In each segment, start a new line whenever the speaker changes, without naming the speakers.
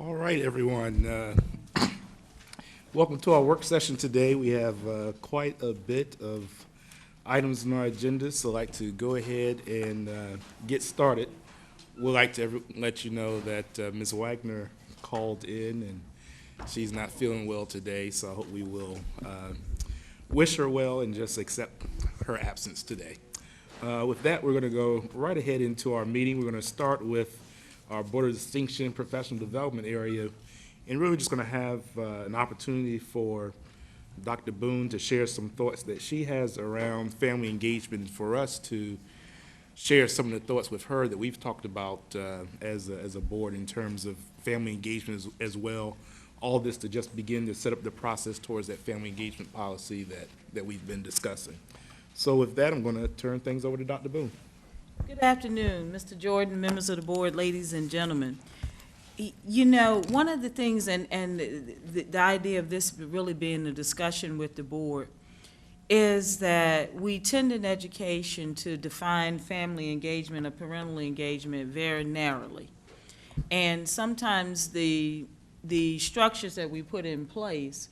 All right, everyone. Welcome to our work session today. We have quite a bit of items on our agenda, so I'd like to go ahead and get started. We'd like to let you know that Ms. Wagner called in and she's not feeling well today, so I hope we will wish her well and just accept her absence today. With that, we're going to go right ahead into our meeting. We're going to start with our Board of Distinction Professional Development area, and really just going to have an opportunity for Dr. Boone to share some thoughts that she has around family engagement, for us to share some of the thoughts with her that we've talked about as a board in terms of family engagement as well. All this to just begin to set up the process towards that family engagement policy that we've been discussing. So with that, I'm going to turn things over to Dr. Boone.
Good afternoon, Mr. Jordan, members of the board, ladies and gentlemen. You know, one of the things, and the idea of this really being a discussion with the board, is that we tend in education to define family engagement or parental engagement very narrowly. And sometimes the structures that we put in place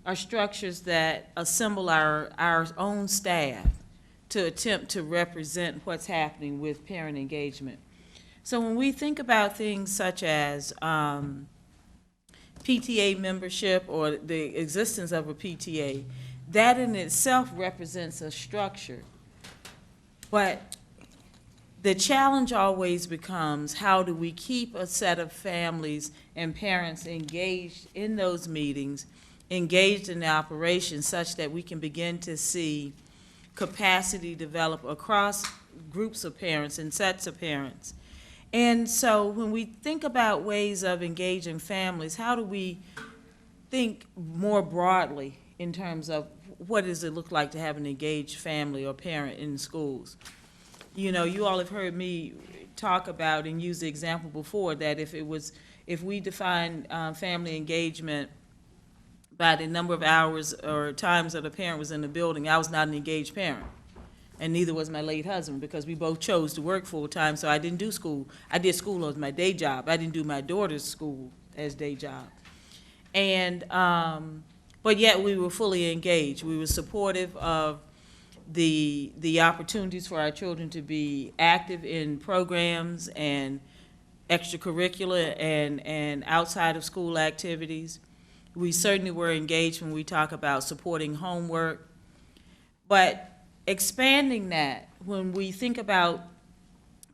are structures that assemble our own staff to attempt to represent what's happening with parent engagement. So when we think about things such as PTA membership or the existence of a PTA, that in itself represents a structure. But the challenge always becomes, how do we keep a set of families and parents engaged in those meetings, engaged in the operation, such that we can begin to see capacity develop across groups of parents and sets of parents. And so when we think about ways of engaging families, how do we think more broadly in terms of what does it look like to have an engaged family or parent in schools? You know, you all have heard me talk about and use the example before that if we define family engagement by the number of hours or times that a parent was in the building, I was not an engaged parent. And neither was my late husband, because we both chose to work full-time, so I didn't do school. I did school as my day job. I didn't do my daughter's school as day job. And, but yet we were fully engaged. We were supportive of the opportunities for our children to be active in programs and extracurricular and outside of school activities. We certainly were engaged when we talk about supporting homework, but expanding that when we think about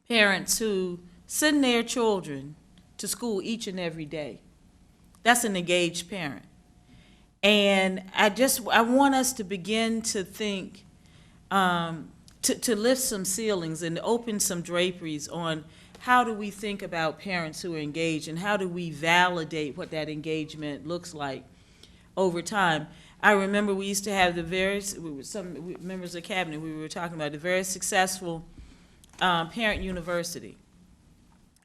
parents who send their children to school each and every day. That's an engaged parent. And I want us to begin to think, to lift some ceilings and open some draperies on how do we think about parents who are engaged, and how do we validate what that engagement looks like over time. I remember we used to have some members of the cabinet, we were talking about the very successful parent university.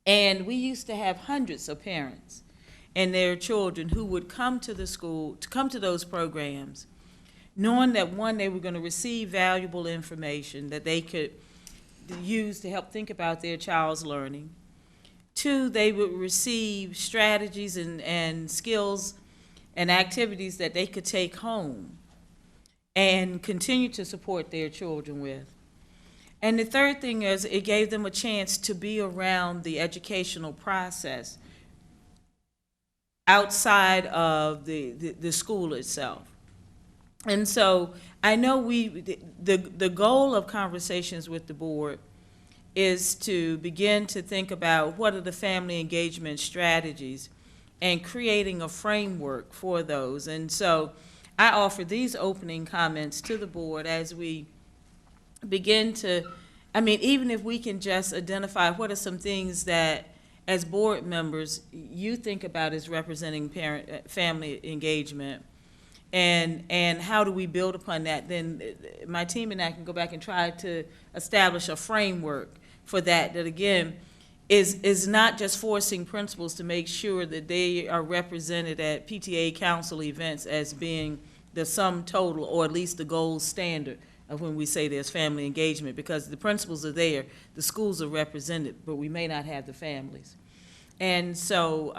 And we used to have hundreds of parents and their children who would come to the school, to come to those programs, knowing that, one, they were going to receive valuable information that they could use to help think about their child's learning. Two, they would receive strategies and skills and activities that they could take home and continue to support their children with. And the third thing is, it gave them a chance to be around the educational process outside of the school itself. And so I know the goal of conversations with the board is to begin to think about what are the family engagement strategies and creating a framework for those. And so I offer these opening comments to the board as we begin to, even if we can just identify what are some things that, as board members, you think about as representing family engagement, and how do we build upon that, then my team and I can go back and try to establish a framework for that again is not just forcing principals to make sure that they are represented at PTA council events as being the sum total, or at least the gold standard of when we say there's family engagement, because the principals are there, the schools are represented, but we may not have the families. And so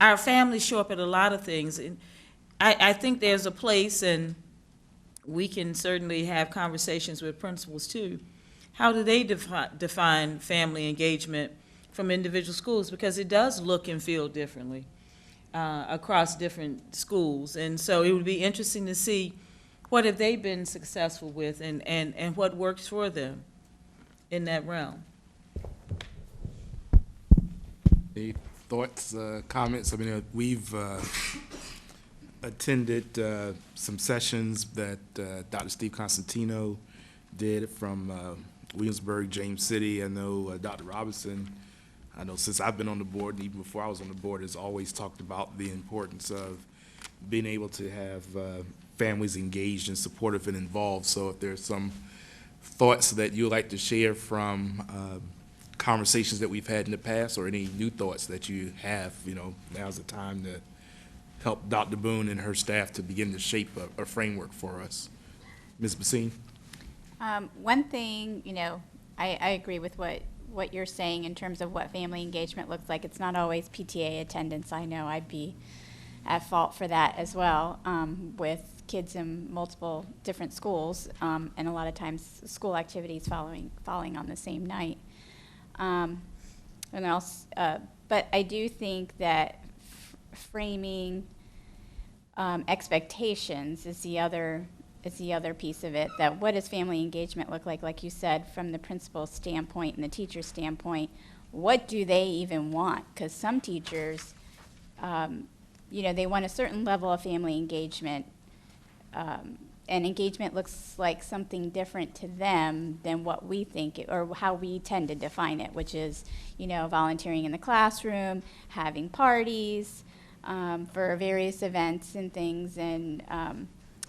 our families show up at a lot of things. And I think there's a place, and we can certainly have conversations with principals too. How do they define family engagement from individual schools? Because it does look and feel differently across different schools. And so it would be interesting to see what have they been successful with, and what works for them in that realm.
Any thoughts, comments? I mean, we've attended some sessions that Dr. Steve Constantino did from Williamsburg, James City. I know Dr. Robinson, I know since I've been on the board, and even before I was on the board, has always talked about the importance of being able to have families engaged and supportive and involved. So if there's some thoughts that you'd like to share from conversations that we've had in the past, or any new thoughts that you have, now's the time to help Dr. Boone and her staff to begin to shape a framework for us. Ms. Basine?
One thing, I agree with what you're saying in terms of what family engagement looks like. It's not always PTA attendance. I know I'd be at fault for that as well, with kids in multiple different schools, and a lot of times school activities falling on the same night. But I do think that framing expectations is the other piece of it. That what does family engagement look like you said, from the principal's standpoint and the teacher's standpoint? What do they even want? Because some teachers, they want a certain level of family engagement, and engagement looks like something different to them than what we think or how we tend to define it, which is, volunteering in the classroom, having parties for various events and things, and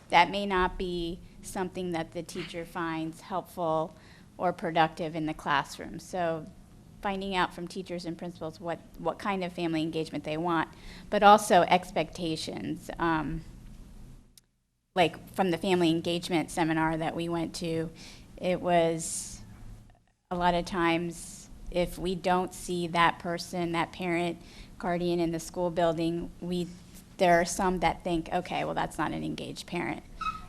that may not be something that the teacher finds helpful or productive in the classroom. So finding out from teachers and principals what kind of family engagement they want, but also expectations. Like from the family engagement seminar that we went to, it was a lot of times, if we don't see that person, that parent, guardian in the school building, there are some that think, okay, well, that's not an engaged parent.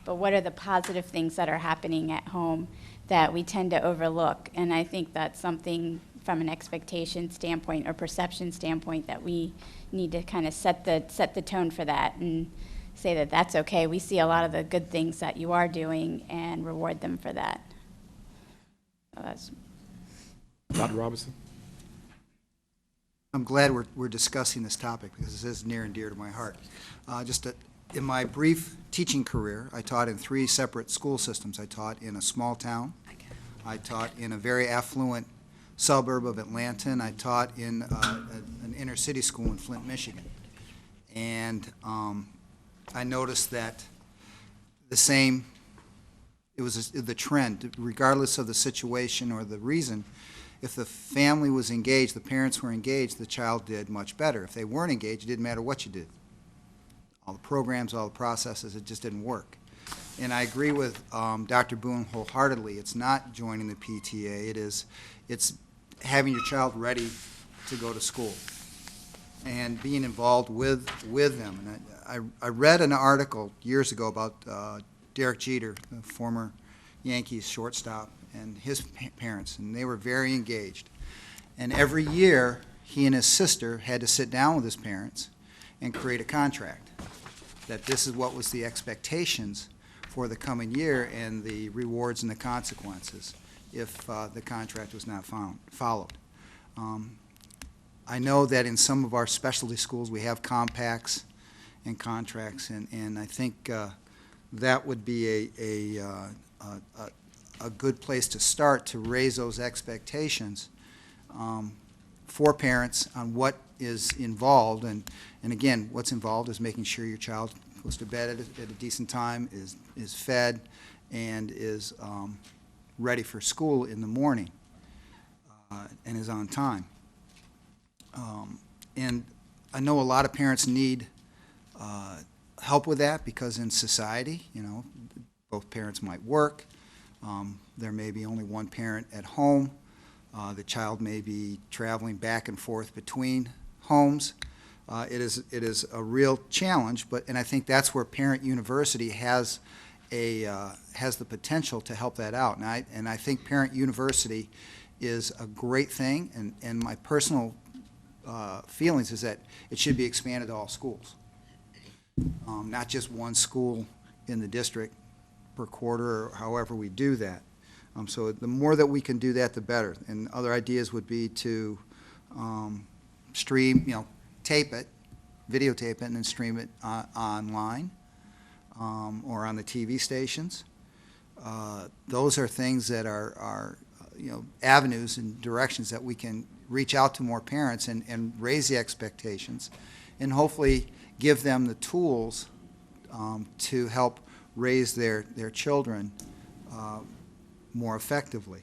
But what are the positive things that are happening at home that we tend to overlook? And I think that's something from an expectation standpoint or perception standpoint that we need to kind of set the tone for that, and say that that's okay. We see a lot of the good things that you are doing and reward them for that. So that's
Dr. Robinson?
I'm glad we're discussing this topic, because this is near and dear to my heart. In my brief teaching career, I taught in 3 separate school systems. I taught in a small town. I taught in a very affluent suburb of Atlanta, and I taught in an inner city school in Flint, Michigan. And I noticed that it was the trend, regardless of the situation or the reason. If the family was engaged, the parents were engaged, the child did much better. If they weren't engaged, it didn't matter what you did. All the programs, all the processes, it just didn't work. And I agree with Dr. Boone wholeheartedly. It's not joining the PTA. It's having your child ready to go to school and being involved with them. And I read an article years ago about Derek Jeter, the former Yankees shortstop, and his parents, and they were very engaged. And every year, he and his sister had to sit down with his parents and create a contract, that this is what was the expectations for the coming year and the rewards and the consequences if the contract was not followed. I know that in some of our specialty schools we have compacts and contracts, and I think that would be a good place to start to raise those expectations for parents on what is involved. And again, what's involved is making sure your child goes to bed at a decent time, is fed, and is ready for school in the morning, and is on time. And I know a lot of parents need help with that, because in society, both parents might work. There may be only one parent at home. The child may be traveling back and forth between homes. It is a real challenge, and I think that's where Parent University has the potential to help that out. And I think Parent University is a great thing, and my personal feelings is that it should be expanded to all schools, not just one school in the district per quarter, or however we do that. So the more that we can do that, the better. And other ideas would be to stream, tape it, videotape it, and then stream it online or on the TV stations. Those are things that are avenues and directions that we can reach out to more parents and raise the expectations, and hopefully give them the tools to help raise their children more effectively.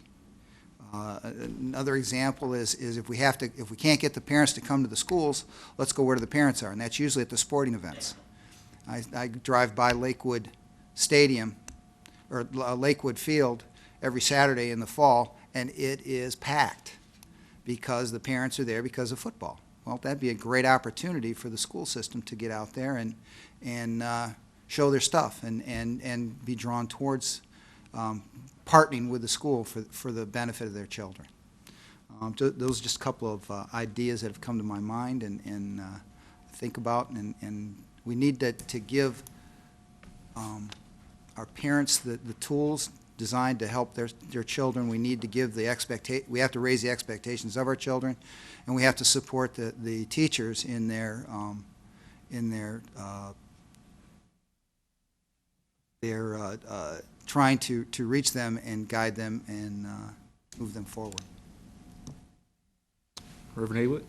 Another example is if we can't get the parents to come to the schools, let's go where the parents are, and that's usually at the sporting events. I drive by Lakewood Stadium or Lakewood Field every Saturday in the fall, and it is packed because the parents are there because of football. Well, that'd be a great opportunity for the school system to get out there and show their stuff and be drawn towards partnering with the school for the benefit of their children. Those are just a couple of ideas that have come to my mind and think about, and we need to give our parents the tools designed to help their children. We need to give we have to raise the expectations of our children, and we have to support the teachers in their trying to reach them and guide them and move them forward.
Reverend Haywood?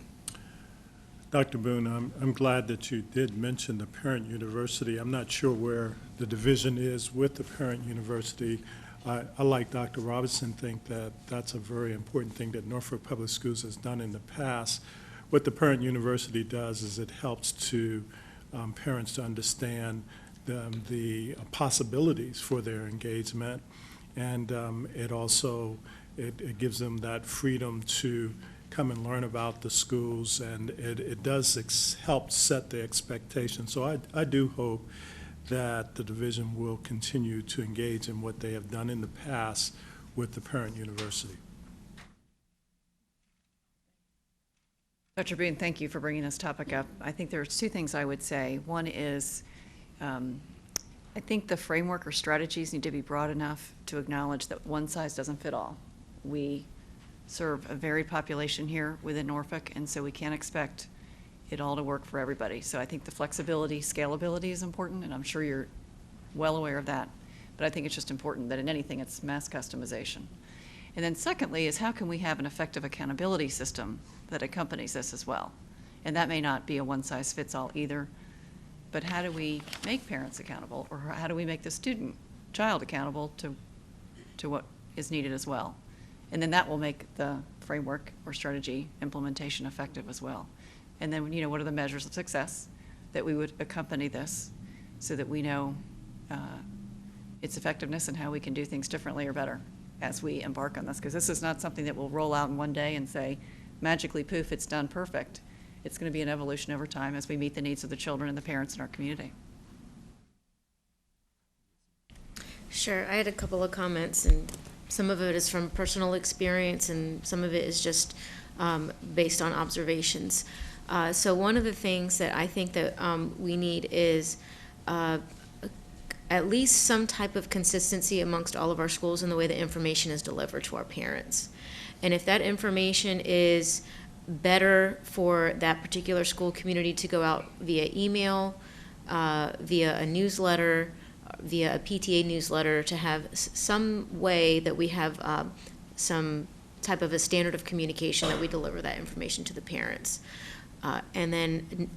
Dr. Boone, I'm glad that you did mention the Parent University. I'm not sure where the division is with the Parent University. I like Dr. Robinson, think that that's a very important thing that Norfolk Public Schools has done in the past. What the Parent University does is it helps to parents to understand the possibilities for their engagement, and it also it gives them that freedom to come and learn about the schools, and it does help set the expectations. So I do hope that the division will continue to engage in what they have done in the past with the Parent University.
Dr. Boone, thank you for bringing this topic up. I think there's two things I would say. One is I think the framework or strategies need to be broad enough to acknowledge that one size doesn't fit all. We serve a varied population here within Norfolk, and so we can't expect it all to work for everybody. So I think the flexibility, scalability is important, and I'm sure you're well aware of that. But I think it's just important that in anything it's mass customization. And then secondly is how can we have an effective accountability system that accompanies this as well? And that may not be a one-size-fits-all either, but how do we make parents accountable, or how do we make the child accountable to what is needed as well? And then that will make the framework or strategy implementation effective as well. And then, what are the measures of success that we would accompany this so that we know its effectiveness and how we can do things differently or better as we embark on this? Because this is not something that will roll out in one day and say, magically, poof, it's done perfect. It's going to be an evolution over time as we meet the needs of the children and the parents in our community.
Sure. I had a couple of comments, and some of it is from personal experience, and some of it is just based on observations. So one of the things that I think that we need is at least some type of consistency amongst all of our schools in the way that information is delivered to our parents. And if that information is better for that particular school community to go out via email, via a newsletter, via a PTA newsletter, to have some way that we have some type of a standard of communication that we deliver that information to the parents. And then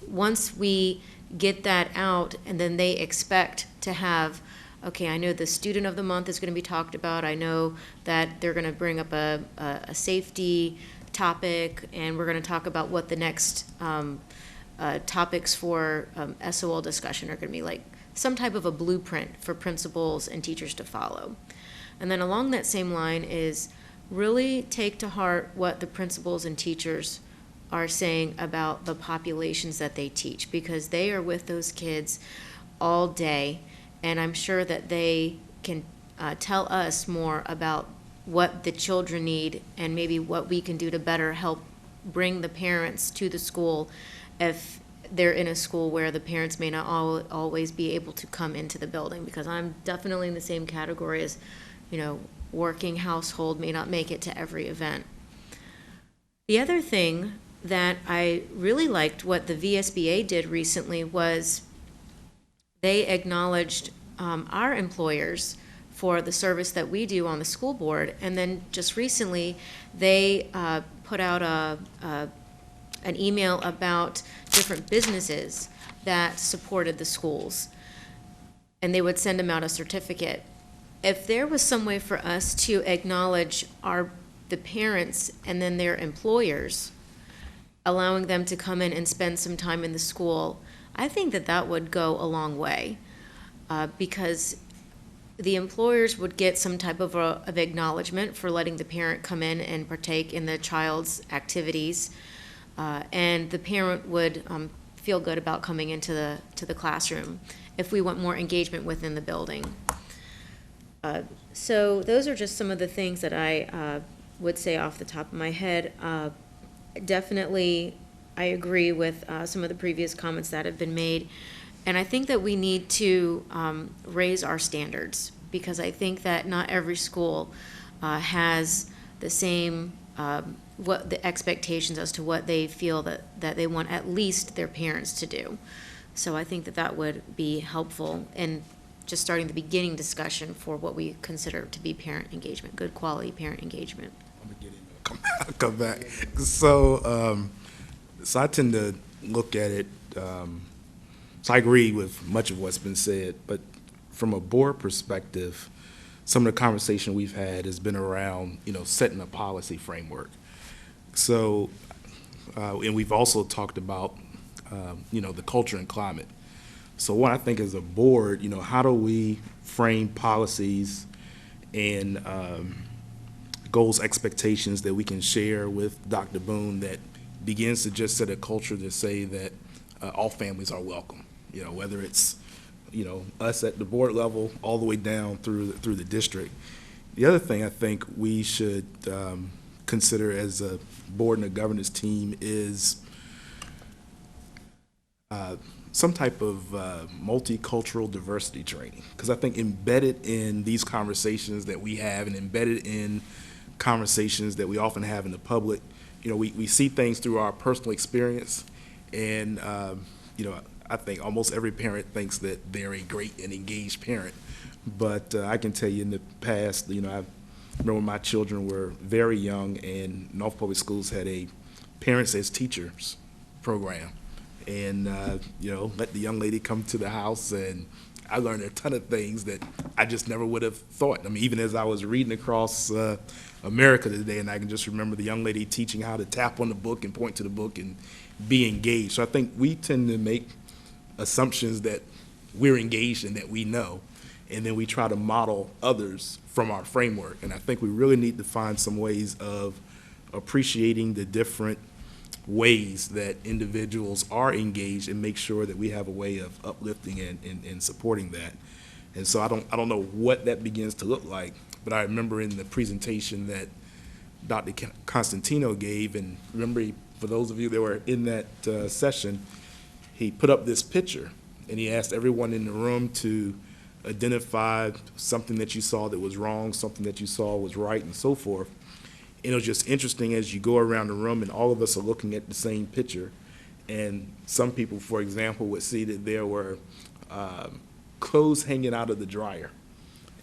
once we get that out, and then they expect to have, okay, I know the student of the month is going to be talked about. I know that they're going to bring up a safety topic, and we're going to talk about what the next topics for SOL discussion are going to be, like some type of a blueprint for principals and teachers to follow. And then along that same line is really take to heart what the principals and teachers are saying about the populations that they teach, because they are with those kids all day, and I'm sure that they can tell us more about what the children need and maybe what we can do to better help bring the parents to the school if they're in a school where the parents may not always be able to come into the building, because I'm definitely in the same category as, working household, may not make it to every event. The other thing that I really liked what the VSBA did recently was they acknowledged our employers for the service that we do on the school board, and then just recently they put out an email about different businesses that supported the schools, and they would send them out a certificate. If there was some way for us to acknowledge the parents and then their employers, allowing them to come in and spend some time in the school, I think that that would go a long way, because the employers would get some type of acknowledgement for letting the parent come in and partake in the child's activities, and the parent would feel good about coming into the classroom if we want more engagement within the building. So those are just some of the things that I would say off the top of my head. Definitely, I agree with some of the previous comments that have been made. And I think that we need to raise our standards, because I think that not every school has the same, what the expectations as to what they feel that they want at least their parents to do. So I think that that would be helpful in just starting the beginning discussion for what we consider to be parent engagement, good quality parent engagement.
I'm gonna get in, come back. So I tend to look at it, so I agree with much of what's been said, but from a board perspective, some of the conversation we've had has been around, setting a policy framework. So, and we've also talked about, the culture and climate. So what I think as a board, how do we frame policies and goals, expectations that we can share with Dr. Boone that begins to just set a culture to say that all families are welcome, whether it's, us at the board level all the way down through the district. The other thing I think we should consider as a board and a governance team is some type of multicultural diversity training, because I think embedded in these conversations that we have and embedded in conversations that we often have in the public, we see things through our personal experience, and I think almost every parent thinks that they're a great and engaged parent, but I can tell you in the past, I remember when my children were very young, and Norfolk Public Schools had a Parents as Teachers program. And, let the young lady come to the house, and I learned a ton of things that I just never would have thought. I mean, even as I was reading across America today, and I can just remember the young lady teaching how to tap on the book and point to the book and be engaged. So I think we tend to make assumptions that we're engaged and that we know, and then we try to model others from our framework. And I think we really need to find some ways of appreciating the different ways that individuals are engaged, and make sure that we have a way of uplifting and supporting that. And so I don't know what that begins to look like, but I remember in the presentation that Dr. Constantino gave, and remember, for those of you that were in that session, he put up this picture, and he asked everyone in the room to identify something that you saw that was wrong, something that you saw was right, and so forth. And it was just interesting as you go around the room and all of us are looking at the same picture, and some people, for example, would see that there were clothes hanging out of the dryer,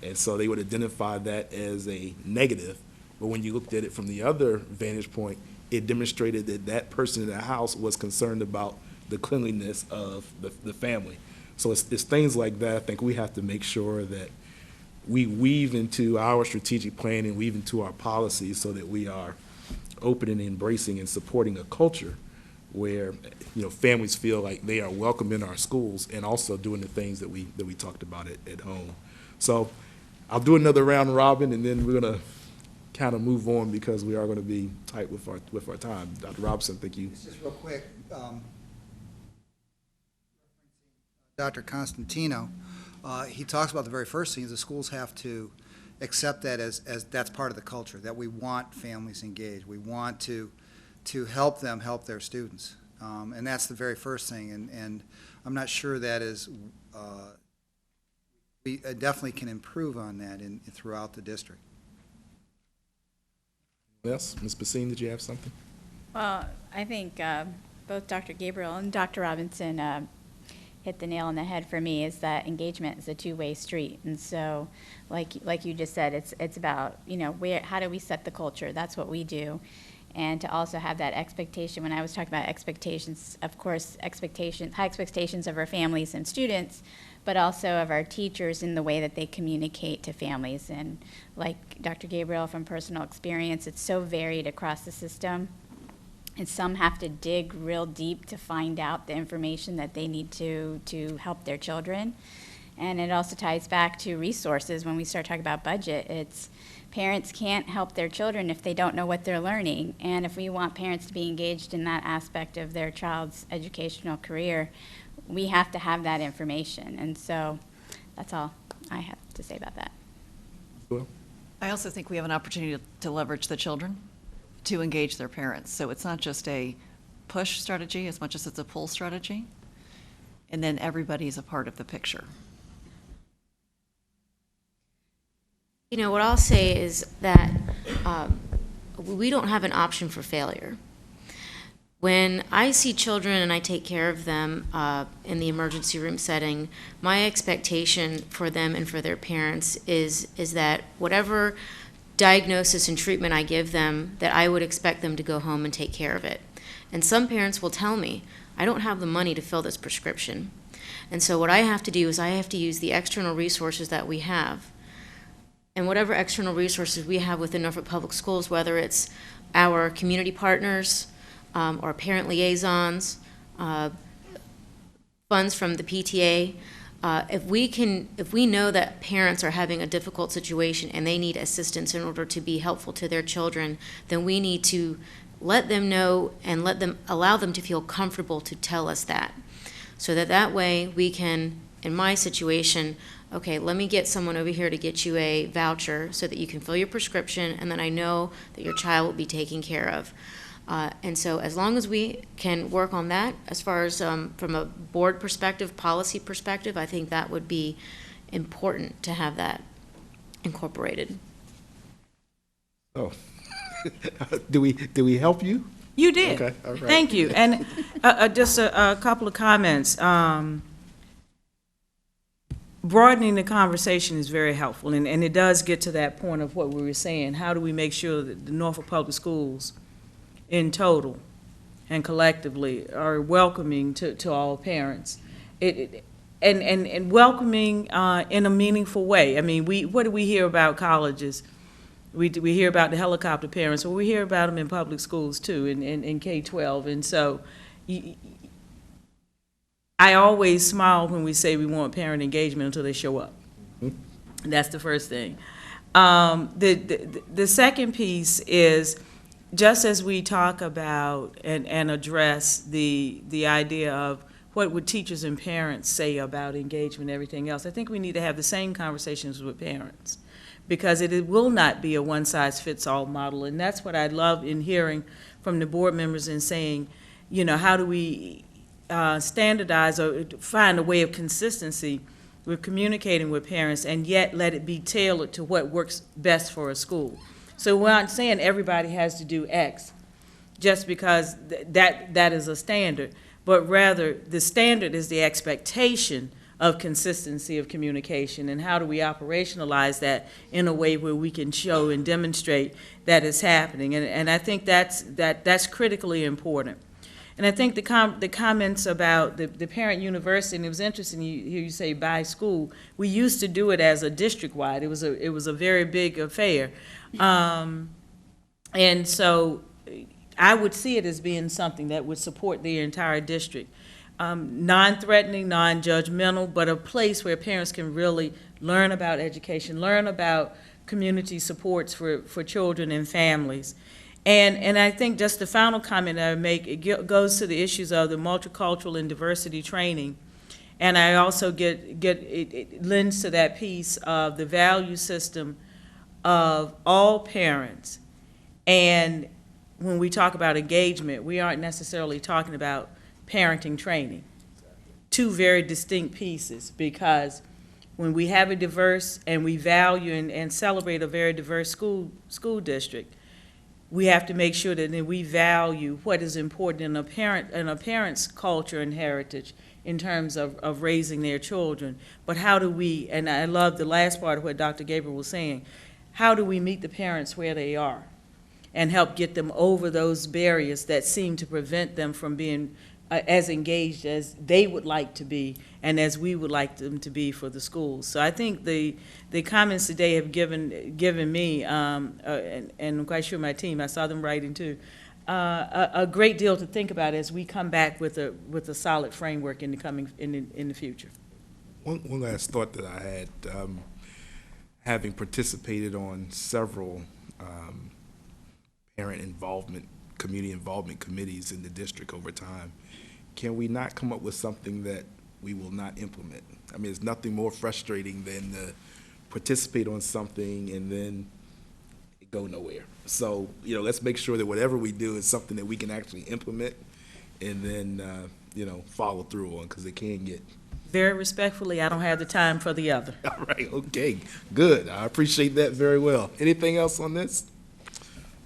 and so they would identify that as a negative. But when you looked at it from the other vantage point, it demonstrated that that person in the house was concerned about the cleanliness of the family. So it's things like that I think we have to make sure that we weave into our strategic plan and weave into our policies, so that we are open and embracing and supporting a culture where families feel like they are welcome in our schools, and also doing the things that we talked about at home. So I'll do another round robin, and then we're gonna kind of move on because we are going to be tight with our time. Dr. Robinson, thank you.
Just real quick, Dr. Constantino, he talks about the very first thing is the schools have to accept that as that's part of the culture, that we want families engaged. We want to help them help their students. And that's the very first thing. And I'm not sure that is, we definitely can improve on that throughout the district.
Yes, Ms. Basine, did you have something?
Well, I think both Dr. Gabriel and Dr. Robinson hit the nail on the head for me, is that engagement is a two-way street. And so, like you just said, it's about, how do we set the culture? That's what we do. And to also have that expectation, when I was talking about expectations, of course, high expectations of our families and students, but also of our teachers in the way that they communicate to families. And like Dr. Gabriel, from personal experience, it's so varied across the system. And some have to dig real deep to find out the information that they need to help their children. And it also ties back to resources. When we start talking about budget, it's parents can't help their children if they don't know what they're learning. And if we want parents to be engaged in that aspect of their child's educational career, we have to have that information. And so that's all I have to say about that.
Well,
I also think we have an opportunity to leverage the children to engage their parents. So it's not just a push strategy as much as it's a pull strategy. And then everybody's a part of the picture.
What I'll say is that we don't have an option for failure. When I see children and I take care of them in the emergency room setting, my expectation for them and for their parents is that whatever diagnosis and treatment I give them, that I would expect them to go home and take care of it. And some parents will tell me, I don't have the money to fill this prescription. And so what I have to do is I have to use the external resources that we have. And whatever external resources we have within Norfolk Public Schools, whether it's our community partners or parent liaisons, funds from the PTA, if we know that parents are having a difficult situation and they need assistance in order to be helpful to their children, then we need to let them know and allow them to feel comfortable to tell us that. So that way we can, in my situation, okay, let me get someone over here to get you a voucher so that you can fill your prescription, and then I know that your child will be taken care of. And so as long as we can work on that, as far as from a board perspective, policy perspective, I think that would be important to have that incorporated.
Oh, do we help you?
You did.
Okay, all right.
Thank you. And just a couple of comments. Broadening the conversation is very helpful, and it does get to that point of what we were saying. How do we make sure that the Norfolk Public Schools in total and collectively are welcoming to all parents, and welcoming in a meaningful way? I mean, what do we hear about colleges? We hear about the helicopter parents, but we hear about them in public schools too, in K-12. And so I always smile when we say we want parent engagement until they show up. And that's the first thing. The second piece is, just as we talk about and address the idea of what would teachers and parents say about engagement and everything else, I think we need to have the same conversations with parents, because it will not be a one-size-fits-all model. And that's what I love in hearing from the board members and saying, how do we standardize or find a way of consistency with communicating with parents, and yet let it be tailored to what works best for a school. So we're not saying everybody has to do X just because that is a standard, but rather the standard is the expectation of consistency of communication, and how do we operationalize that in a way where we can show and demonstrate that it's happening. And I think that's critically important. And I think the comments about the parent university, and it was interesting you say by school. We used to do it as a district-wide. It was a very big affair. And so I would see it as being something that would support the entire district. Non-threatening, non-judgmental, but a place where parents can really learn about education, learn about community supports for children and families. And I think just the final comment I would make, it goes to the issues of the multicultural and diversity training. And I also it lends to that piece of the value system of all parents. And when we talk about engagement, we aren't necessarily talking about parenting training. Two very distinct pieces, because when we have a diverse and we value and celebrate a very diverse school district, we have to make sure that we value what is important in a parent's culture and heritage in terms of raising their children. But how do we, and I love the last part of what Dr. Gabriel was saying, how do we meet the parents where they are and help get them over those barriers that seem to prevent them from being as engaged as they would like to be and as we would like them to be for the schools. So I think the comments today have given me, and I'm quite sure my team, I saw them writing too, a great deal to think about as we come back with a solid framework in the future.
One last thought that I had, having participated on several parent involvement, community involvement committees in the district over time, can we not come up with something that we will not implement? I mean, it's nothing more frustrating than to participate on something and then it go nowhere. So, let's make sure that whatever we do is something that we can actually implement and then, follow through on, because it can get.
Very respectfully, I don't have the time for the other.
All right, okay, good. I appreciate that very well. Anything else on this?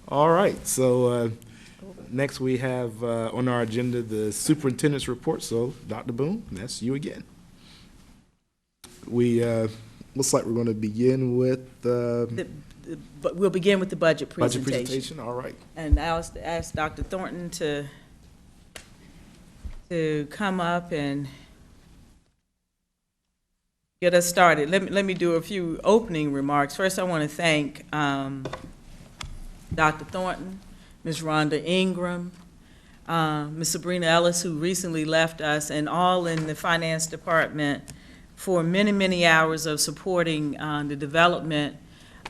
All right, so next we have on our agenda the superintendent's report. So, Dr. Boone, that's you again. We looks like we're going to begin with
But we'll begin with the budget presentation.
budget presentation. All right.
And I'll ask Dr. Thornton to come up and get us started. Let me do a few opening remarks. First, I want to thank Dr. Thornton, Ms. Rhonda Ingram, Ms. Sabrina Ellis, who recently left us, and all in the finance department for many, many hours of supporting the development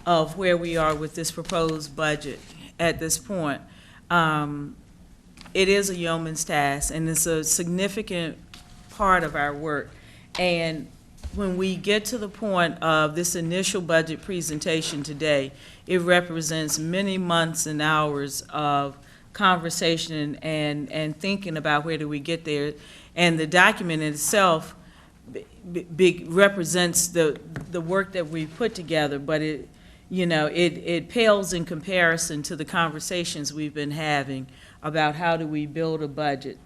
of where we are with this proposed budget at this point. It is a yeoman's task, and it's a significant part of our work. And when we get to the point of this initial budget presentation today, it represents many months and hours of conversation and thinking about where do we get there. And the document itself represents the work that we put together, but it pales in comparison to the conversations we've been having about how do we build a budget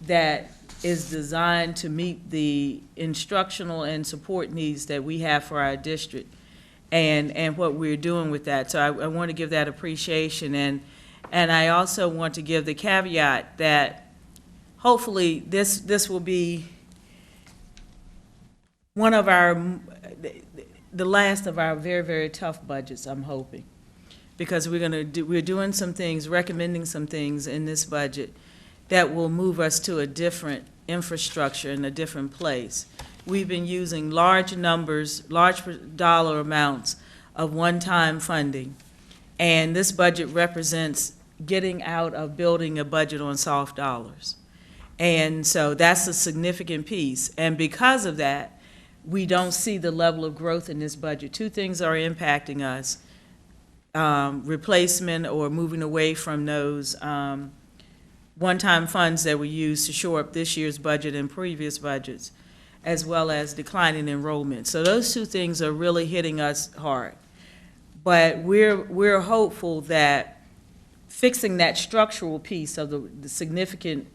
that is designed to meet the instructional and support needs that we have for our district and what we're doing with that. So I want to give that appreciation, and I also want to give the caveat that hopefully this will be one of the last of our very, very tough budgets, I'm hoping, because we're doing some things, recommending some things in this budget that will move us to a different infrastructure in a different place. We've been using large numbers, large dollar amounts of one-time funding, and this budget represents getting out of building a budget on soft dollars. And so that's a significant piece, and because of that, we don't see the level of growth in this budget. Two things are impacting us: replacement or moving away from those one-time funds that were used to shore up this year's budget and previous budgets, as well as declining enrollment. So those two things are really hitting us hard. But we're hopeful that fixing that structural piece of the significant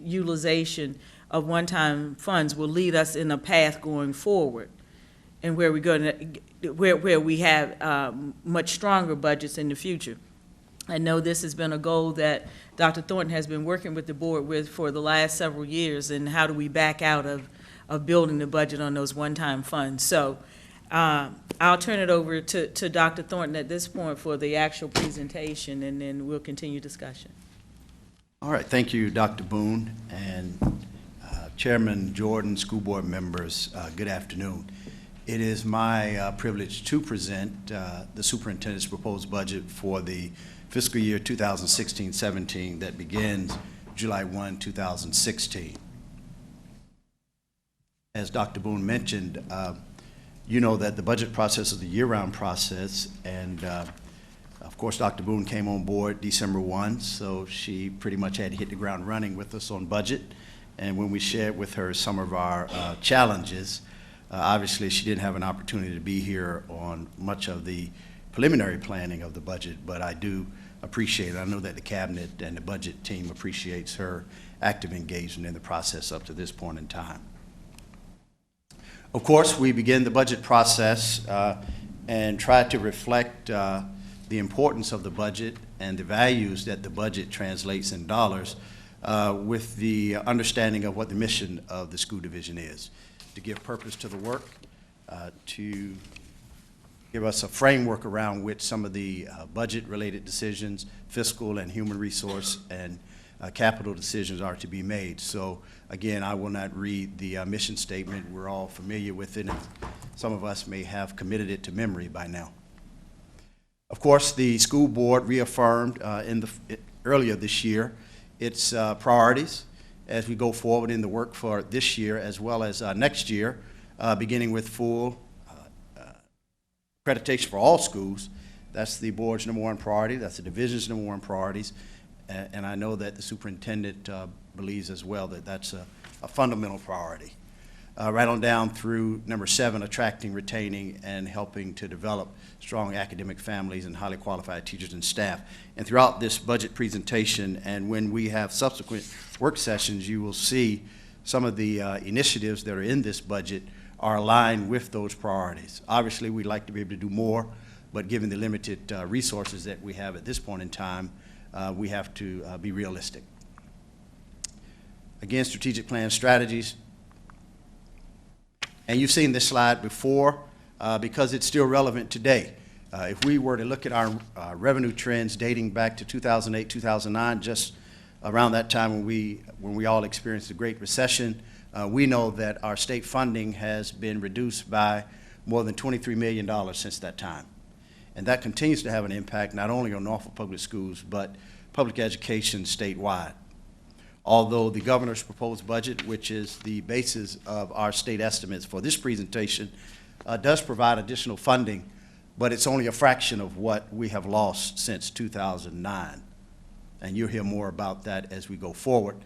utilization of one-time funds will lead us in a path going forward, and where where we have much stronger budgets in the future. I know this has been a goal that Dr. Thornton has been working with the board with for the last several years, and how do we back out of building the budget on those one-time funds. So I'll turn it over to Dr. Thornton at this point for the actual presentation, and then we'll continue discussion.
All right, thank you, Dr. Boone, and Chairman Jordan, school board members, good afternoon. It is my privilege to present the superintendent's proposed budget for the fiscal year 2016-17 that begins July 1, 2016. As Dr. Boone mentioned, you know that the budget process is a year-round process, and of course, Dr. Boone came on board December 1, so she pretty much had to hit the ground running with us on budget. And when we shared with her some of our challenges, obviously she didn't have an opportunity to be here on much of the preliminary planning of the budget, but I do appreciate it. I know that the cabinet and the budget team appreciates her active engagement in the process up to this point in time. Of course, we begin the budget process and try to reflect the importance of the budget and the values that the budget translates in dollars with the understanding of what the mission of the school division is, to give purpose to the work, to give us a framework around which some of the budget-related decisions, fiscal and human resource and capital decisions are to be made. So again, I will not read the mission statement. We're all familiar with it, and some of us may have committed it to memory by now. Of course, the school board reaffirmed earlier this year its priorities as we go forward in the work for this year as well as next year, beginning with full accreditation for all schools. That's the board's #1 priority. That's the division's #1 priorities. And I know that the superintendent believes as well that that's a fundamental priority. Right on down through #7, attracting, retaining, and helping to develop strong academic families and highly qualified teachers and staff. And throughout this budget presentation, and when we have subsequent work sessions, you will see some of the initiatives that are in this budget are aligned with those priorities. Obviously, we'd like to be able to do more, but given the limited resources that we have at this point in time, we have to be realistic. Again, strategic plan strategies. And you've seen this slide before because it's still relevant today. If we were to look at our revenue trends dating back to 2008, 2009, just around that time when we all experienced the Great Recession, we know that our state funding has been reduced by more than $23 million since that time. And that continues to have an impact not only on Norfolk Public Schools, but public education statewide. Although the governor's proposed budget, which is the basis of our state estimates for this presentation, does provide additional funding, but it's only a fraction of what we have lost since 2009. And you'll hear more about that as we go forward.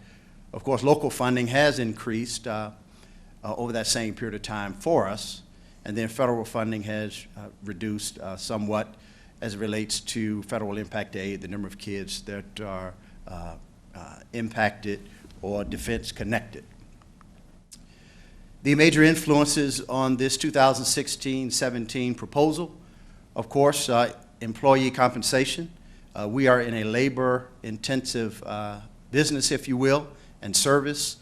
Of course, local funding has increased over that same period of time for us, and then federal funding has reduced somewhat as it relates to federal impact aid, the number of kids that are impacted or defense connected. The major influences on this 2016-17 proposal, of course, employee compensation. We are in a labor-intensive business, if you will, and service,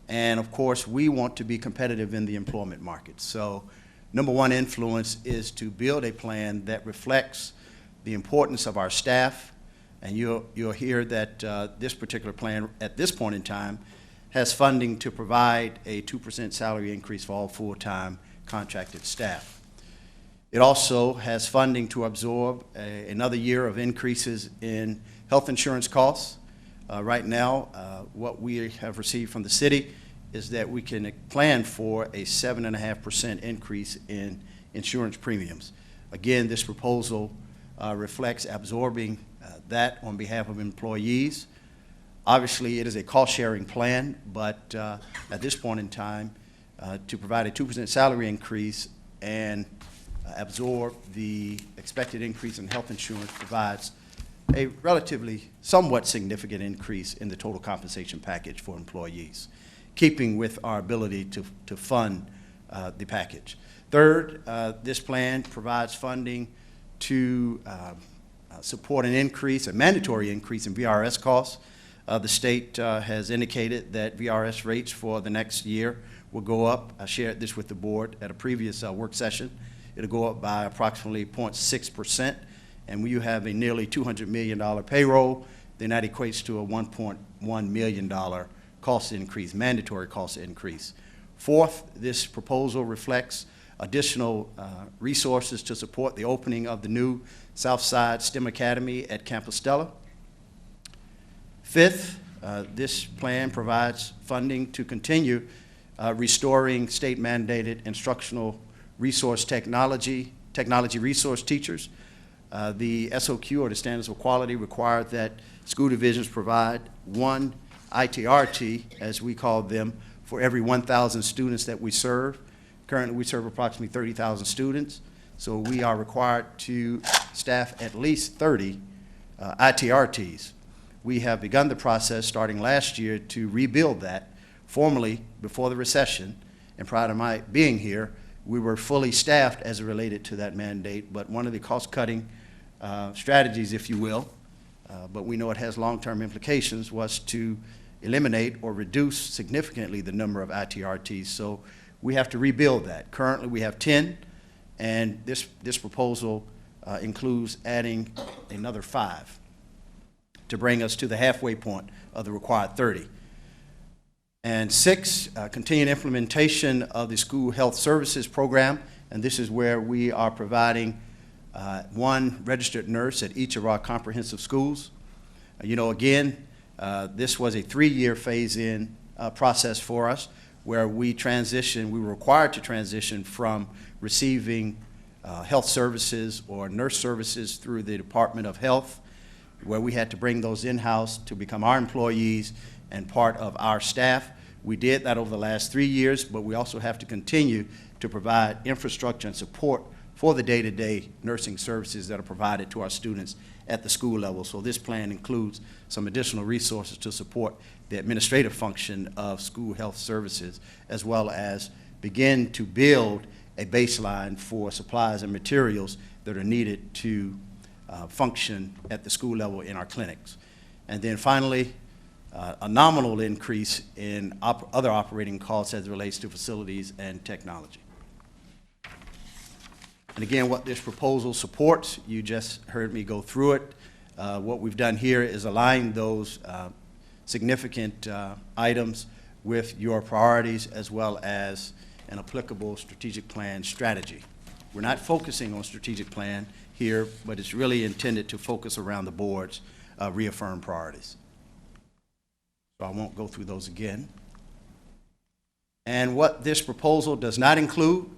and of course, we want to be competitive in the employment market. So, #1 influence is to build a plan that reflects the importance of our staff, and you'll hear that this particular plan at this point in time has funding to provide a 2% salary increase for all full-time contracted staff. It also has funding to absorb another year of increases in health insurance costs. Right now, what we have received from the city is that we can plan for a 7.5% increase in insurance premiums. Again, this proposal reflects absorbing that on behalf of employees. Obviously, it is a cost-sharing plan, but at this point in time, to provide a 2% salary increase and absorb the expected increase in health insurance provides a relatively somewhat significant increase in the total compensation package for employees, keeping with our ability to fund the package. Third, this plan provides funding to support an increase, a mandatory increase in VRS costs. The state has indicated that VRS rates for the next year will go up. I shared this with the board at a previous work session. It'll go up by approximately 0.6%, and when you have a nearly $200 million payroll, then that equates to a $1.1 million cost increase, mandatory cost increase. Fourth, this proposal reflects additional resources to support the opening of the new Southside STEM Academy at Camp Estella. Fifth, this plan provides funding to continue restoring state-mandated instructional resource technology resource teachers. The SOQ, or the Standards of Quality, require that school divisions provide one ITRT, as we call them, for every 1,000 students that we serve. Currently, we serve approximately 30,000 students, so we are required to staff at least 30 ITRTs. We have begun the process starting last year to rebuild that. Formally, before the recession, and prior to my being here, we were fully staffed as it related to that mandate, but one of the cost-cutting strategies, if you will, but we know it has long-term implications, was to eliminate or reduce significantly the number of ITRTs. So we have to rebuild that. Currently, we have 10, and this proposal includes adding another 5 to bring us to the halfway point of the required 30. And 6, continued implementation of the school health services program, and this is where we are providing 1 registered nurse at each of our comprehensive schools. You know, again, this was a 3-year phase-in process for us, where we were required to transition from receiving health services or nurse services through the Department of Health, where we had to bring those in-house to become our employees and part of our staff. We did that over the last 3 years, but we also have to continue to provide infrastructure and support for the day-to-day nursing services that are provided to our students at the school level. So this plan includes some additional resources to support the administrative function of school health services, as well as begin to build a baseline for supplies and materials that are needed to function at the school level in our clinics. And then finally, a nominal increase in other operating costs as it relates to facilities and technology. And again, what this proposal supports, you just heard me go through it. What we've done here is align those significant items with your priorities, as well as an applicable strategic plan strategy. We're not focusing on strategic plan here, but it's really intended to focus around the board's reaffirmed priorities. So I won't go through those again. And what this proposal does not include,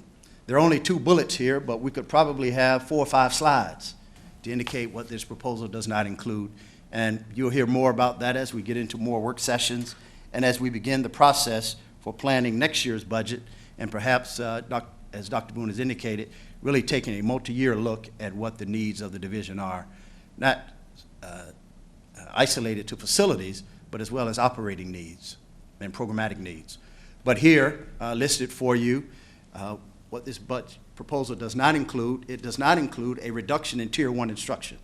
there are only 2 bullets here, but we could probably have 4 or 5 slides to indicate what this proposal does not include. And you'll hear more about that as we get into more work sessions and as we begin the process for planning next year's budget, and perhaps, as Dr. Boone has indicated, really taking a multi-year look at what the needs of the division are, not isolated to facilities, but as well as operating needs and programmatic needs. But here, listed for you, what this proposal does not include, it does not include a reduction in Tier 1 instruction.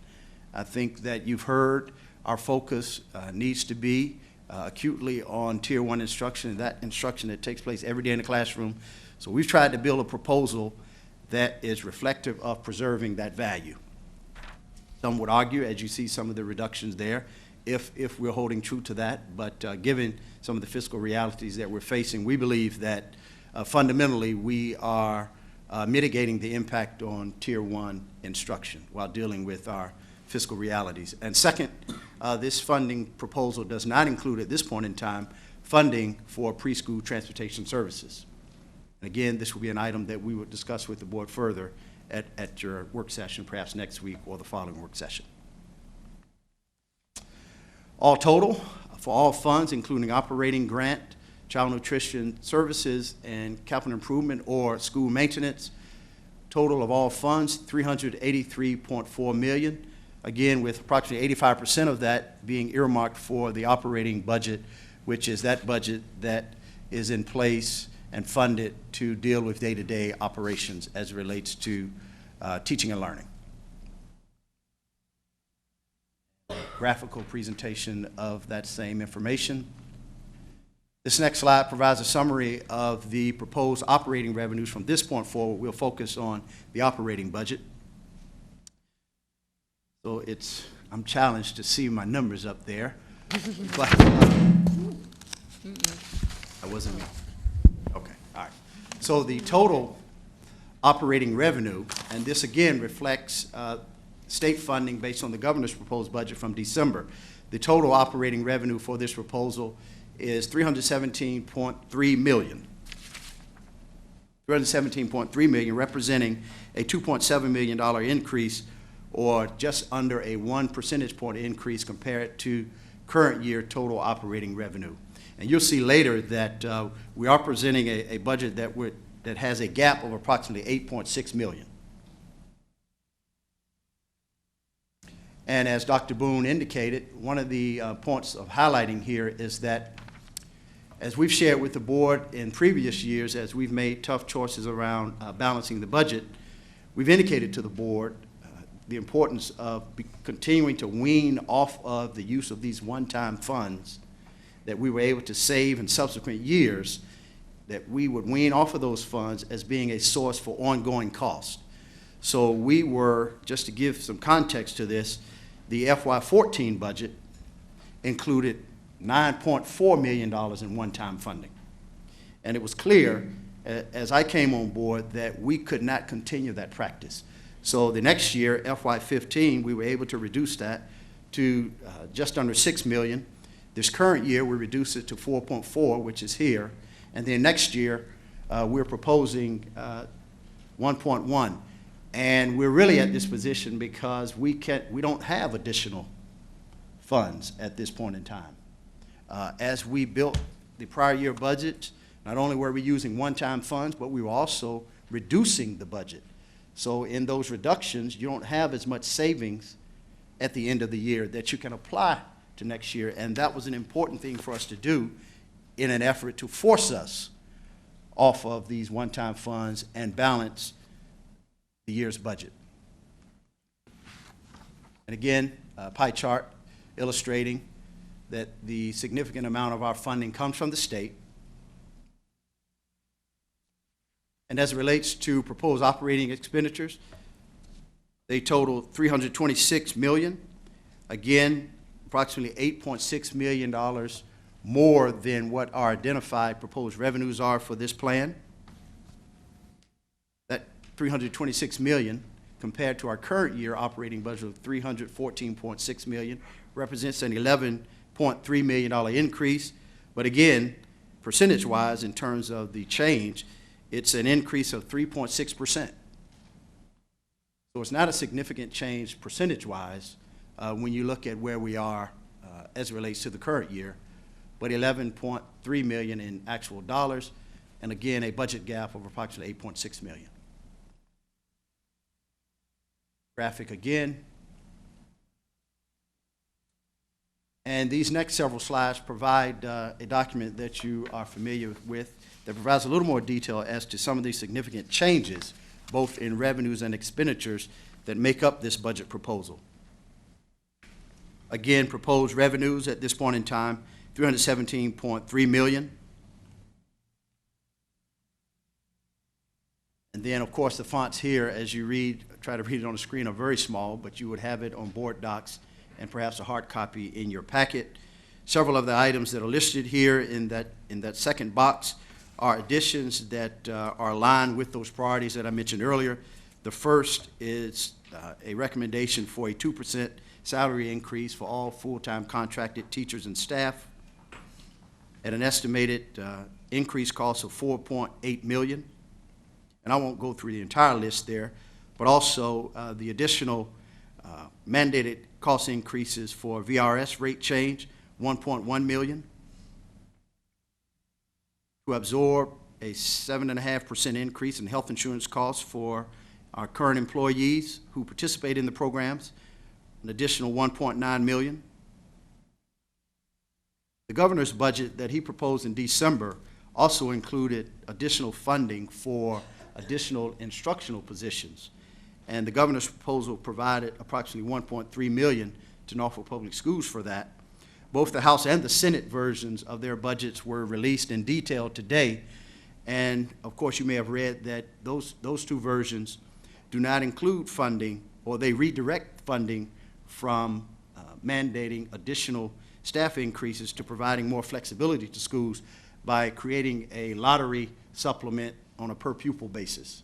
I think that you've heard our focus needs to be acutely on Tier 1 instruction, that instruction that takes place every day in the classroom. So we've tried to build a proposal that is reflective of preserving that value. Some would argue, as you see some of the reductions there, if we're holding true to that, but given some of the fiscal realities that we're facing, we believe that fundamentally we are mitigating the impact on Tier 1 instruction while dealing with our fiscal realities. And second, this funding proposal does not include at this point in time funding for preschool transportation services. And again, this will be an item that we would discuss with the board further at your work session, perhaps next week or the following work session. All total, for all funds, including operating grant, child nutrition services, and capital improvement or school maintenance, total of all funds, $383.4 million. Again, with approximately 85% of that being earmarked for the operating budget, which is that budget that is in place and funded to deal with day-to-day operations as it relates to teaching and learning. Graphical presentation of that same information. This next slide provides a summary of the proposed operating revenues from this point forward. We'll focus on the operating budget. So I'm challenged to see my numbers up there, but that wasn't me. Okay, all right. So the total operating revenue, and this again reflects state funding based on the governor's proposed budget from December. The total operating revenue for this proposal is $317.3 million. $317.3 million, representing a $2.7 million increase, or just under a 1 percentage point increase compared to current year total operating revenue. And you'll see later that we are presenting a budget that has a gap of approximately $8.6 million. And as Dr. Boone indicated, one of the points of highlighting here is that, as we've shared with the board in previous years, as we've made tough choices around balancing the budget, we've indicated to the board the importance of continuing to wean off of the use of these one-time funds that we were able to save in subsequent years, that we would wean off of those funds as being a source for ongoing cost. So we were, just to give some context to this, the FY14 budget included $9.4 million in one-time funding. And it was clear, as I came on board, that we could not continue that practice. So the next year, FY15, we were able to reduce that to just under $6 million. This current year, we reduced it to 4.4, which is here. And then next year, we're proposing 1.1. And we're really at this position because we don't have additional funds at this point in time. As we built the prior year budget, not only were we using one-time funds, but we were also reducing the budget. So in those reductions, you don't have as much savings at the end of the year that you can apply to next year. And that was an important thing for us to do in an effort to force us off of these one-time funds and balance the year's budget. And again, a pie chart illustrating that the significant amount of our funding comes from the state. And as it relates to proposed operating expenditures, they total $326 million. Again, approximately $8.6 million more than what our identified proposed revenues are for this plan. That $326 million compared to our current year operating budget of $314.6 million represents an $11.3 million increase. But again, percentage-wise, in terms of the change, it's an increase of 3.6%. So it's not a significant change percentage-wise when you look at where we are as it relates to the current year, but $11.3 million in actual dollars, and again, a budget gap of approximately $8.6 million. Graphic again. And these next several slides provide a document that you are familiar with that provides a little more detail as to some of these significant changes, both in revenues and expenditures, that make up this budget proposal. Again, proposed revenues at this point in time, $317.3 million. And then, of course, the fonts here, as you read, try to read it on the screen, are very small, but you would have it on board docs and perhaps a hard copy in your packet. Several of the items that are listed here in that second box are additions that are aligned with those priorities that I mentioned earlier. The first is a recommendation for a 2% salary increase for all full-time contracted teachers and staff at an estimated increased cost of $4.8 million. And I won't go through the entire list there, but also the additional mandated cost increases for VRS rate change, $1.1 million. To absorb a 7.5% increase in health insurance costs for our current employees who participate in the programs, an additional $1.9 million. The governor's budget that he proposed in December also included additional funding for additional instructional positions. And the governor's proposal provided approximately $1.3 million to Norfolk Public Schools for that. Both the House and the Senate versions of their budgets were released in detail today. And of course, you may have read that those two versions do not include funding, or they redirect funding from mandating additional staff increases to providing more flexibility to schools by creating a lottery supplement on a per pupil basis.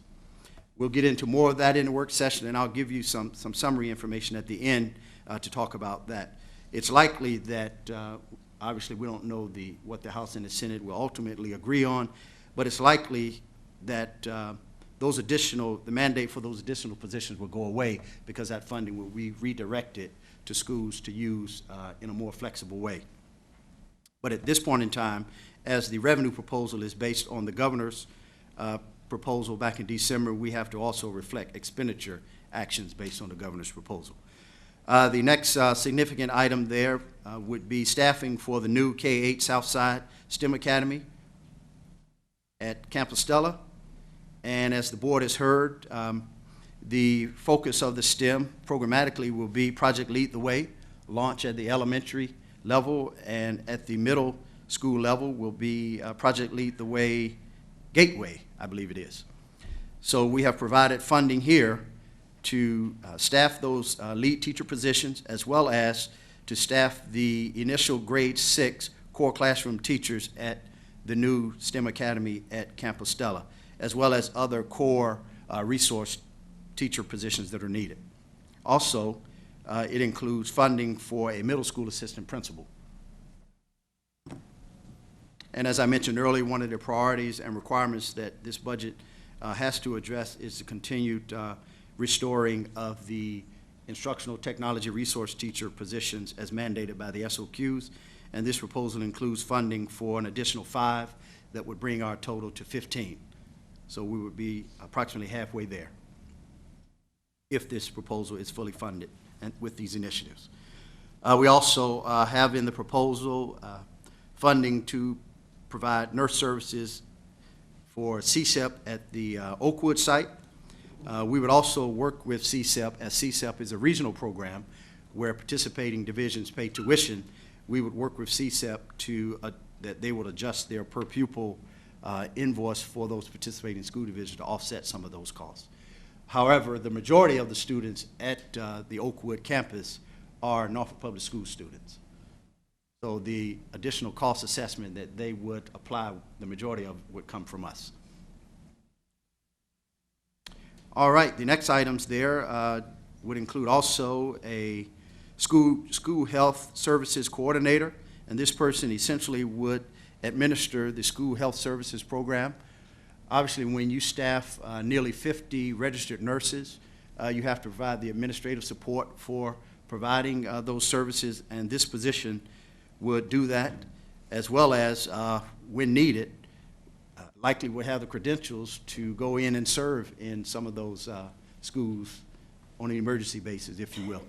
We'll get into more of that in the work session, and I'll give you some summary information at the end to talk about that. It's likely that, obviously, we don't know what the House and the Senate will ultimately agree on, but it's likely that the mandate for those additional positions will go away because that funding will be redirected to schools to use in a more flexible way. But at this point in time, as the revenue proposal is based on the governor's proposal back in December, we have to also reflect expenditure actions based on the governor's proposal. The next significant item there would be staffing for the new K-8 Southside STEM Academy at Campus Stella. And as the board has heard, the focus of the STEM programmatically will be Project Lead the Way, launch at the elementary level, and at the middle school level will be Project Lead the Way Gateway, I believe it is. So we have provided funding here to staff those lead teacher positions, as well as to staff the initial grade 6 core classroom teachers at the new STEM Academy at Campus Stella, as well as other core resource teacher positions that are needed. Also, it includes funding for a middle school assistant principal. And as I mentioned earlier, one of the priorities and requirements that this budget has to address is the continued restoring of the instructional technology resource teacher positions as mandated by the SOQs. And this proposal includes funding for an additional 5 that would bring our total to 15. So we would be approximately halfway there if this proposal is fully funded and with these initiatives. We also have in the proposal funding to provide nurse services for CSEP at the Oakwood site. We would also work with CSEP, as CSEP is a regional program where participating divisions pay tuition. We would work with CSEP to that they would adjust their per pupil invoice for those participating school divisions to offset some of those costs. However, the majority of the students at the Oakwood campus are Norfolk Public School students. So the additional cost assessment that they would apply, the majority of would come from us. All right, the next items there would include also a school health services coordinator, and this person essentially would administer the school health services program. Obviously, when you staff nearly 50 registered nurses, you have to provide the administrative support for providing those services, and this position would do that, as well as, when needed, likely would have the credentials to go in and serve in some of those schools on an emergency basis, if you will.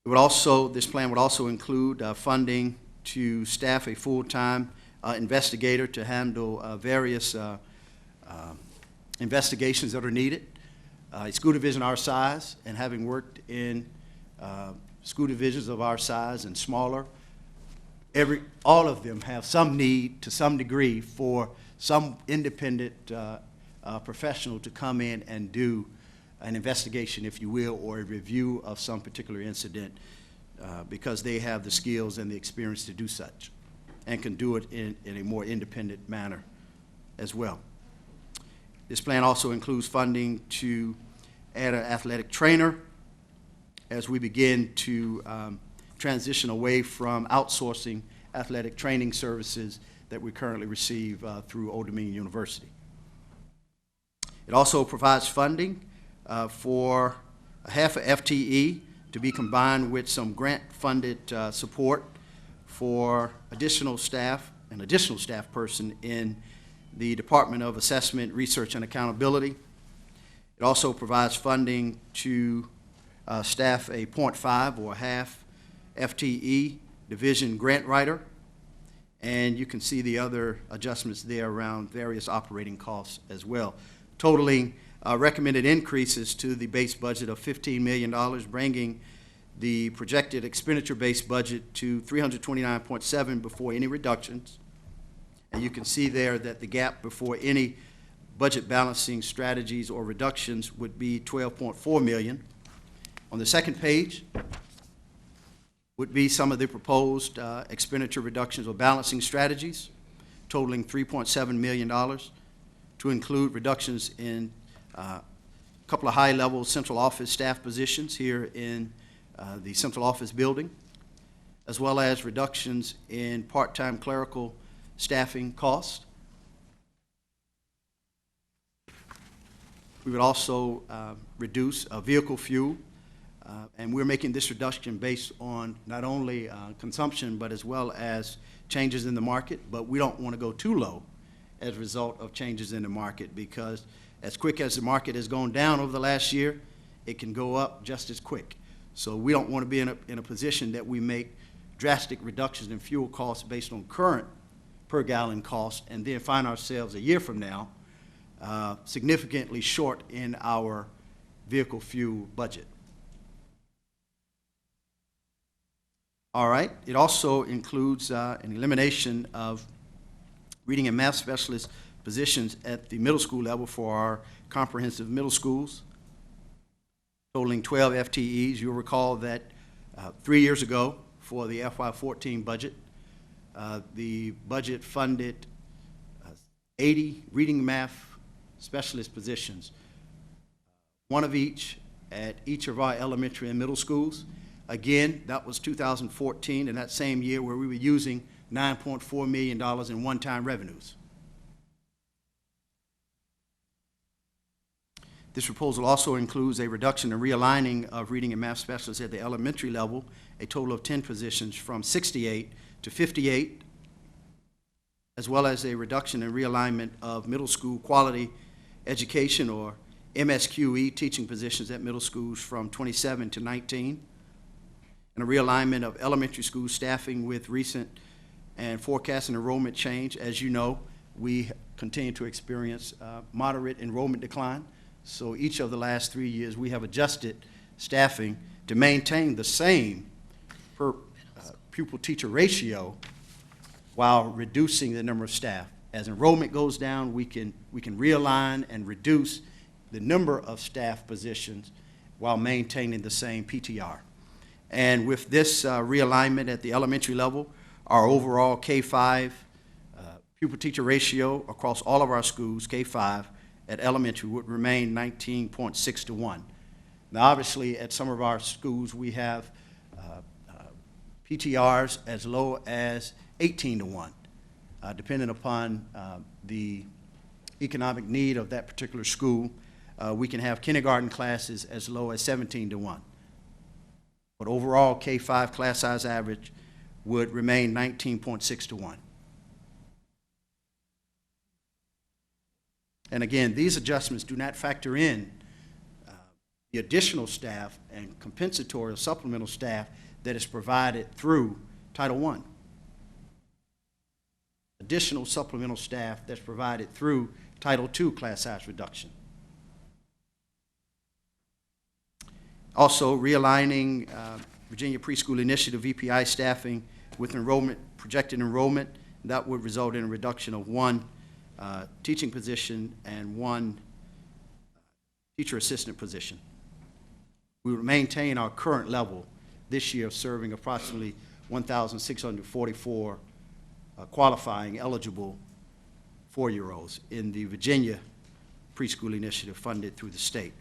It would also, this plan would also include funding to staff a full-time investigator to handle various investigations that are needed. A school division our size, and having worked in school divisions of our size and smaller, all of them have some need to some degree for some independent professional to come in and do an investigation, if you will, or a review of some particular incident because they have the skills and the experience to do such and can do it in a more independent manner as well. This plan also includes funding to add an athletic trainer as we begin to transition away from outsourcing athletic training services that we currently receive through Old Dominion University. It also provides funding for a half a FTE to be combined with some grant-funded support for additional staff, an additional staff person in the Department of Assessment, Research, and Accountability. It also provides funding to staff a 0.5 or a half FTE division grant writer, and you can see the other adjustments there around various operating costs as well, totaling recommended increases to the base budget of $15 million, bringing the projected expenditure-based budget to $329.7 before any reductions. And you can see there that the gap before any budget balancing strategies or reductions would be $12.4 million. On the second page would be some of the proposed expenditure reductions or balancing strategies, totaling $3.7 million to to include reductions in a couple of high-level central office staff positions here in the central office building, as well as reductions in part-time clerical staffing costs. We would also reduce vehicle fuel, and we're making this reduction based on not only consumption, but as well as changes in the market. But we don't want to go too low as a result of changes in the market, because as quick as the market has gone down over the last year, it can go up just as quick. So we don't want to be in a position that we make drastic reductions in fuel costs based on current per gallon costs, and then find ourselves a year from now significantly short in our vehicle fuel budget. All right, it also includes an elimination of reading and math specialist positions at the middle school level for our comprehensive middle schools, totaling 12 FTEs. You'll recall that 3 years ago for the FY14 budget, the budget funded 80 reading and math specialist positions, one of each at each of our elementary and middle schools. Again, that was 2014, and that same year where we were using $9.4 million in one-time revenues. This proposal also includes a reduction and realigning of reading and math specialists at the elementary level, a total of 10 positions from 68 to 58, as well as a reduction and realignment of middle school quality education, or MSQE, teaching positions at middle schools from 27 to 19, and a realignment of elementary school staffing with recent and forecasted enrollment change. As you know, we continue to experience moderate enrollment decline. So each of the last 3 years, we have adjusted staffing to maintain the same per pupil-teacher ratio while reducing the number of staff. As enrollment goes down, we can realign and reduce the number of staff positions while maintaining the same PTR. And with this realignment at the elementary level, our overall K-5 pupil-teacher ratio across all of our schools, K-5 at elementary, would remain 19.6 to 1. Now, obviously, at some of our schools, we have PTRs as low as 18 to 1. Depending upon the economic need of that particular school, we can have kindergarten classes as low as 17 to 1. But overall, K-5 class size average would remain 19.6 to 1. And again, these adjustments do not factor in the additional staff and compensatory or supplemental staff that is provided through Title I. Additional supplemental staff that's provided through Title II class size reduction. Also, realigning Virginia Preschool Initiative VPI staffing with projected enrollment, that would result in a reduction of 1 teaching position and 1 teacher assistant position. We would maintain our current level this year of serving approximately 1,644 qualifying eligible 4-year-olds in the Virginia Preschool Initiative funded through the state,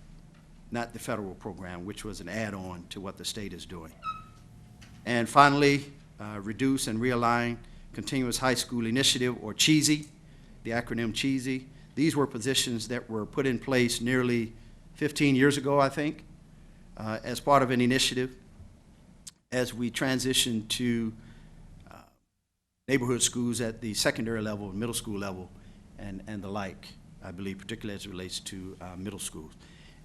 not the federal program, which was an add-on to what the state is doing. And finally, reduce and realign Continuous High School Initiative, or CHEESY, the acronym CHEESY. These were positions that were put in place nearly 15 years ago, I think, as part of an initiative as we transition to neighborhood schools at the secondary level, middle school level, and the like, I believe, particularly as it relates to middle schools.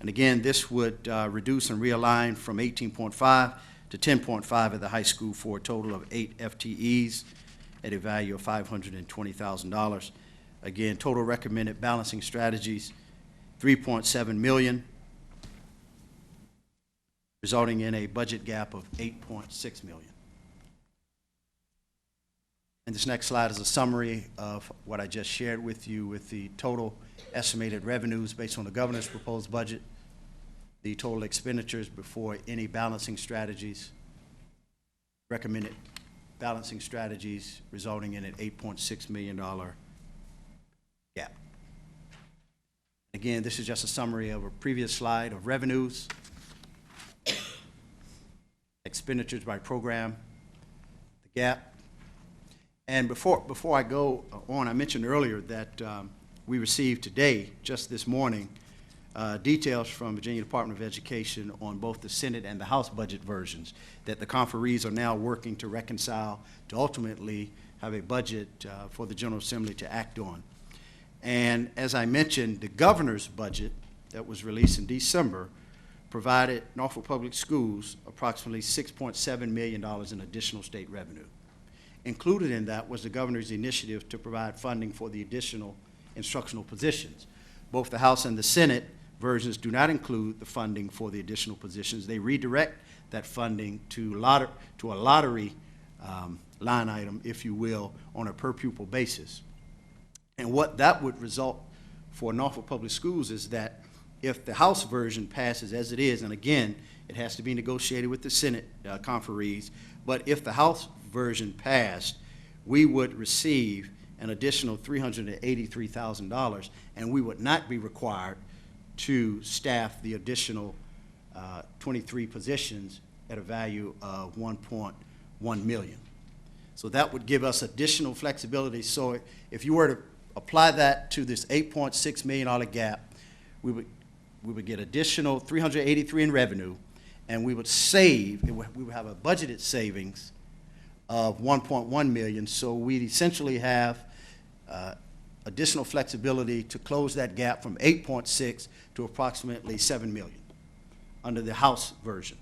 And again, this would reduce and realign from 18.5 to 10.5 at the high school for a total of 8 FTEs at a value of $520,000. Again, total recommended balancing strategies, $3.7 million, resulting in a budget gap of $8.6 million. And this next slide is a summary of what I just shared with you, with the total estimated revenues based on the governor's proposed budget, the total expenditures before any balancing strategies, recommended balancing strategies, resulting in an $8.6 million gap. Again, this is just a summary of a previous slide of revenues, expenditures by program, the gap. And before I go on, I mentioned earlier that we received today, just this morning, details from Virginia Department of Education on both the Senate and the House budget versions that the conferees are now working to reconcile to ultimately have a budget for the General Assembly to act on. And as I mentioned, the governor's budget that was released in December provided Norfolk Public Schools approximately $6.7 million in additional state revenue. Included in that was the governor's initiative to provide funding for the additional instructional positions. Both the House and the Senate versions do not include the funding for the additional positions. They redirect that funding to a lottery line item, if you will, on a per pupil basis. And what that would result for Norfolk Public Schools is that if the House version passes as it is, and again, it has to be negotiated with the Senate conferees, but if the House version passed, we would receive an additional $383,000, and we would not be required to staff the additional 23 positions at a value of $1.1 million. So that would give us additional flexibility. So if you were to apply that to this $8.6 million gap, we would get additional $383 in revenue, and we would save, we would have a budgeted savings of $1.1 million. So we'd essentially have additional flexibility to close that gap from 8.6 to approximately $7 million under the House version.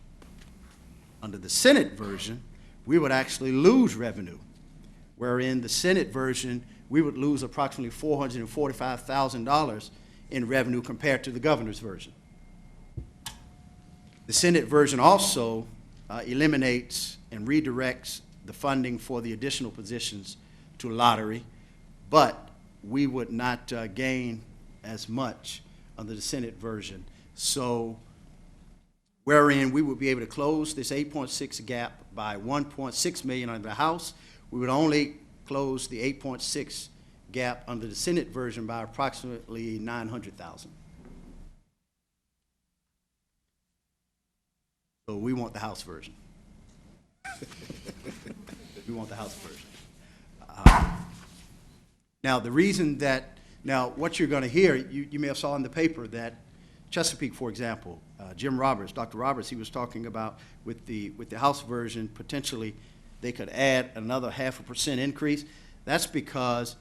Under the Senate version, we would actually lose revenue, wherein the Senate version, we would lose approximately $445,000 in revenue compared to the governor's version. The Senate version also eliminates and redirects the funding for the additional positions to lottery, but we would not gain as much under the Senate version. So wherein we would be able to close this 8.6 gap by 1.6 million under the House, we would only close the 8.6 gap under the Senate version by approximately 900,000. So we want the House version. We want the House version. Now, the reason that, now what you're going to hear, you may have saw in the paper that Chesapeake, for example, Jim Roberts, Dr. Roberts, he was talking about with the House version, potentially they could add another 0.5% increase. That's because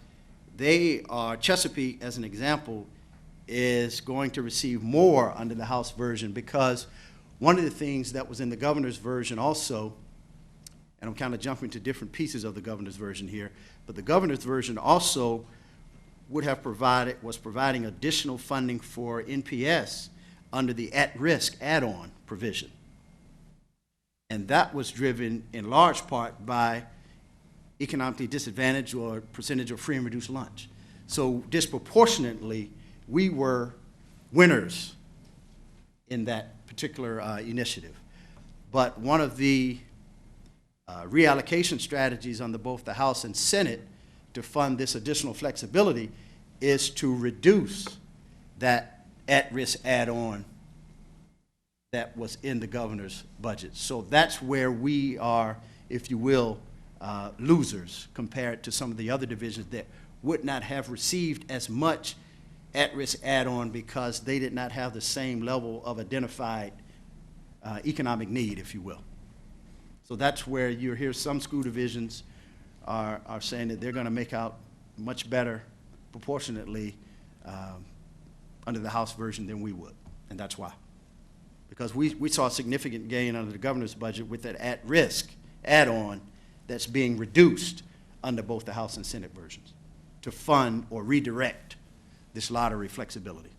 Chesapeake, as an example, is going to receive more under the House version, because one of the things that was in the governor's version also, and I'm kind of jumping to different pieces of the governor's version here, but the governor's version also was providing additional funding for NPS under the at-risk add-on provision. And that was driven in large part by economically disadvantaged or percentage of free and reduced lunch. So disproportionately, we were winners in that particular initiative. But one of the reallocation strategies under both the House and Senate to fund this additional flexibility is to reduce that at-risk add-on that was in the governor's budget. So that's where we are, if you will, losers compared to some of the other divisions that would not have received as much at-risk add-on because they did not have the same level of identified economic need, if you will. So that's where you hear some school divisions are saying that they're going to make out much better proportionately under the House version than we would, and that's why. Because we saw a significant gain under the governor's budget with that at-risk add-on that's being reduced under both the House and Senate versions to fund or redirect this lottery flexibility.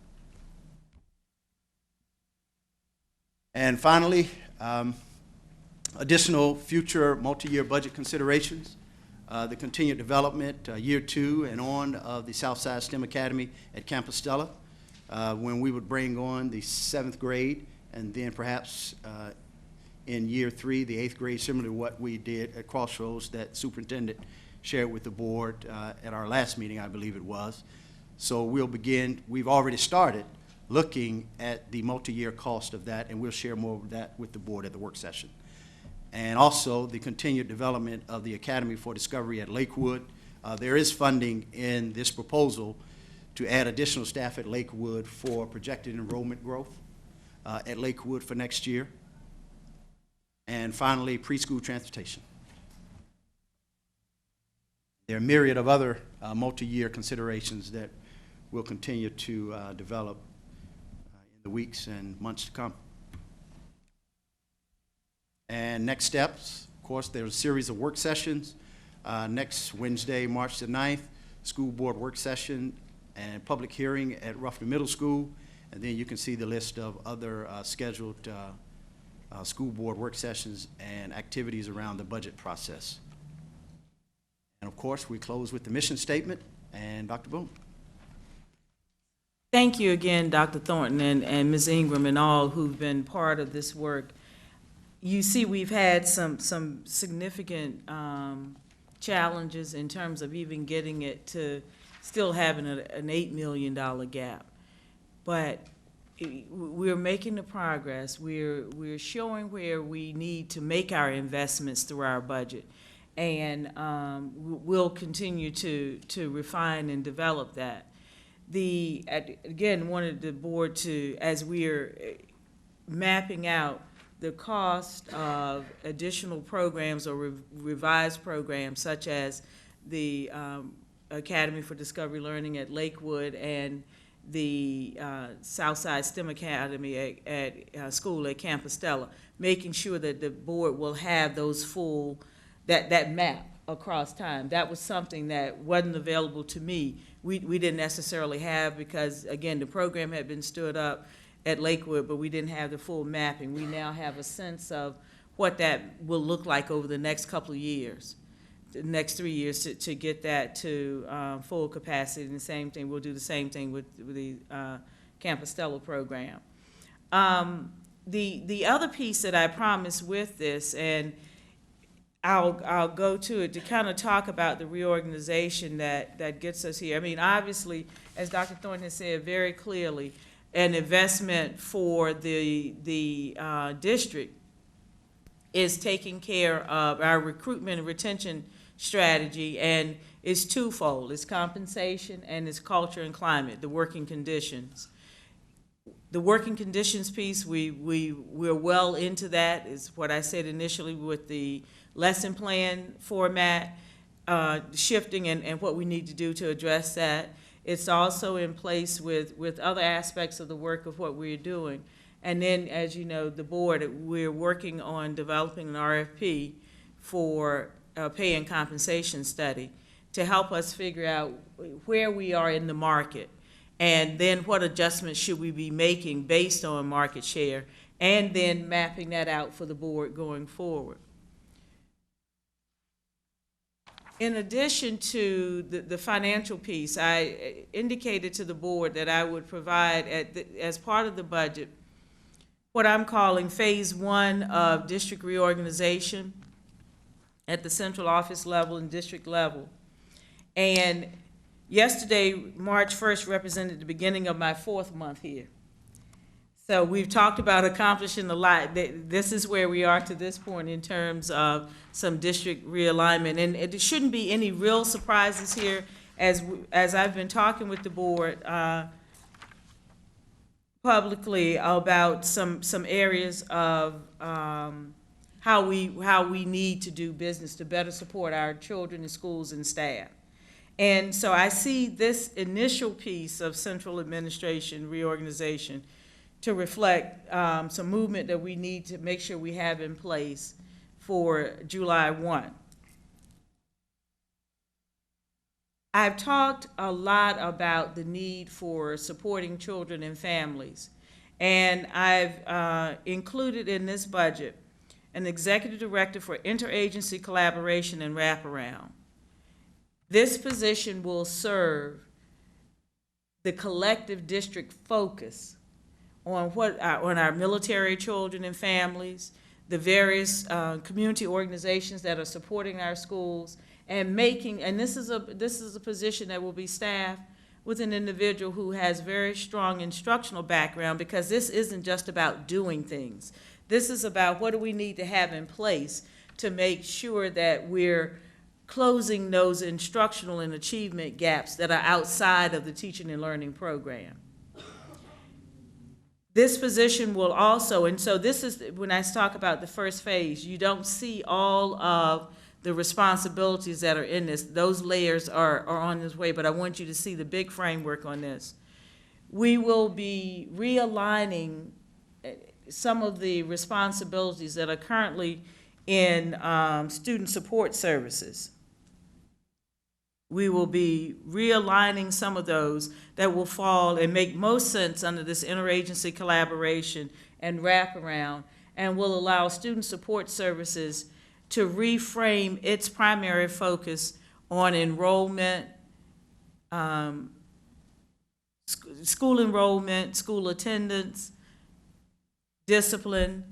And finally, additional future multi-year budget considerations, the continued development, year 2 and on, of the Southside STEM Academy at Campus Stella, when we would bring on the 7th grade, and then perhaps in year 3, the 8th grade, similar to what we did at Crossroads that superintendent shared with the board at our last meeting, I believe it was. So we've already started looking at the multi-year cost of that, and we'll share more of that with the board at the work session. And also the continued development of the Academy for Discovery at Lakewood. There is funding in this proposal to add additional staff at Lakewood for projected enrollment growth at Lakewood for next year. And finally, preschool transportation. There are a myriad of other multi-year considerations that we'll continue to develop in the weeks and months to come. And next steps, of course, there's a series of work sessions. Next Wednesday, March the 9th, school board work session and public hearing at Ruffin Middle School. And then you can see the list of other scheduled school board work sessions and activities around the budget process. And of course, we close with the mission statement, and Dr. Boone.
Thank you again, Dr. Thornton and Ms. Ingram and all who've been part of this work. You see, we've had some significant challenges in terms of even getting it to still having an $8 million gap. But we're making the progress. We're showing where we need to make our investments through our budget. And we'll continue to refine and develop that. Again, wanted the board to, as we're mapping out the cost of additional programs or revised programs, such as the Academy for Discovery Learning at Lakewood and the Southside STEM Academy at school at Campostella, making sure that the board will have those full, that map across time. That was something that wasn't available to me. We didn't necessarily have because, again, the program had been stood up at Lakewood, but we didn't have the full mapping. We now have a sense of what that will look like over the next couple of years, the next 3 years to get that to full capacity. And the same thing, we'll do the same thing with the Campostella program. The other piece that I promised with this, and I'll go to it to kind of talk about the reorganization that gets us here. I mean, obviously, as Dr. Thornton has said very clearly, an investment for the district is taking care of our recruitment and retention strategy, and it's twofold. It's compensation and it's culture and climate, the working conditions. The working conditions piece, we're well into that, is what I said initially with the lesson plan format, shifting and what we need to do to address that. It's also in place with other aspects of the work of what we're doing. And then, as you know, the board, we're working on developing an RFP for a pay and compensation study to help us figure out where we are in the market and then what adjustments should we be making based on market share, and then mapping that out for the board going forward. In addition to the financial piece, I indicated to the board that I would provide as part of the budget what I'm calling phase 1 of district reorganization at the central office level and district level. And yesterday, March 1st, represented the beginning of my 4th month here. So we've talked about accomplishing a lot. This is where we are to this point in terms of some district realignment. And it shouldn't be any real surprises here as I've been talking with the board publicly about some areas of how we need to do business to better support our children and schools and staff. And so I see this initial piece of central administration reorganization to reflect some movement that we need to make sure we have in place for July 1. I've talked a lot about the need for supporting children and families, and I've included in this budget an executive director for interagency collaboration and wraparound. This position will serve the collective district focus on on our military children and families, the various community organizations that are supporting our schools, and this is a position that will be staffed with an individual who has very strong instructional background, because this isn't just about doing things. This is about what do we need to have in place to make sure that we're closing those instructional and achievement gaps that are outside of the teaching and learning program. This position will also, and so this is, when I talk about the first phase, you don't see all of the responsibilities that are in this. Those layers are on this way, but I want you to see the big framework on this. We will be realigning some of the responsibilities that are currently in student support services. We will be realigning some of those that will fall and make most sense under this interagency collaboration and wraparound, and will allow student support services to reframe its primary focus on enrollment, school enrollment, school attendance, discipline,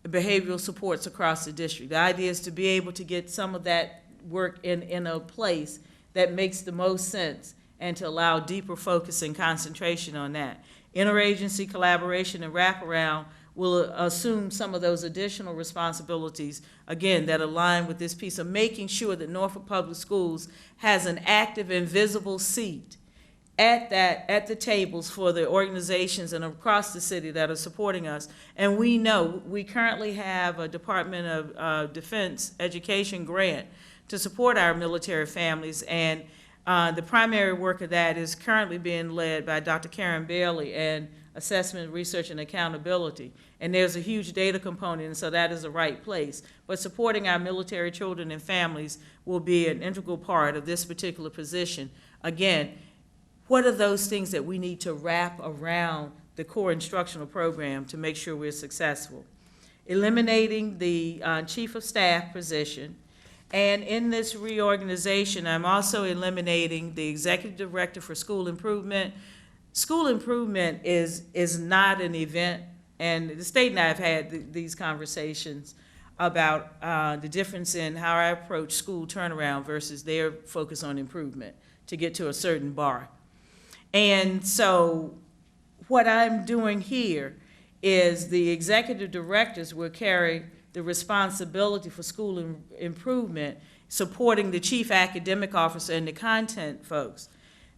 behavioral supports across the district. The idea is to be able to get some of that work in a place that makes the most sense, and to allow deeper focus and concentration on that. Interagency collaboration and wraparound will assume some of those additional responsibilities, again, that align with this piece of making sure that Norfolk Public Schools has an active and visible seat at the tables for the organizations and across the city that are supporting us. And we know we currently have a Department of Defense education grant to support our military families, and the primary work of that is currently being led by Dr. Karen Bailey and Assessment, Research, and Accountability. And there's a huge data component, and so that is the right place. But supporting our military children and families will be an integral part of this particular position. Again, what are those things that we need to wrap around the core instructional program to make sure we're successful? Eliminating the Chief of Staff position. And in this reorganization, I'm also eliminating the Executive Director for School Improvement. School improvement is not an event, and the state and I have had these conversations about the difference in how I approach school turnaround versus their focus on improvement to get to a certain bar. And so what I'm doing here is the executive directors will carry the responsibility for school improvement, supporting the chief academic officer and the content folks.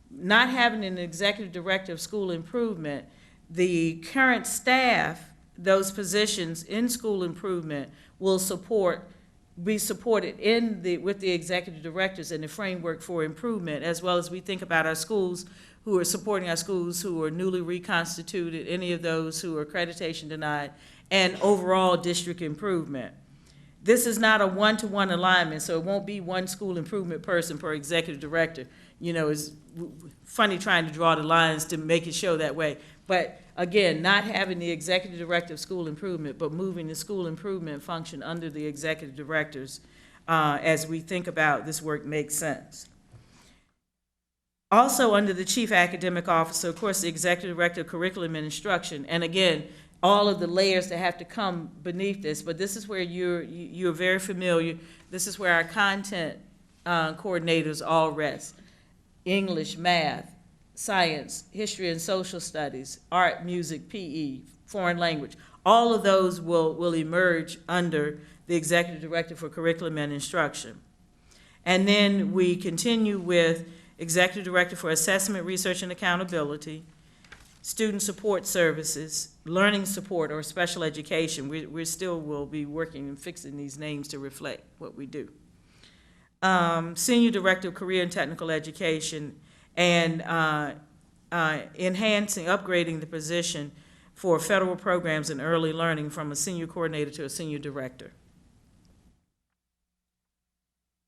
Not having an executive director of school improvement, the current staff, those positions in school improvement will be supported with the executive directors and the framework for improvement, as well as we think about our schools who are supporting our schools who are newly reconstituted, any of those who are accreditation denied, and overall district improvement. This is not a one-to-one alignment, so it won't be one school improvement person per executive director. You know, it's funny trying to draw the lines to make it show that way. But again, not having the executive director of school improvement, but moving the school improvement function under the executive directors as we think about this work makes sense. Also under the chief academic officer, of course, the executive director of curriculum and instruction. And again, all of the layers that have to come beneath this, but this is where you're very familiar. This is where our content coordinators all rest. English, math, science, history and social studies, art, music, PE, foreign language. All of those will emerge under the executive director for curriculum and instruction. And then we continue with executive director for assessment, research, and accountability, student support services, learning support or special education. We still will be working and fixing these names to reflect what we do. Senior Director of Career and Technical Education, and enhancing, upgrading the position for federal programs in early learning from a senior coordinator to a senior director.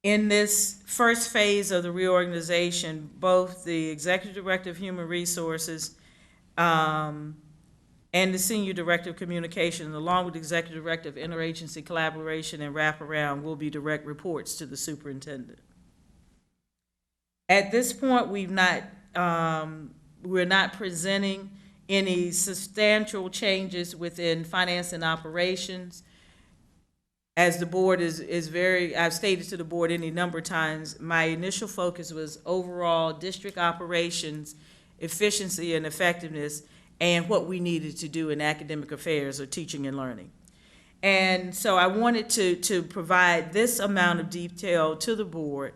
In this first phase of the reorganization, both the Executive Director of Human Resources and the Senior Director of Communications, along with the Executive Director of Interagency Collaboration and Wraparound, will be direct reports to the superintendent. At this point, we're not presenting any substantial changes within finance and operations. As the board is very, I've stated to the board any number of times, my initial focus was overall district operations efficiency and effectiveness and what we needed to do in academic affairs or teaching and learning. And so I wanted to provide this amount of detail to the board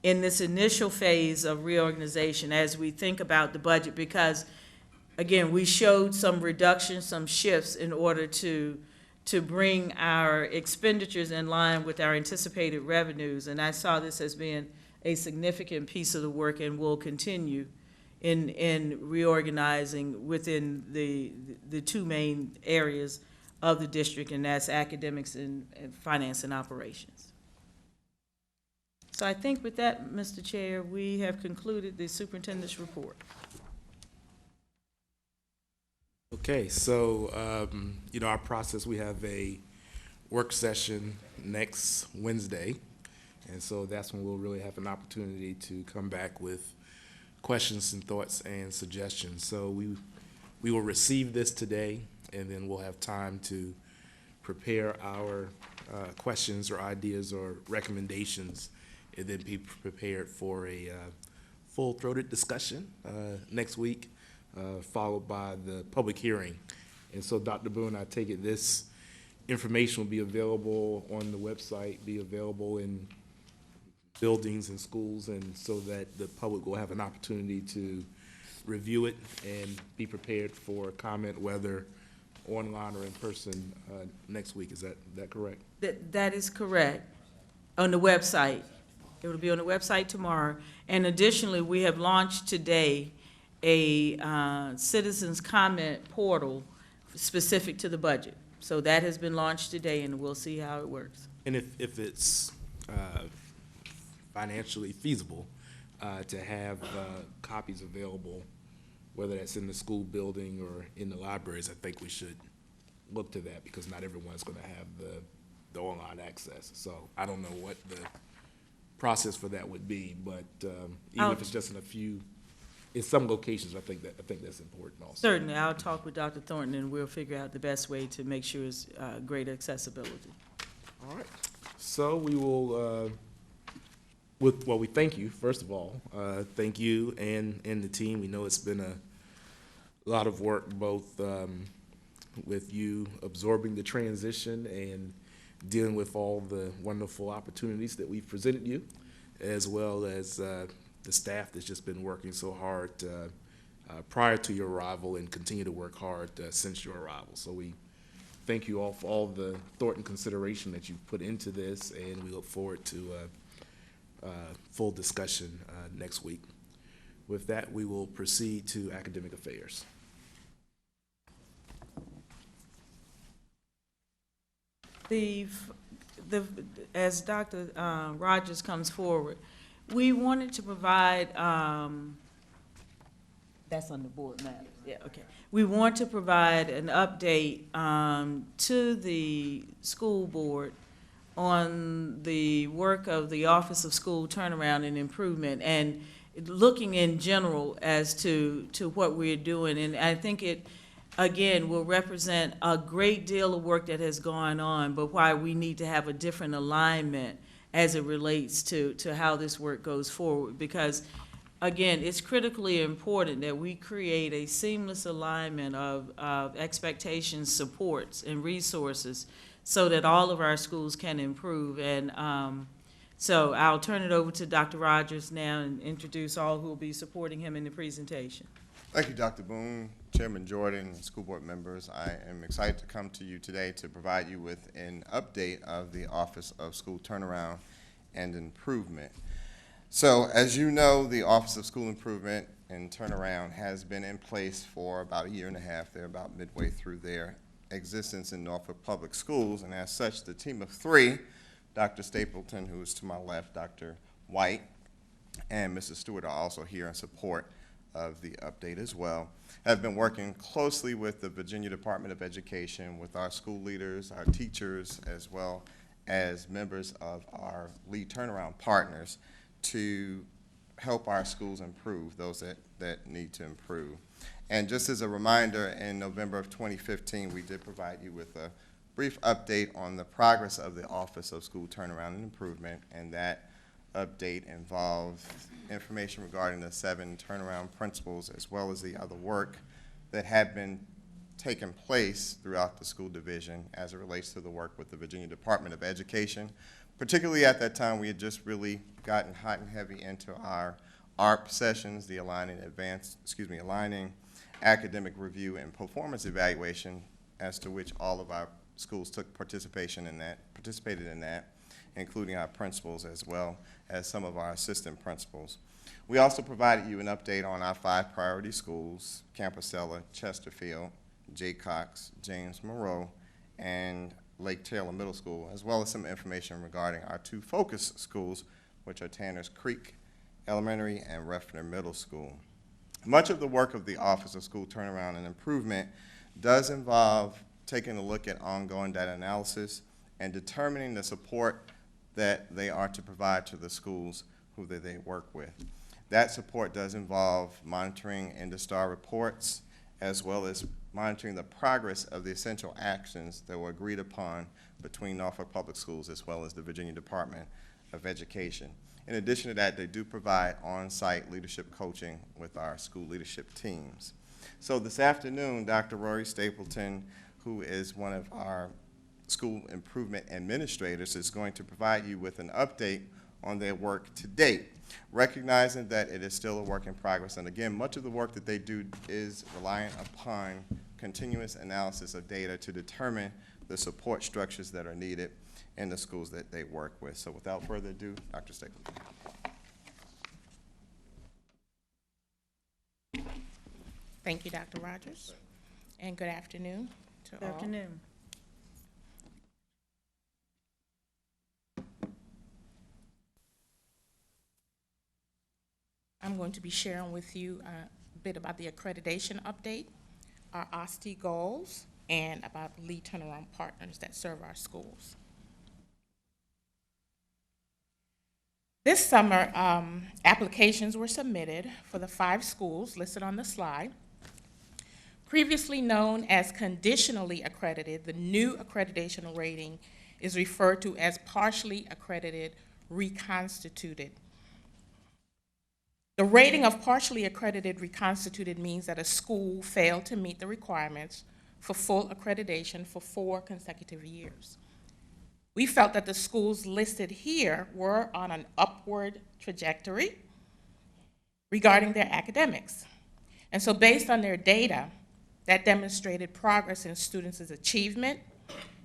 in this initial phase of reorganization as we think about the budget, because, again, we showed some reductions, some shifts in order to bring our expenditures in line with our anticipated revenues. And I saw this as being a significant piece of the work and will continue in reorganizing within the two main areas of the district, and that's academics and finance and operations. So I think with that, Mr. Chair, we have concluded the superintendent's report.
Okay, so, our process, we have a work session next Wednesday, and so that's when we'll really have an opportunity to come back with questions and thoughts and suggestions. So we will receive this today, and then we'll have time to prepare our questions or ideas or recommendations, and then be prepared for a full-throated discussion next week, followed by the public hearing. And so, Dr. Boone, I take it this information will be available on the website, be available in buildings and schools, and so that the public will have an opportunity to review it and be prepared for comment, whether online or in person next week. Is that correct?
That is correct. On the website. It will be on the website tomorrow. And additionally, we have launched today a citizens comment portal specific to the budget. So that has been launched today, and we'll see how it works.
And if it's financially feasible to have copies available, whether that's in the school building or in the libraries, I think we should look to that, because not everyone's going to have the online access. So I don't know what the process for that would be, but even if it's just in some locations, I think that's important also.
Certainly, I'll talk with Dr. Thornton, and we'll figure out the best way to make sure it's greater accessibility.
All right. So we will, we thank you, first of all. Thank you and the team. We know it's been a lot of work, both with you absorbing the transition and dealing with all the wonderful opportunities that we've presented you, as well as the staff that's just been working so hard prior to your arrival and continue to work hard since your arrival. So we thank you all for all the thought and consideration that you've put into this, and we look forward to full discussion next week. With that, we will proceed to academic affairs.
As Dr. Rogers comes forward, we wanted to provide, that's on the board map, yeah, okay. We want to provide an update to the school board on the work of the Office of School Turnaround and Improvement, and looking in general as to what we're doing. And I think it, again, will represent a great deal of work that has gone on, but why we need to have a different alignment as it relates to how this work goes forward. Because, again, it's critically important that we create a seamless alignment of expectations, supports, and resources so that all of our schools can improve. And so I'll turn it over to Dr. Rogers now and introduce all who will be supporting him in the presentation.
Thank you, Dr. Boone, Chairman Jordan, and school board members. I am excited to come to you today to provide you with an update of the Office of School Turnaround and Improvement. So, as you know, the Office of School Improvement and Turnaround has been in place for about a year and a half. They're about midway through their existence in Norfolk Public Schools, and as such, the team of three, Dr. Stapleton, who is to my left, Dr. White, and Mrs. Stewart, are also here in support of the update as well, have been working closely with the Virginia Department of Education, with our school leaders, our teachers, as well as members of our lead turnaround partners to help our schools improve, those that need to improve. And just as a reminder, in November of 2015, we did provide you with a brief update on the progress of the Office of School Turnaround and Improvement, and that update involved information regarding the 7 turnaround principles, as well as the other work that had been taking place throughout the school division as it relates to the work with the Virginia Department of Education. Particularly at that time, we had just really gotten hot and heavy into our ARP sessions, the aligning academic review and performance evaluation, as to which all of our schools participated in that, including our principals as well as some of our assistant principals. We also provided you an update on our 5 priority schools: Campusella, Chesterfield, Jay Cox, James Monroe, and Lake Taylor Middle School, as well as some information regarding our 2 focus schools, which are Tanners Creek Elementary and Ruffner Middle School. Much of the work of the Office of School Turnaround and Improvement does involve taking a look at ongoing data analysis and determining the support that they are to provide to the schools who they work with. That support does involve monitoring InduStar reports, as well as monitoring the progress of the essential actions that were agreed upon between Norfolk Public Schools as well as the Virginia Department of Education. In addition to that, they do provide on-site leadership coaching with our school leadership teams. So this afternoon, Dr. Rory Stapleton, who is one of our school improvement administrators, is going to provide you with an update on their work to date, recognizing that it is still a work in progress. And again, much of the work that they do is reliant upon continuous analysis of data to determine the support structures that are needed in the schools that they work with. So without further ado, Dr. Stapleton.
Thank you, Dr. Rogers, and good afternoon to all.
Good afternoon.
I'm going to be sharing with you a bit about the accreditation update, our OSTE goals, and about lead turnaround partners that serve our schools. This summer, applications were submitted for the 5 schools listed on the slide. Previously known as conditionally accredited, the new accreditation rating is referred to as partially accredited reconstituted. The rating of partially accredited reconstituted means that a school failed to meet the requirements for full accreditation for 4 consecutive years. We felt that the schools listed here were on an upward trajectory regarding their academics. And so based on their data that demonstrated progress in students' achievement,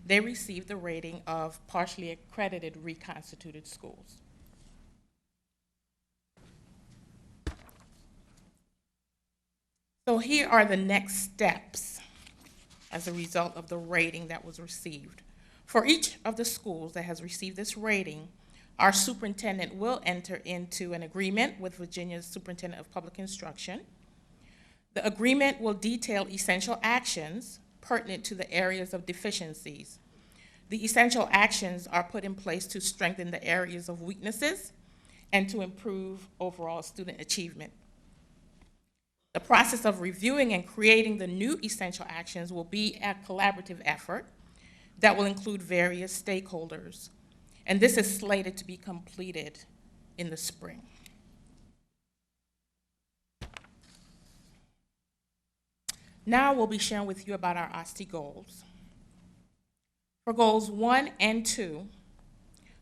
they received the rating of partially accredited reconstituted schools. So here are the next steps as a result of the rating that was received. For each of the schools that has received this rating, our superintendent will enter into an agreement with Virginia's Superintendent of Public Instruction. The agreement will detail essential actions pertinent to the areas of deficiencies. The essential actions are put in place to strengthen the areas of weaknesses and to improve overall student achievement. The process of reviewing and creating the new essential actions will be a collaborative effort that will include various stakeholders, and this is slated to be completed in the spring. Now we'll be sharing with you about our OSTE goals. For goals 1 and 2,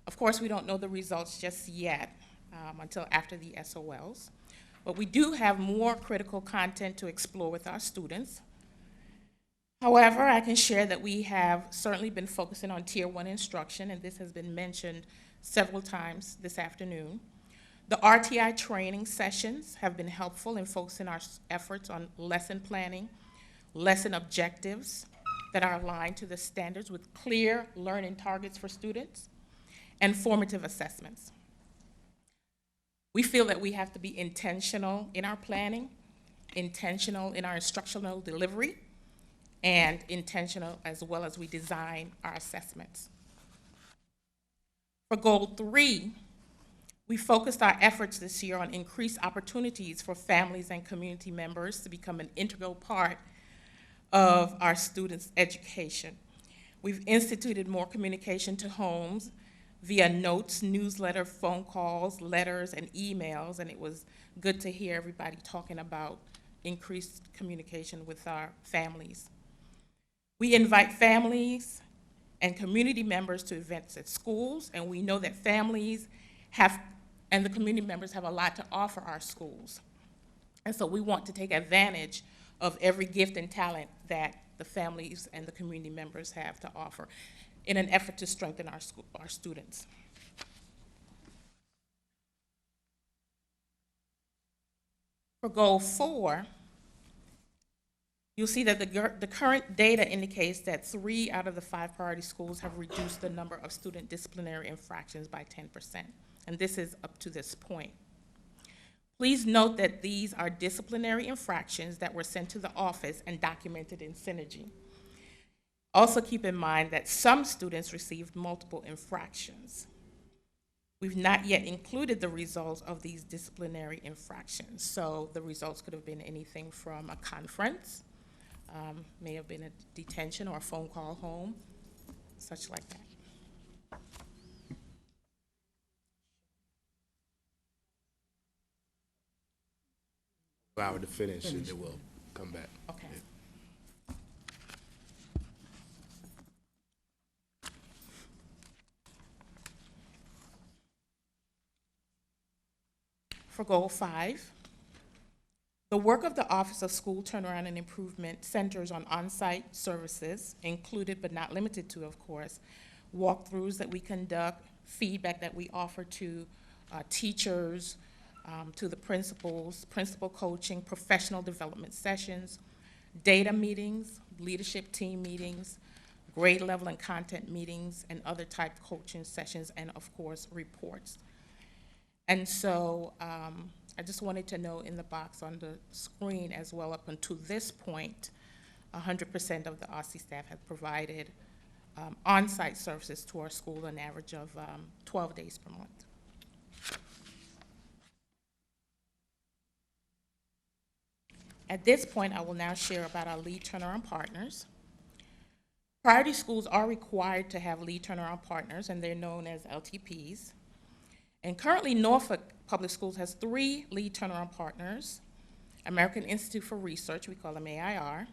of course, we don't know the results just yet until after the SOLs, but we do have more critical content to explore with our students. However, I can share that we have certainly been focusing on Tier 1 instruction, and this has been mentioned several times this afternoon. The RTI training sessions have been helpful in focusing our efforts on lesson planning, lesson objectives that are aligned to the standards with clear learning targets for students, and formative assessments. We feel that we have to be intentional in our planning, intentional in our instructional delivery, and intentional as well as we design our assessments. For goal 3, we focused our efforts this year on increased opportunities for families and community members to become an integral part of our students' education. We've instituted more communication to homes via notes, newsletter, phone calls, letters, and emails, and it was good to hear everybody talking about increased communication with our families. We invite families and community members to events at schools, and we know that families have, and the community members have a lot to offer our schools. And so we want to take advantage of every gift and talent that the families and the community members have to offer in an effort to strengthen our students. For goal 4, you'll see that the current data indicates that 3 out of the 5 priority schools have reduced the number of student disciplinary infractions by 10%, and this is up to this point. Please note that these are disciplinary infractions that were sent to the office and documented in Synergy. Also keep in mind that some students received multiple infractions. We've not yet included the results of these disciplinary infractions. So the results could have been anything from a conference, may have been a detention or a phone call home, such like that.
Allow her to finish, and then we'll come back.
Okay. For goal 5, the work of the Office of School Turnaround and Improvement centers on on-site services, included but not limited to, of course, walkthroughs that we conduct, feedback that we offer to teachers, to the principals, principal coaching, professional development sessions, data meetings, leadership team meetings, grade level and content meetings, and other type coaching sessions, and of course, reports. And so I just wanted to know in the box on the screen as well, up until this point, 100% of the OSCE staff have provided on-site services to our school, an average of 12 days per month. At this point, I will now share about our lead turnaround partners. Priority schools are required to have lead turnaround partners, and they're known as LTPs. And currently, Norfolk Public Schools has 3 lead turnaround partners: American Institute for Research, we call them AIR,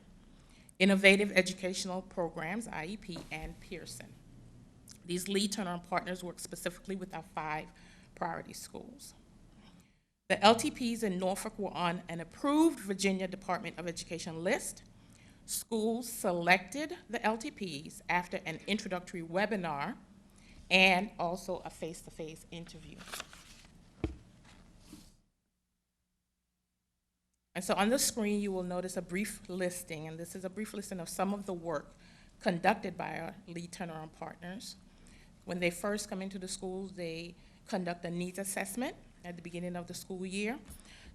Innovative Educational Programs, IEP, and Pearson. These lead turnaround partners work specifically with our 5 priority schools. The LTPs in Norfolk were on an approved Virginia Department of Education list. Schools selected the LTPs after an introductory webinar and also a face-to-face interview. And so on the screen, you will notice a brief listing, and this is a brief listing of some of the work conducted by our lead turnaround partners. When they first come into the schools, they conduct a needs assessment at the beginning of the school year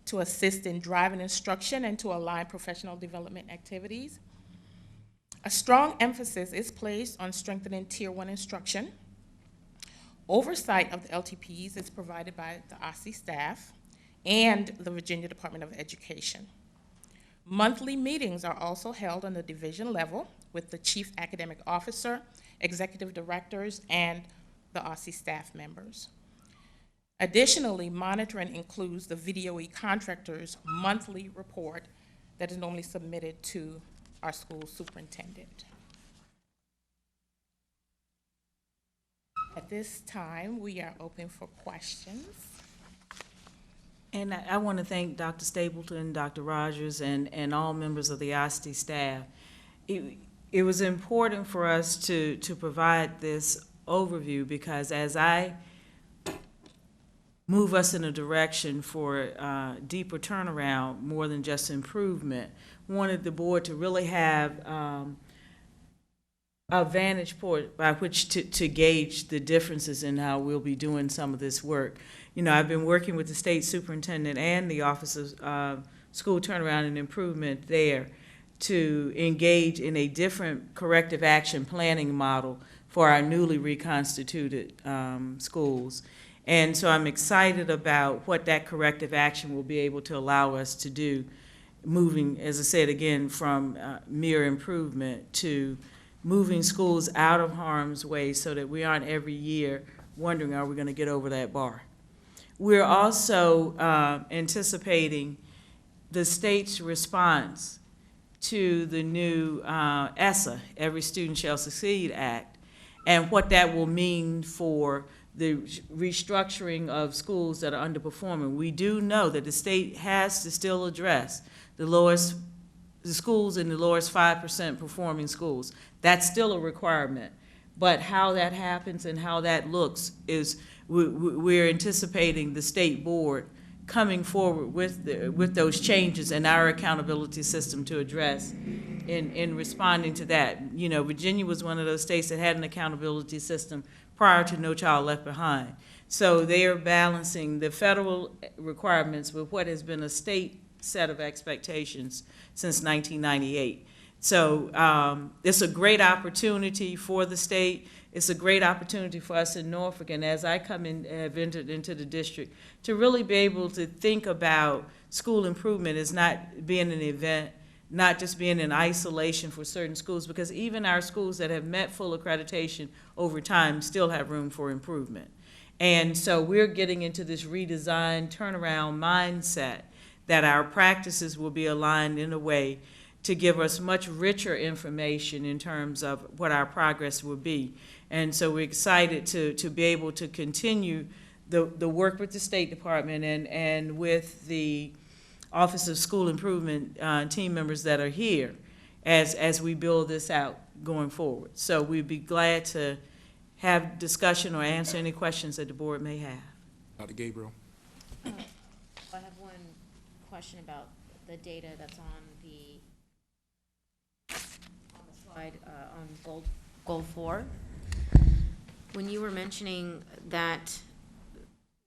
to assist in driving instruction and to align professional development activities. A strong emphasis is placed on strengthening Tier 1 instruction. Oversight of the LTPs is provided by the OSCE staff and the Virginia Department of Education. Monthly meetings are also held on the division level with the Chief Academic Officer, Executive Directors, and the OSCE staff members. Additionally, monitoring includes the VDOE contractor's monthly report that is normally submitted to our school superintendent. At this time, we are open for questions.
And I want to thank Dr. Stapleton, Dr. Rogers, and all members of the OSCE staff. It was important for us to provide this overview because as I move us in a direction for deeper turnaround, more than just improvement, wanted the board to really have a vantage point by which to gauge the differences in how we'll be doing some of this work. You know, I've been working with the state superintendent and the Office of School Turnaround and Improvement there to engage in a different corrective action planning model for our newly reconstituted schools. And so I'm excited about what that corrective action will be able to allow us to do, moving, as I said again, from mere improvement to moving schools out of harm's way so that we aren't every year wondering, are we going to get over that bar? We're also anticipating the state's response to the new ESSA, Every Student Shall Succeed Act, and what that will mean for the restructuring of schools that are underperforming. We do know that the state has to still address the schools in the lowest 5% performing schools. That's still a requirement. But how that happens and how that looks is, we're anticipating the state board coming forward with those changes and our accountability system to address in responding to that. You know, Virginia was one of those states that had an accountability system prior to No Child Left Behind. So they are balancing the federal requirements with what has been a state set of expectations since 1998. So it's a great opportunity for the state. It's a great opportunity for us in Norfolk, and as I come in, have entered into the district, to really be able to think about school improvement as not being an event, not just being in isolation for certain schools, because even our schools that have met full accreditation over time still have room for improvement. And so we're getting into this redesign, turnaround mindset that our practices will be aligned in a way to give us much richer information in terms of what our progress will be. And so we're excited to be able to continue the work with the State Department and with the Office of School Improvement team members that are here as we build this out going forward. So we'd be glad to have discussion or answer any questions that the board may have.
Dr. Gabriel.
I have one question about the data that's on the slide on goal 4. When you were mentioning that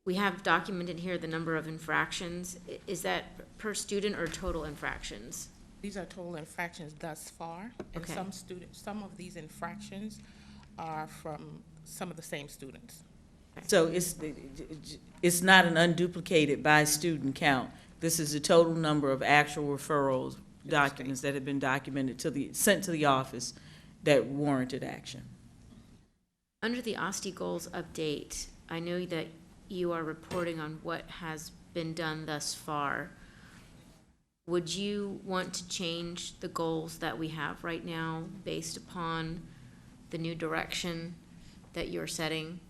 we have documented here the number of infractions, is that per student or total infractions?
These are total infractions thus far, and
Okay.
some of these infractions are from some of the same students.
So it's not an unduplicated by student count. This is the total number of actual referrals, documents that have been documented sent to the office that warranted action.
Under the OSTI goals update, I know that you are reporting on what has been done thus far. Would you want to change the goals that we have right now based upon the new direction that you're setting?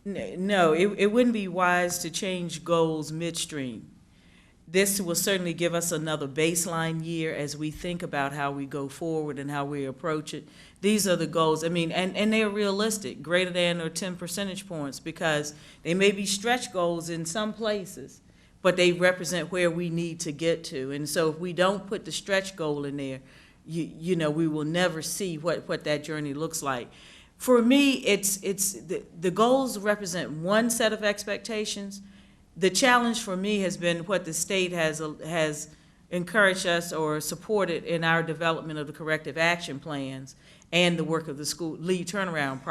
No, it wouldn't be wise to change goals midstream. This will certainly give us another baseline year as we think about how we go forward and how we approach it. These are the goals, I mean, and they're realistic, greater than or 10 percentage points, because they may be stretch goals in some places, but they represent where we need to get to. And so if we don't put the stretch goal in there, you know, we will never see what that journey looks like. For me, it's the goals represent one set of expectations. The challenge for me has been what the state has encouraged us or supported in our development of the corrective action plans and the work of the school lead turnaround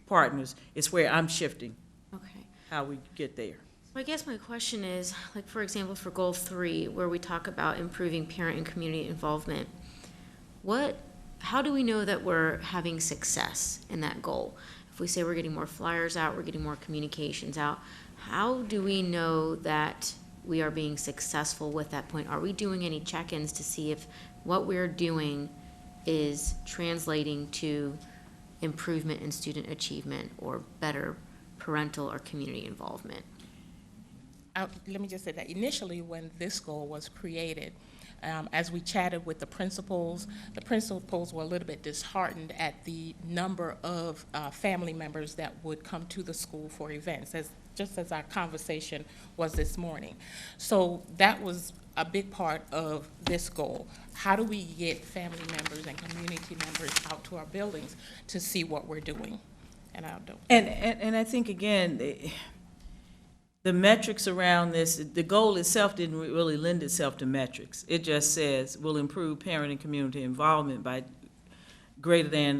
partners. Is where I'm shifting
Okay.
how we get there.
So I guess my question is, like, for example, for goal 3, where we talk about improving parent and community involvement, how do we know that we're having success in that goal? If we say we're getting more flyers out, we're getting more communications out, how do we know that we are being successful with that point? Are we doing any check-ins to see if what we're doing is translating to improvement in student achievement or better parental or community involvement?
Let me just say that initially when this goal was created, as we chatted with the principals were a little bit disheartened at the number of family members that would come to the school for events, just as our conversation was this morning. So that was a big part of this goal. How do we get family members and community members out to our buildings to see what we're doing? And I'll do.
And I think, again, the metrics around this, the goal itself didn't really lend itself to metrics. It just says we'll improve parent and community involvement by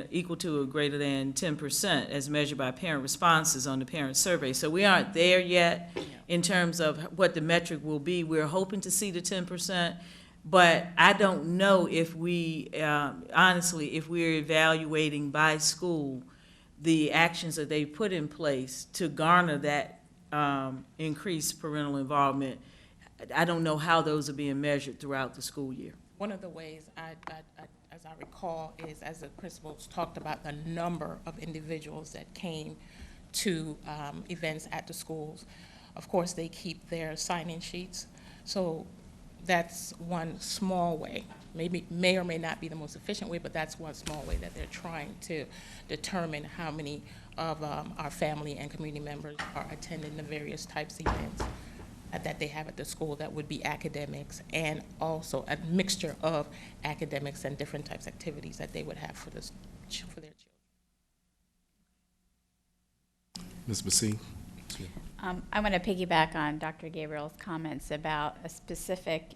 equal to or greater than 10% as measured by parent responses on the parent survey. So we aren't there yet in terms of what the metric will be. We're hoping to see the 10%, but I don't know if we, honestly, if we're evaluating by school the actions that they put in place to garner that increased parental involvement, I don't know how those are being measured throughout the school year.
One of the ways as I recall, is as the principals talked about the number of individuals that came to events at the schools. Of course, they keep their sign-in sheets, so that's one small way. Maybe may or may not be the most efficient way, but that's one small way that they're trying to determine how many of our family and community members are attending the various types of events that they have at the school that would be academics, and also a mixture of academics and different types of activities that they would have for their children.
Ms. Basine?
I want to piggyback on Dr. Gabriel's comments about a specific,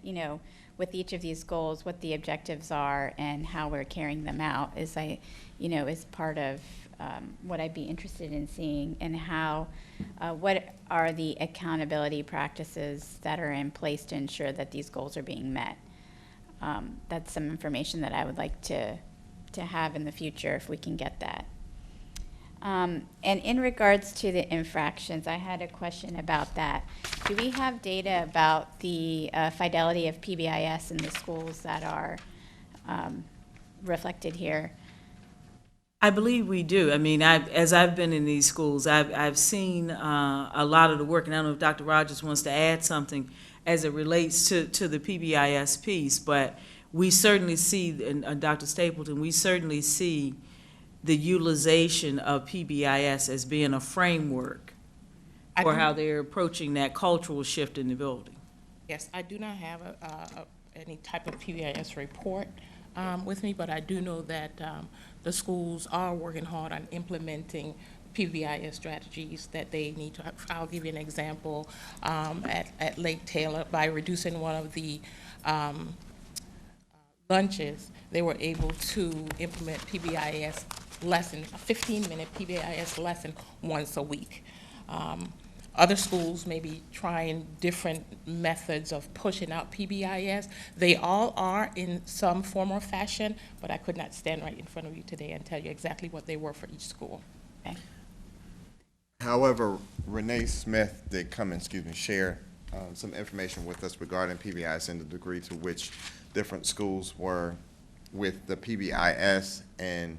with each of these goals, what the objectives are and how we're carrying them out is part of what I'd be interested in seeing, and how, what are the accountability practices that are in place to ensure that these goals are being met. That's some information that I would like to have in the future if we can get that. And in regards to the infractions, I had a question about that. Do we have data about the fidelity of PBIS in the schools that are reflected here?
I believe we do. I mean, as I've been in these schools, I've seen a lot of the work, and I don't know if Dr. Rogers wants to add something as it relates to the PBIS piece, but we certainly see, and Dr. Stapleton, we certainly see the utilization of PBIS as being a framework for how they're approaching that cultural shift in the building.
Yes, I do not have any type of PBIS report with me, but I do know that the schools are working hard on implementing PBIS strategies that they need to. I'll give you an example. At Lake Taylor, by reducing one of the lunches, they were able to implement PBIS lesson, a 15-minute PBIS lesson once a week. Other schools may be trying different methods of pushing out PBIS. They all are in some form or fashion, but I could not stand right in front of you today and tell you exactly what they were for each school.
Okay.
However, Renee Smith did come and, share some information with us regarding PBIS and the degree to which different schools were with the PBIS, and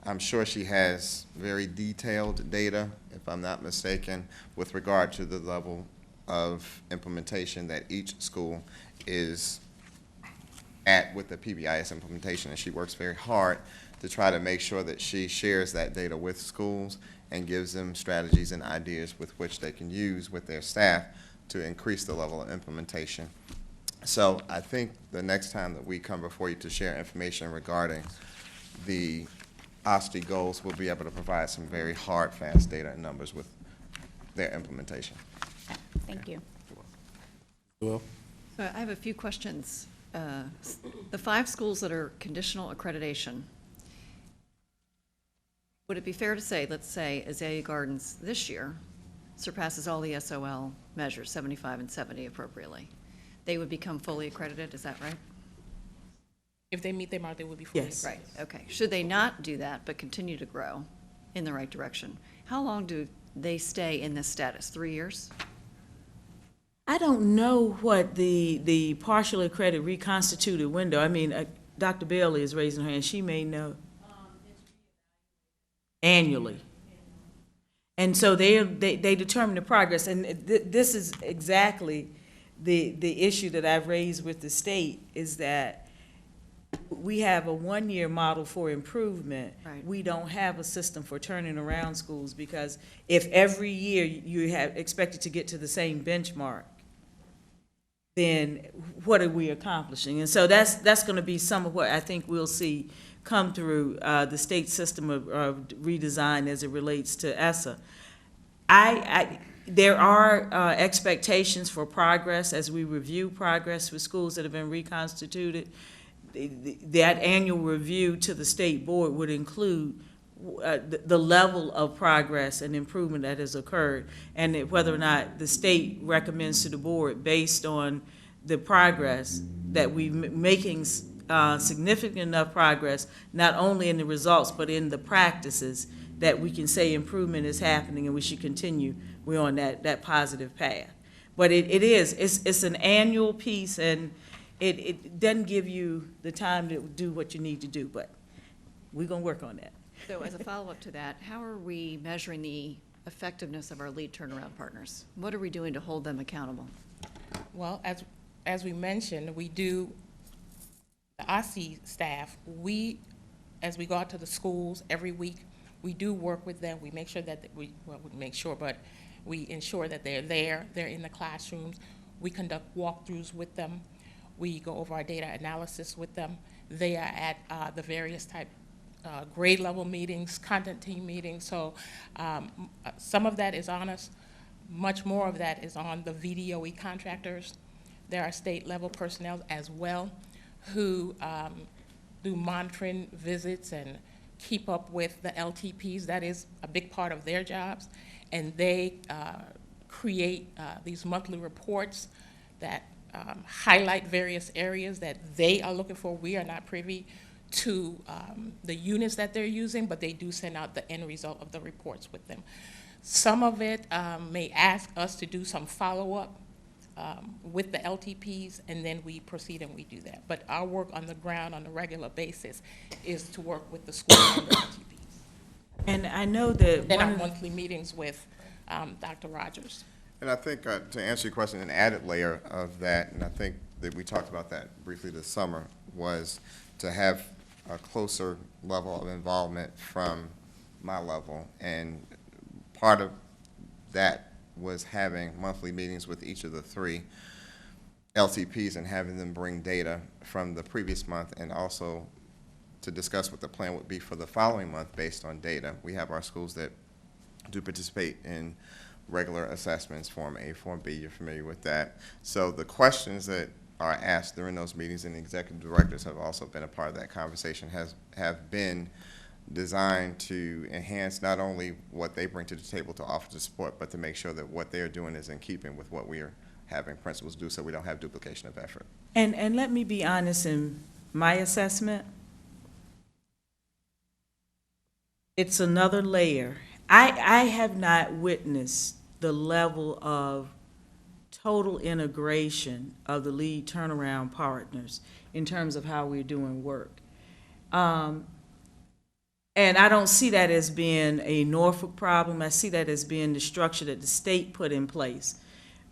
I'm sure she has very detailed data, if I'm not mistaken, with regard to the level of implementation that each school is at with the PBIS implementation, and she works very hard to try to make sure that she shares that data with schools and gives them strategies and ideas with which they can use with their staff to increase the level of implementation. So I think the next time that we come before you to share information regarding the OSTE goals, we'll be able to provide some very hard, fast data and numbers with their implementation.
Thank you.
Well,
So I have a few questions. The 5 schools that are conditional accreditation, would it be fair to say, let's say Azalea Gardens this year surpasses all the SOL measures, 75 and 70 appropriately? They would become fully accredited, is that right?
If they meet their mark, they would be fully
Yes.
Right, okay. Should they not do that but continue to grow in the right direction, how long do they stay in this status? 3 years?
I don't know what the partially accredited reconstituted window, I mean, Dr. Bailey is raising her hand, she may know. Annually. And so they determine the progress, and this is exactly the issue that I've raised with the state, is that we have a one-year model for improvement.
Right.
We don't have a system for turning around schools, because if every year you have expected to get to the same benchmark, then what are we accomplishing? And so that's going to be some of what I think we'll see come through the state system of redesign as it relates to ESSA. There are expectations for progress as we review progress with schools that have been reconstituted. That annual review to the state board would include the level of progress and improvement that has occurred, and whether or not the state recommends to the board, based on the progress, that we're making significant enough progress, not only in the results, but in the practices that we can say improvement is happening and we should continue, we're on that positive path. But it's an annual piece, and it doesn't give you the time to do what you need to do, but we're gonna work on that.
So as a follow-up to that, how are we measuring the effectiveness of our lead turnaround partners? What are we doing to hold them accountable?
Well, as we mentioned, we do, the OSCE staff, as we go out to the schools every week, we do work with them. We make sure that we ensure that they're there, they're in the classrooms. We conduct walkthroughs with them. We go over our data analysis with them. They are at the various type grade level meetings, content team meetings. So some of that is on us. Much more of that is on the VDOE contractors. There are state level personnel as well who do monitoring visits and keep up with the LTPs. That is a big part of their jobs. And they create these monthly reports that highlight various areas that they are looking for. We are not privy to the units that they're using, but they do send out the end result of the reports with them. Some of it may ask us to do some follow-up with the LTPs, and then we proceed and we do that. But our work on the ground on a regular basis is to work with the school and the LTPs.
And I know that
Then our monthly meetings with Dr. Rogers.
And I think to answer your question, an added layer of that, and I think that we talked about that briefly this summer, was to have a closer level of involvement from my level. And part of that was having monthly meetings with each of the 3 LTPs and having them bring data from the previous month, and also to discuss what the plan would be for the following month based on data. We have our schools that do participate in regular assessments, Form A, Form B, you're familiar with that. So the questions that are asked during those meetings, and the executive directors have also been a part of that conversation, have been designed to enhance not only what they bring to the table to offer the support, but to make sure that what they're doing is in keeping with what we are having principals do, so we don't have duplication of effort.
And let me be honest, in my assessment, it's another layer. I have not witnessed the level of total integration of the lead turnaround partners in terms of how we're doing work. And I don't see that as being a Norfolk problem. I see that as being the structure that the state put in place.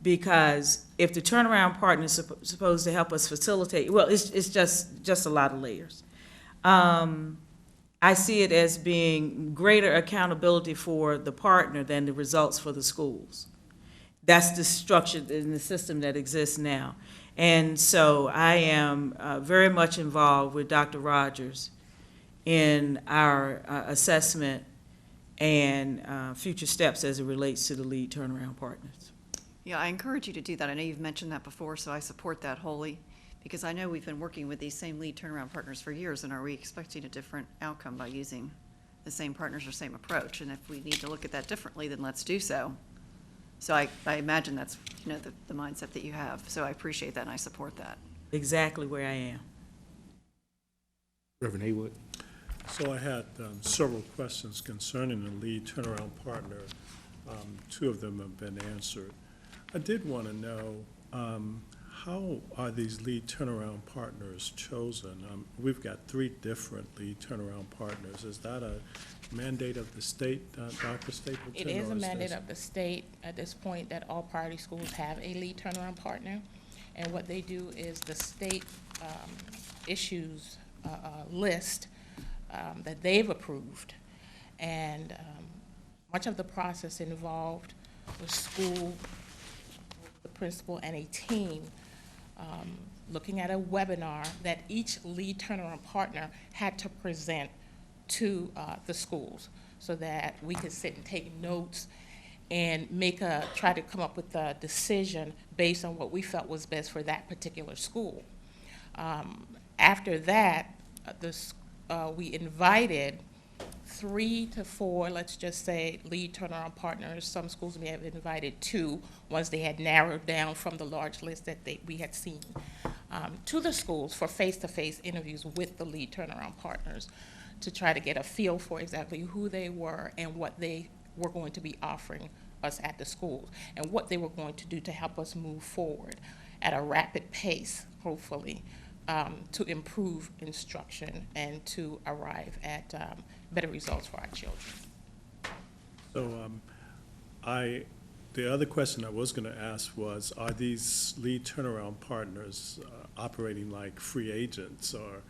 Because if the turnaround partner is supposed to help us facilitate, well, it's just a lot of layers. I see it as being greater accountability for the partner than the results for the schools. That's the structure in the system that exists now. And so I am very much involved with Dr. Rogers in our assessment and future steps as it relates to the lead turnaround partners.
Yeah, I encourage you to do that. I know you've mentioned that before, so I support that wholly, because I know we've been working with these same lead turnaround partners for years, and are we expecting a different outcome by using the same partners or same approach? And if we need to look at that differently, then let's do so. So I imagine that's, you know, the mindset that you have. So I appreciate that and I support that.
Exactly where I am.
Reverend Haywood.
So I had several questions concerning the lead turnaround partner. 2 of them have been answered. I did want to know, how are these lead turnaround partners chosen? We've got 3 different lead turnaround partners. Is that a mandate of the state, Dr. Stapleton?
It is a mandate of the state at this point that all priority schools have a lead turnaround partner. And what they do is the state issues a list that they've approved. And much of the process involved the school, the principal, and a team looking at a webinar that each lead turnaround partner had to present to the schools, so that we could sit and take notes and try to come up with a decision based on what we felt was best for that particular school. After that, we invited 3 to 4, let's just say, lead turnaround partners. Some schools may have invited 2 once they had narrowed down from the large list that we had seen, to the schools for face-to-face interviews with the lead turnaround partners to try to get a feel for exactly who they were and what they were going to be offering us at the schools, and what they were going to do to help us move forward at a rapid pace, hopefully, to improve instruction and to arrive at better results for our children.
So the other question I was going to ask was, are these lead turnaround partners operating like free agents, or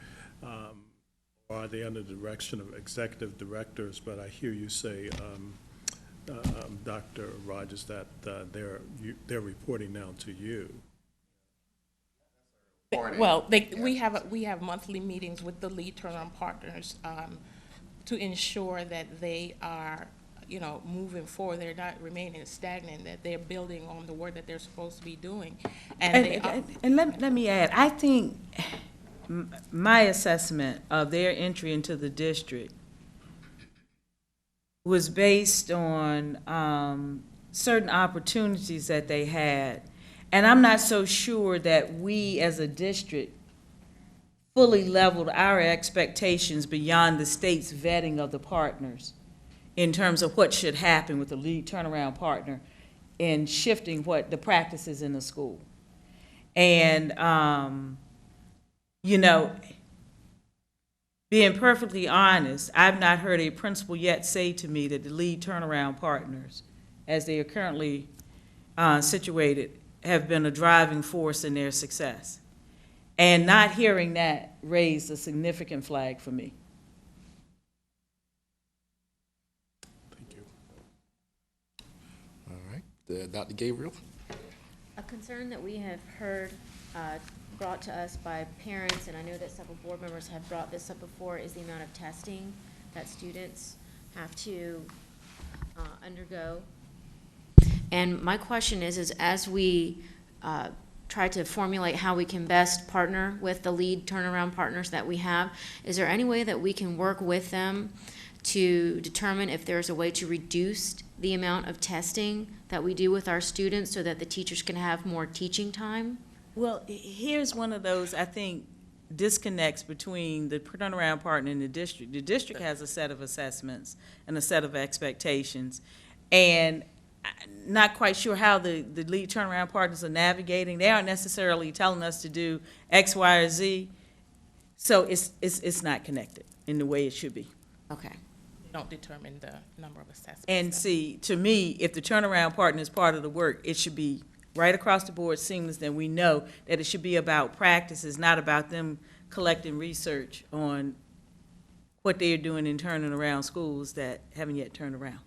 are they under the direction of executive directors? But I hear you say, Dr. Rogers, that they're reporting now to you.
Well, we have monthly meetings with the lead turnaround partners to ensure that they are, moving forward. They're not remaining stagnant, that they're building on the work that they're supposed to be doing.
And let me add, I think my assessment of their entry into the district was based on certain opportunities that they had. And I'm not so sure that we as a district fully leveled our expectations beyond the state's vetting of the partners in terms of what should happen with the lead turnaround partner in shifting what the practices in the school. And, being perfectly honest, I've not heard a principal yet say to me that the lead turnaround partners, as they are currently situated, have been a driving force in their success. And not hearing that raised a significant flag for me.
Thank you.
All right, Dr. Gabriel?
A concern that we have heard brought to us by parents, and I know that several board members have brought this up before, is the amount of testing that students have to undergo. And my question is as we try to formulate how we can best partner with the lead turnaround partners that we have, is there any way that we can work with them to determine if there's a way to reduce the amount of testing that we do with our students so that the teachers can have more teaching time?
Well, here's one of those, I think, disconnects between the turnaround partner and the district. The district has a set of assessments and a set of expectations, and I'm not quite sure how the lead turnaround partners are navigating. They aren't necessarily telling us to do X, Y, or Z, so it's not connected in the way it should be.
Okay.
They don't determine the number of assessments.
And see, to me, if the turnaround partner is part of the work, it should be right across the board seamless, then we know that it should be about practices, not about them collecting research on what they are doing in turning around schools that haven't yet turned around.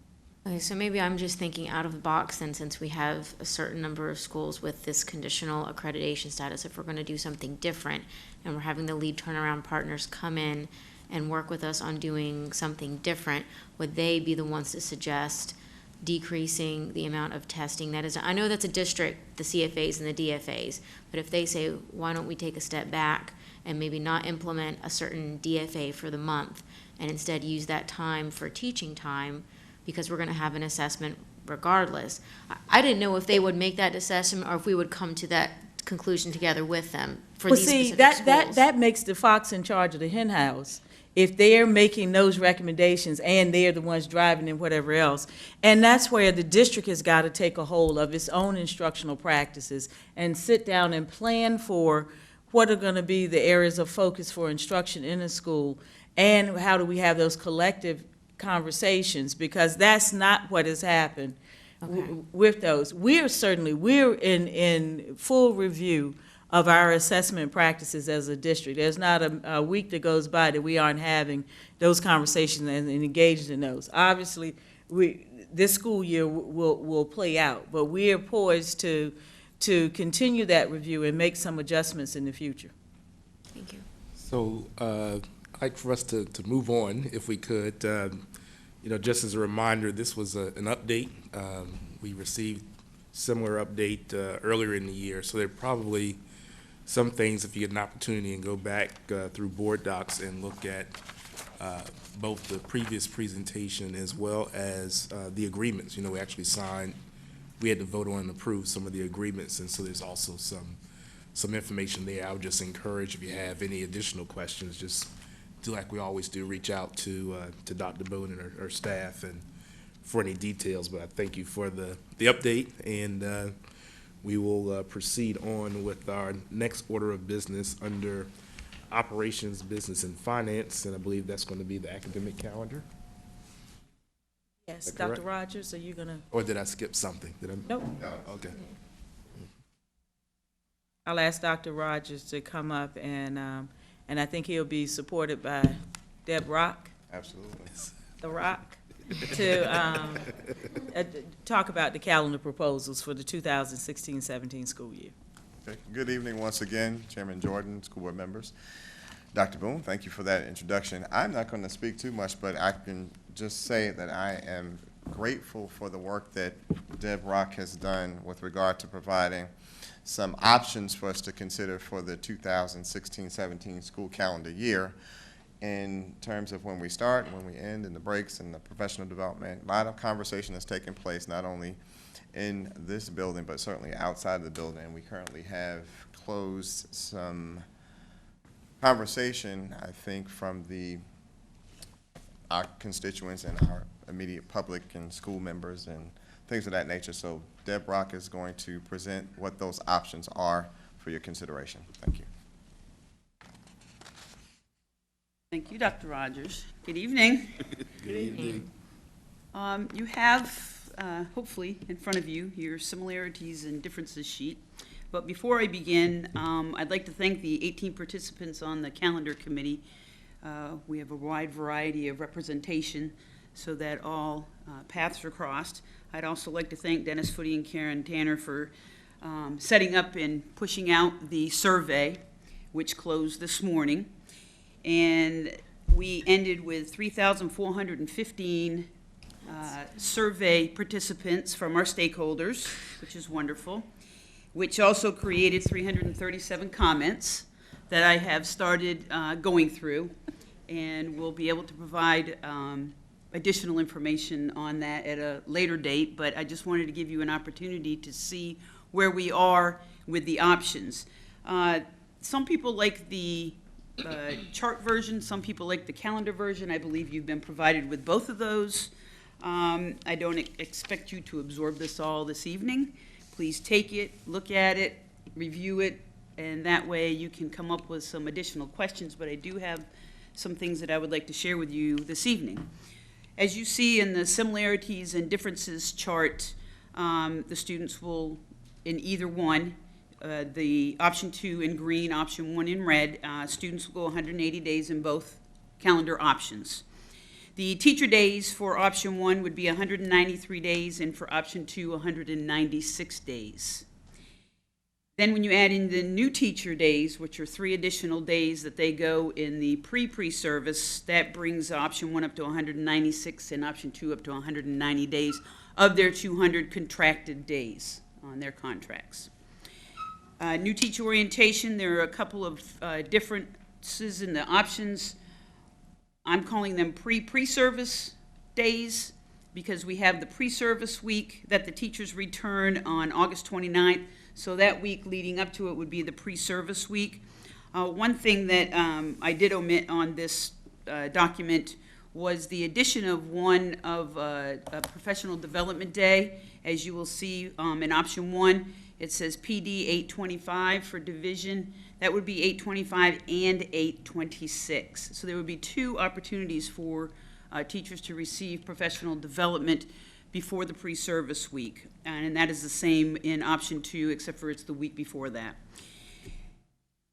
Okay, so maybe I'm just thinking out of the box then, since we have a certain number of schools with this conditional accreditation status, if we're going to do something different and we're having the lead turnaround partners come in and work with us on doing something different, would they be the ones to suggest decreasing the amount of testing that is? I know that's a district, the CFAs and the DFAs, but if they say, why don't we take a step back and maybe not implement a certain DFA for the month and instead use that time for teaching time, because we're going to have an assessment regardless. I didn't know if they would make that assessment or if we would come to that conclusion together with them for these specific schools.
That makes the fox in charge of the hen house if they're making those recommendations and they're the ones driving and whatever else. And that's where the district has got to take a hold of its own instructional practices and sit down and plan for what are going to be the areas of focus for instruction in a school, and how do we have those collective conversations, because that's not what has happened with those. We're in full review of our assessment practices as a district. There's not a week that goes by that we aren't having those conversations and engaged in those. Obviously, this school year will play out, but we are poised to continue that review and make some adjustments in the future.
Thank you.
So I'd like for us to move on, if we could. Just as a reminder, this was an update. We received similar update earlier in the year, so there are probably some things, if you get an opportunity and go back through board docs and look at both the previous presentation as well as the agreements. We actually signed, we had to vote on and approve some of the agreements, and so there's also some information there. I would just encourage, if you have any additional questions, just like we always do, reach out to Dr. Boone and her staff and for any details. But I thank you for the update, and we will proceed on with our next order of business under Operations, Business, and Finance, and I believe that's going to be the academic calendar.
Yes,
that
Dr.
correct?
Rogers, are you gonna?
Or did I skip something? Did I?
Nope.
Okay.
I'll ask Dr. Rogers to come up, and I think he'll be supported by Deb Rock,
Absolutely.
the Rock, to talk about the calendar proposals for the 2016-17 school year.
Okay. Good evening once again, Chairman Jordan, school board members. Dr. Boone, thank you for that introduction. I'm not going to speak too much, but I can just say that I am grateful for the work that Deb Rock has done with regard to providing some options for us to consider for the 2016-17 school calendar year in terms of when we start, when we end, and the breaks and the professional development. A lot of conversation has taken place not only in this building, but certainly outside of the building. We currently have closed some conversation, I think, from our constituents and our immediate public and school members and things of that nature. So Deb Rock is going to present what those options are for your consideration. Thank you.
Thank you, Dr. Rogers. Good evening.
Good evening.
You have, hopefully, in front of you, your similarities and differences sheet. But before I begin, I'd like to thank the 18 participants on the calendar committee. We have a wide variety of representation so that all paths are crossed. I'd also like to thank Dennis Footy and Karen Tanner for setting up and pushing out the survey, which closed this morning. And we ended with 3,415 survey participants from our stakeholders, which is wonderful, which also created 337 comments that I have started going through, and we'll be able to provide additional information on that at a later date, but I just wanted to give you an opportunity to see where we are with the options. Some people like the chart version, some people like the calendar version. I believe you've been provided with both of those. I don't expect you to absorb this all this evening. Please take it, look at it, review it, and that way you can come up with some additional questions, but I do have some things that I would like to share with you this evening. As you see in the similarities and differences chart, the students will, in either one, the option 2 in green, option 1 in red, students will go 180 days in both calendar options. The teacher days for option 1 would be 193 days, and for option 2, 196 days. Then when you add in the new teacher days, which are 3 additional days that they go in the pre-service, that brings option 1 up to 196 and option 2 up to 190 days of their 200 contracted days on their contracts. New teacher orientation, there are a couple of differences in the options. I'm calling them pre-service days because we have the pre-service week that the teachers return on August 29th. So that week leading up to it would be the pre-service week. One thing that I did omit on this document was the addition of one of a professional development day. As you will see in option 1, it says PD 825 for division. That would be 825 and 826. So there would be 2 opportunities for teachers to receive professional development before the pre-service week. And that is the same in option 2, except for it's the week before that.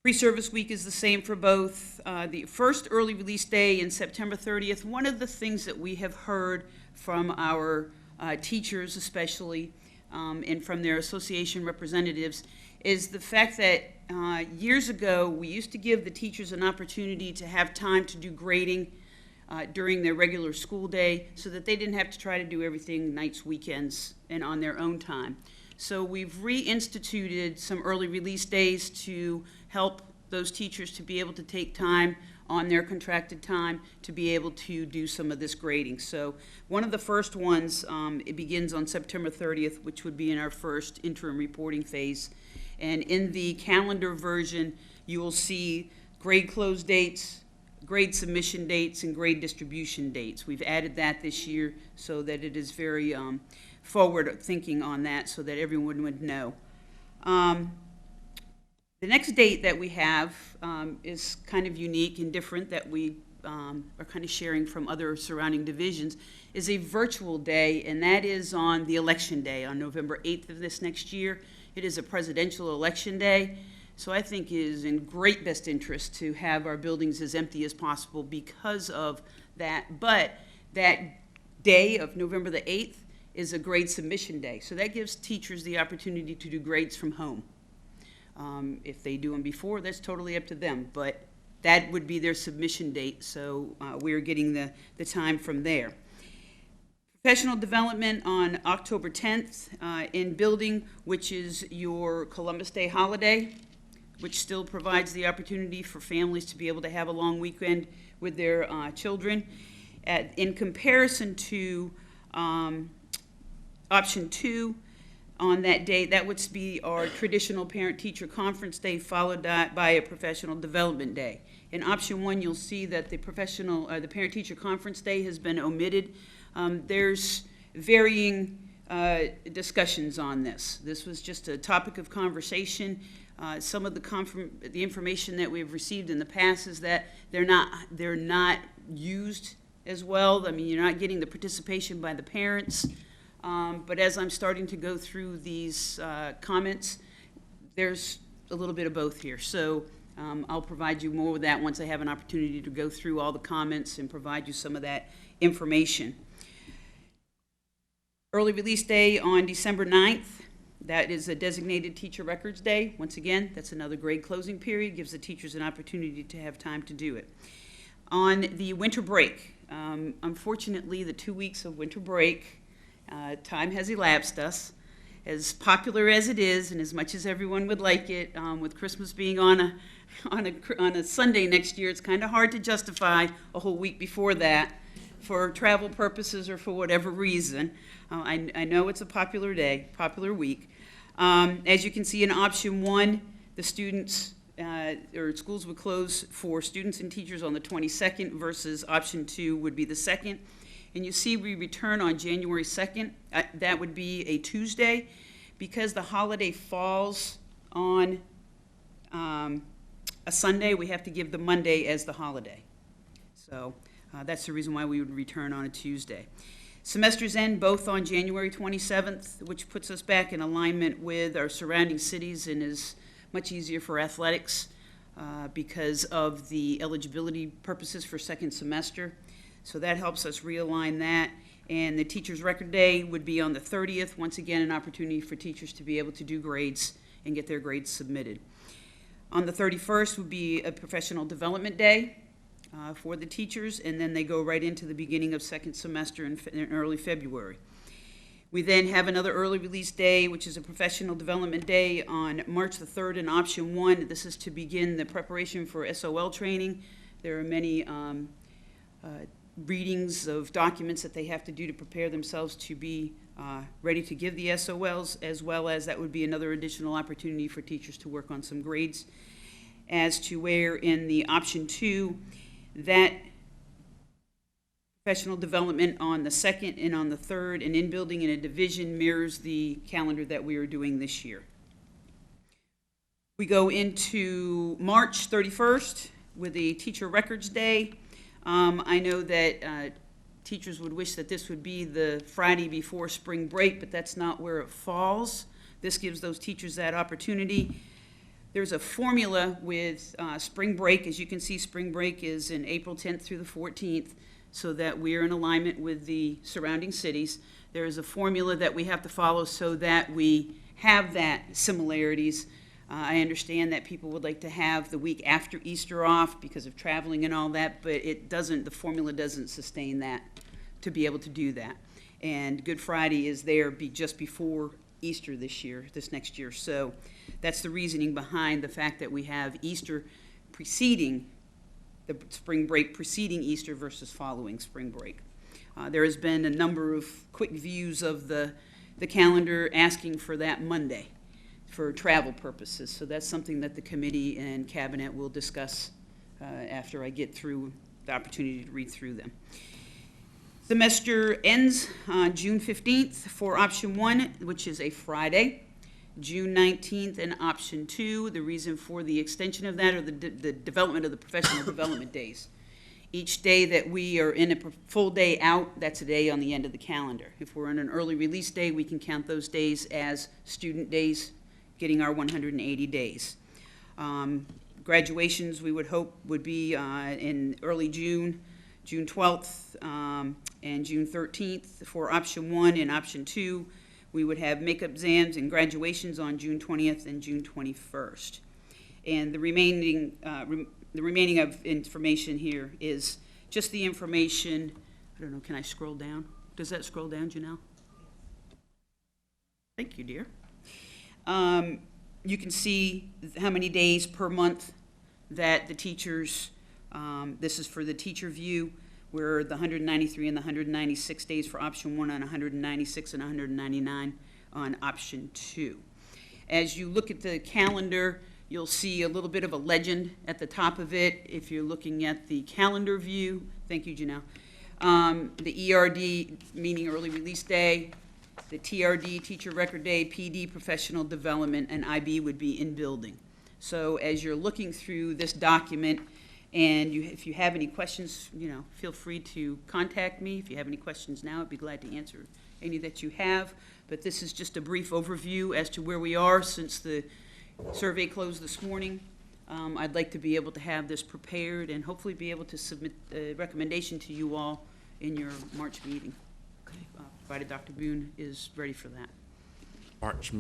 Pre-service week is the same for both. The first early release day in September 30th, one of the things that we have heard from our teachers especially, and from their association representatives, is the fact that years ago we used to give the teachers an opportunity to have time to do grading during their regular school day so that they didn't have to try to do everything nights, weekends, and on their own time. So we've reinstituted some early release days to help those teachers to be able to take time on their contracted time to be able to do some of this grading. So one of the first ones, it begins on September 30th, which would be in our first interim reporting phase. And in the calendar version, you will see grade close dates, grade submission dates and grade distribution dates. We've added that this year so that it is very forward thinking on that so that everyone would know. The next date that we have is kind of unique and different that we are kind of sharing from other surrounding divisions, is a virtual day, and that is on the election day, on November 8th of this next year. It is a presidential election day, so I think it is in great best interest to have our buildings as empty as possible because of that. But that day of November the 8th is a grade submission day, so that gives teachers the opportunity to do grades from home. If they do them before, that's totally up to them, but that would be their submission date, so we're getting the time from there. Professional development on October 10th in building, which is your Columbus Day holiday, which still provides the opportunity for families to be able to have a long weekend with their children. In comparison to option 2, on that day, that would be our traditional parent-teacher conference day, followed by a professional development day. In option 1, you'll see that the parent-teacher conference day has been omitted. There's varying discussions on this. This was just a topic of conversation. Some of the information that we've received in the past is that they're not used as well. I mean, you're not getting the participation by the parents. But as I'm starting to go through these comments, there's a little bit of both here. So I'll provide you more with that once I have an opportunity to go through all the comments and provide you some of that information. Early release day on December 9th. That is a designated teacher records day. Once again, that's another grade closing period, gives the teachers an opportunity to have time to do it. On the winter break, unfortunately, the 2 weeks of winter break, time has elapsed us. As popular as it is, and as much as everyone would like it, with Christmas being on a Sunday next year, it's kind of hard to justify a whole week before that for travel purposes or for whatever reason. I know it's a popular day, popular week. As you can see in option 1, the students or schools would close for students and teachers on the 22nd versus option 2 would be the 2nd. And you see we return on January 2nd. That would be a Tuesday. Because the holiday falls on a Sunday, we have to give the Monday as the holiday. So that's the reason why we would return on a Tuesday. Semesters end both on January 27th, which puts us back in alignment with our surrounding cities and is much easier for athletics because of the eligibility purposes for second semester. So that helps us realign that. And the teacher's record day would be on the 30th. Once again, an opportunity for teachers to be able to do grades and get their grades submitted. On the 31st would be a professional development day for the teachers, and then they go right into the beginning of second semester in early February. We then have another early release day, which is a professional development day on March the 3rd in option 1. This is to begin the preparation for SOL training. There are many readings of documents that they have to do to prepare themselves to be ready to give the SOLs, as well as that would be another additional opportunity for teachers to work on some grades. As to where in the option 2, that professional development on the 2nd and on the 3rd and in building in a division mirrors the calendar that we are doing this year. We go into March 31st with the Teacher Records Day. I know that teachers would wish that this would be the Friday before spring break, but that's not where it falls. This gives those teachers that opportunity. There's a formula with spring break. As you can see, spring break is in April 10th through the 14th, so that we're in alignment with the surrounding cities. There is a formula that we have to follow so that we have that similarities. I understand that people would like to have the week after Easter off because of traveling and all that, but it doesn't, the formula doesn't sustain that to be able to do that. And Good Friday is there just before Easter this next year. So that's the reasoning behind the fact that we have Easter preceding the spring break, preceding Easter versus following spring break. There has been a number of quick views of the calendar asking for that Monday for travel purposes. So that's something that the committee and cabinet will discuss after I get through the opportunity to read through them. Semester ends on June 15th for option 1, which is a Friday. June 19th and option 2. The reason for the extension of that are the development of the professional development days. Each day that we are in a full day out, that's a day on the end of the calendar. If we're on an early release day, we can count those days as student days, getting our 180 days. Graduations, we would hope, would be in early June, June 12th, and June 13th for option 1. And option 2, we would have makeup exams and graduations on June 20th and June 21st. And the remaining of information here is just the information. I don't know, can I scroll down? Does that scroll down, Janelle? Thank you, dear. You can see how many days per month that the teachers, this is for the teacher view, where the 193 and the 196 days for option 1 on 196 and 199 on option 2. As you look at the calendar, you'll see a little bit of a legend at the top of it. If you're looking at the calendar view, thank you, Janelle. The ERD, meaning early release day, the TRD, teacher record day, PD, professional development, and IB would be in building. So as you're looking through this document, and if you have any questions, feel free to contact me. If you have any questions now, I'd be glad to answer any that you have. But this is just a brief overview as to where we are since the survey closed this morning. I'd like to be able to have this prepared and hopefully be able to submit a recommendation to you all in your March meeting, provided Dr. Boone is ready for that.
March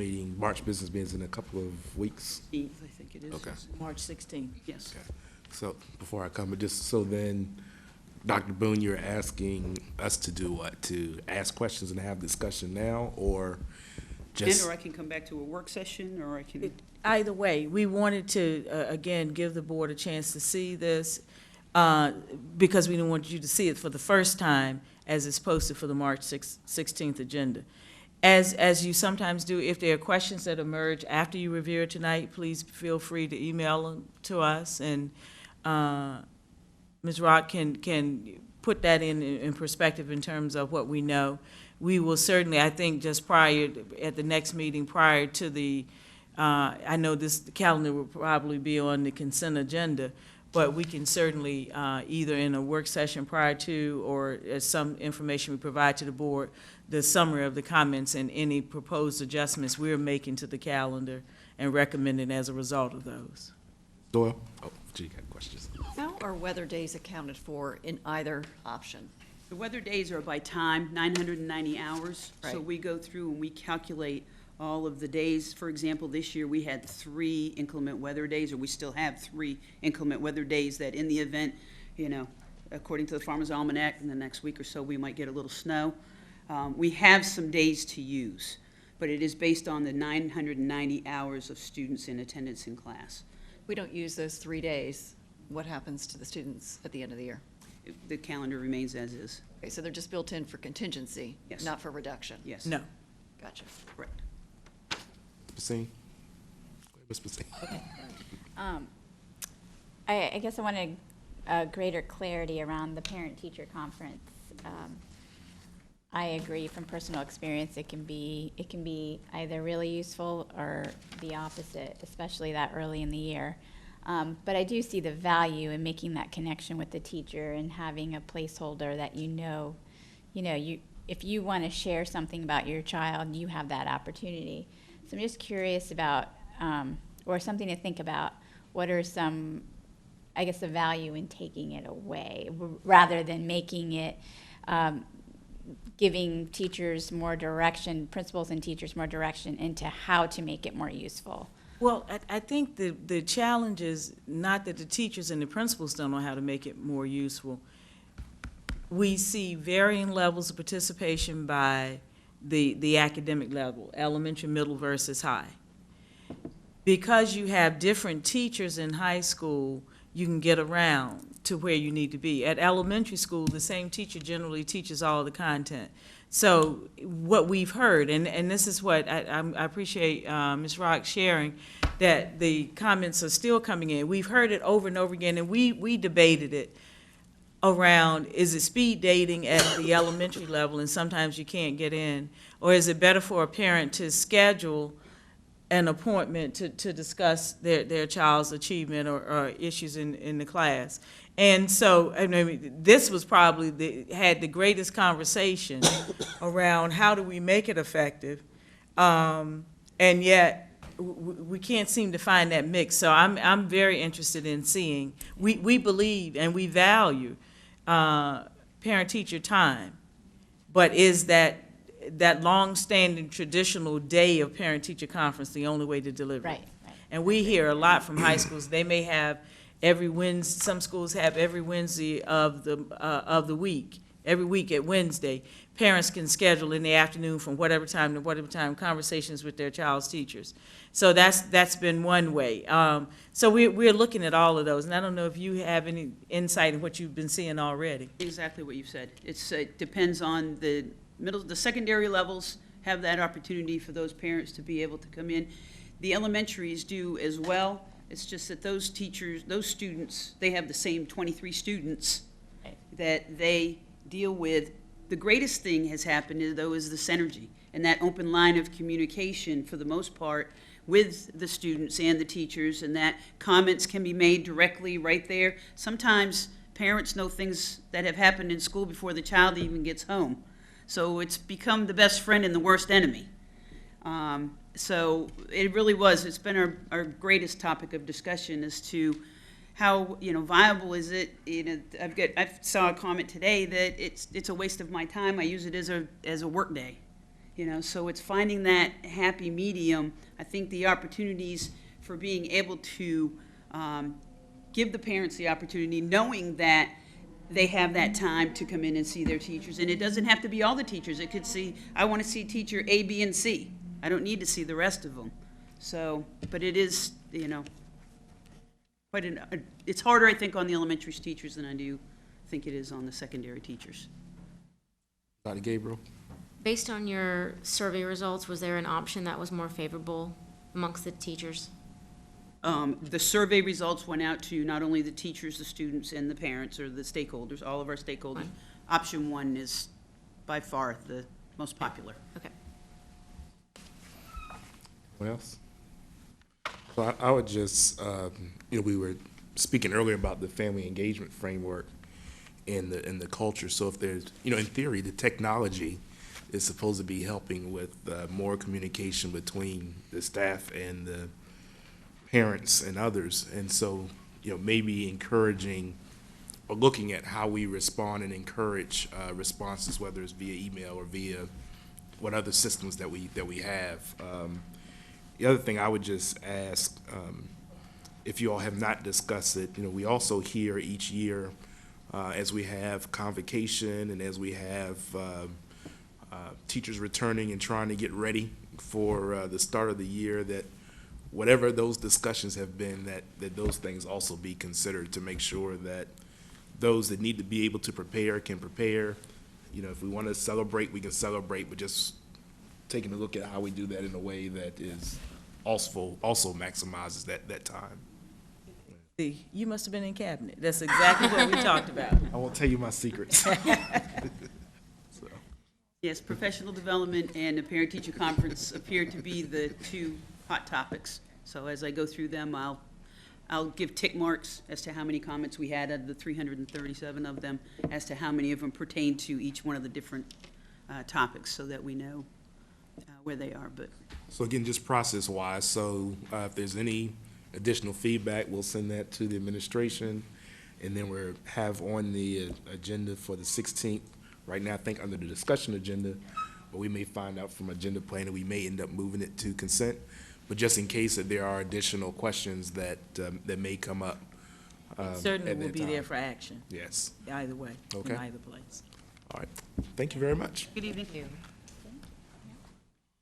business meetings in a couple of weeks.
8th, I think it is.
Okay.
March 16th.
Yes.
Okay. So before I come, but just so then, Dr. Boone, you're asking us to do what? To ask questions and have discussion now, or just?
Or I can come back to a work session, or I can.
Either way, we wanted to, again, give the board a chance to see this, because we didn't want you to see it for the first time as it's posted for the March 16th agenda. As you sometimes do, if there are questions that emerge after you review it tonight, please feel free to email them to us, and Ms. Rock can put that in perspective in terms of what we know. We will certainly, I think, just at the next meeting prior to the, I know the calendar will probably be on the consent agenda, but we can certainly, either in a work session prior to, or as some information we provide to the board, the summary of the comments and any proposed adjustments we're making to the calendar and recommending as a result of those.
Doyle? Oh, gee, got questions.
How are weather days accounted for in either option?
The weather days are by time, 990 hours. So
Right.
we go through and we calculate all of the days. For example, this year we had 3 inclement weather days, or we still have 3 inclement weather days that in the event, according to the Farmer's Almanac, in the next week or so, we might get a little snow. We have some days to use, but it is based on the 990 hours of students in attendance in class.
We don't use those 3 days. What happens to the students at the end of the year?
The calendar remains as is.
Okay, so they're just built in for contingency,
Yes.
not for reduction?
Yes.
No.
Gotcha.
Correct.
Basine? Ms. Basine?
I guess I wanted greater clarity around the parent-teacher conference. I agree from personal experience, it can be either really useful or the opposite, especially that early in the year. But I do see the value in making that connection with the teacher and having a placeholder that if you want to share something about your child, you have that opportunity. So I'm just curious about, or something to think about, what are some, I guess, the value in taking it away, rather than making it, giving teachers more direction, principals and teachers more direction into how to make it more useful.
Well, I think the challenge is not that the teachers and the principals don't know how to make it more useful. We see varying levels of participation by the academic level, elementary, middle versus high. Because you have different teachers in high school, you can get around to where you need to be. At elementary school, the same teacher generally teaches all the content. So what we've heard, and this is what I appreciate Ms. Rock sharing, that the comments are still coming in. We've heard it over and over again, and we debated it around, is it speed dating at the elementary level and sometimes you can't get in? Or is it better for a parent to schedule an appointment to discuss their child's achievement or issues in the class? And so, I mean, this was probably had the greatest conversation around how do we make it effective, and yet we can't seem to find that mix. So I'm very interested in seeing. We believe and we value parent-teacher time, but is that long-standing traditional day of parent-teacher conference the only way to deliver it?
Right.
And we hear a lot from high schools. They may have every Wednesday, some schools have every Wednesday of the week, every week at Wednesday. Parents can schedule in the afternoon from whatever time to whatever time conversations with their child's teachers. So that's been one way. So we're looking at all of those, and I don't know if you have any insight in what you've been seeing already.
Exactly what you've said. It depends on the secondary levels have that opportunity for those parents to be able to come in. The elementaries do as well. It's just that those teachers, those students, they have the same 23 students that they deal with. The greatest thing has happened, though, is the synergy and that open line of communication for the most part with the students and the teachers, and that comments can be made directly right there. Sometimes parents know things that have happened in school before the child even gets home. So it's become the best friend and the worst enemy. So it really was, it's been our greatest topic of discussion as to how, viable is it. I saw a comment today that it's a waste of my time. I use it as a work day. So it's finding that happy medium. I think the opportunities for being able to give the parents the opportunity, knowing that they have that time to come in and see their teachers. And it doesn't have to be all the teachers. It could I want to see teacher A, B, and C. I don't need to see the rest of them. So, but it is, it's harder, I think, on the elementary teachers than I do think it is on the secondary teachers.
Dr. Gabriel?
Based on your survey results, was there an option that was more favorable amongst the teachers?
The survey results went out to not only the teachers, the students, and the parents, or the stakeholders, all of our stakeholders.
Fine.
Option 1 is by far the most popular.
Okay.
What else? So I would just, we were speaking earlier about the family engagement framework and the culture. So if there's, in theory, the technology is supposed to be helping with more communication between the staff and the parents and others. And so, maybe encouraging or looking at how we respond and encourage responses, whether it's via email or via what other systems that we have. The other thing I would just ask, if you all have not discussed it, we also hear each year as we have convocation and as we have teachers returning and trying to get ready for the start of the year, that whatever those discussions have been, that those things also be considered to make sure that those that need to be able to prepare can prepare. If we want to celebrate, we can celebrate, but just taking a look at how we do that in a way that is also maximizes that time.
You must have been in cabinet. That's exactly what we talked about.
I won't tell you my secrets. So.
Yes, professional development and the parent-teacher conference appear to be the two hot topics. So as I go through them, I'll give tick marks as to how many comments we had out of the 337 of them, as to how many of them pertain to each one of the different topics, so that we know where they are. But
So again, just process-wise, so if there's any additional feedback, we'll send that to the administration, and then we'll have on the agenda for the 16th. Right now, I think under the discussion agenda, but we may find out from agenda planning, we may end up moving it to consent. But just in case that there are additional questions that may come up.
Certainly
at
will
that
be
time.
there for action,
Yes.
either way,
Okay.
in either place.
All right. Thank you very much.
good evening.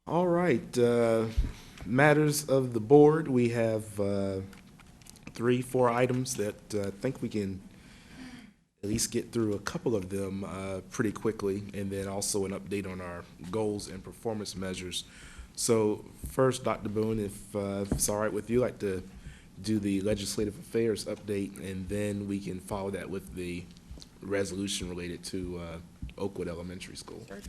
All right. Matters of the board. We have 3-4 items that I think we can at least get through a couple of them pretty quickly, and then also an update on our goals and performance measures. So first, Dr. Boone, if it's all right with you, I'd like to do the legislative affairs update, and then we can follow that with the resolution related to Oakwood Elementary School.
Sure.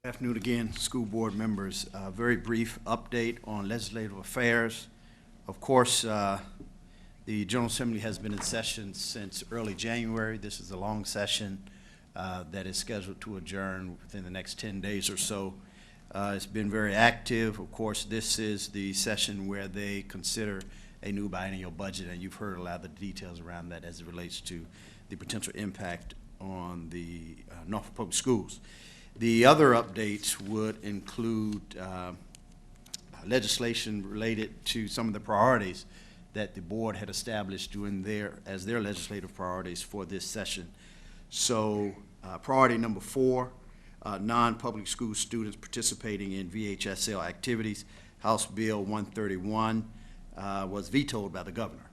Good afternoon again, school board members. Very brief update on legislative affairs. Of course, the General Assembly has been in session since early January. This is a long session that is scheduled to adjourn within the next 10 days or so. It's been very active. Of course, this is the session where they consider a new biennial budget, and you've heard a lot of the details around that as it relates to the potential impact on the Norfolk Public Schools. The other updates would include legislation related to some of the priorities that the board had established as their legislative priorities for this session. So priority number 4, non-public school students participating in VHSL activities, House Bill 131 was vetoed by the governor.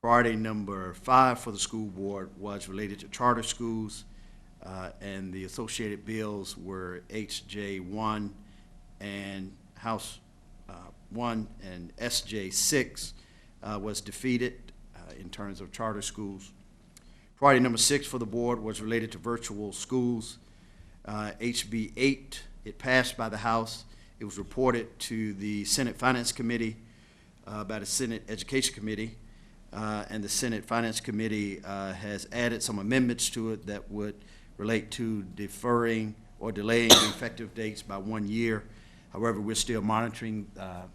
Priority number 5 for the school board was related to charter schools, and the associated bills were HJ1 and House 1 and SJ6 was defeated in terms of charter schools. Priority number 6 for the board was related to virtual schools. HB 8, it passed by the House. It was reported to the Senate Finance Committee by the Senate Education Committee, and the Senate Finance Committee has added some amendments to it that would relate to deferring or delaying the effective dates by 1 year. However, we're still monitoring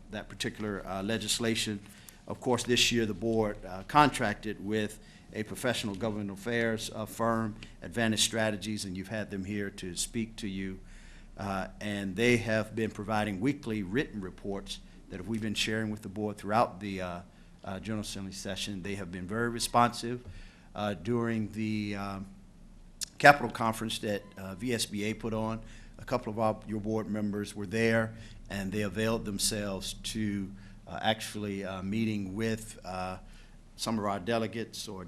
that particular legislation. Of course, this year the board contracted with a professional government affairs firm, Advantage Strategies, and you've had them here to speak to you. And they have been providing weekly written reports that we've been sharing with the board throughout the General Assembly session. They have been very responsive during the Capitol Conference that VSBA put on. A couple of your board members were there, and they availed themselves to actually meeting with some of our delegates or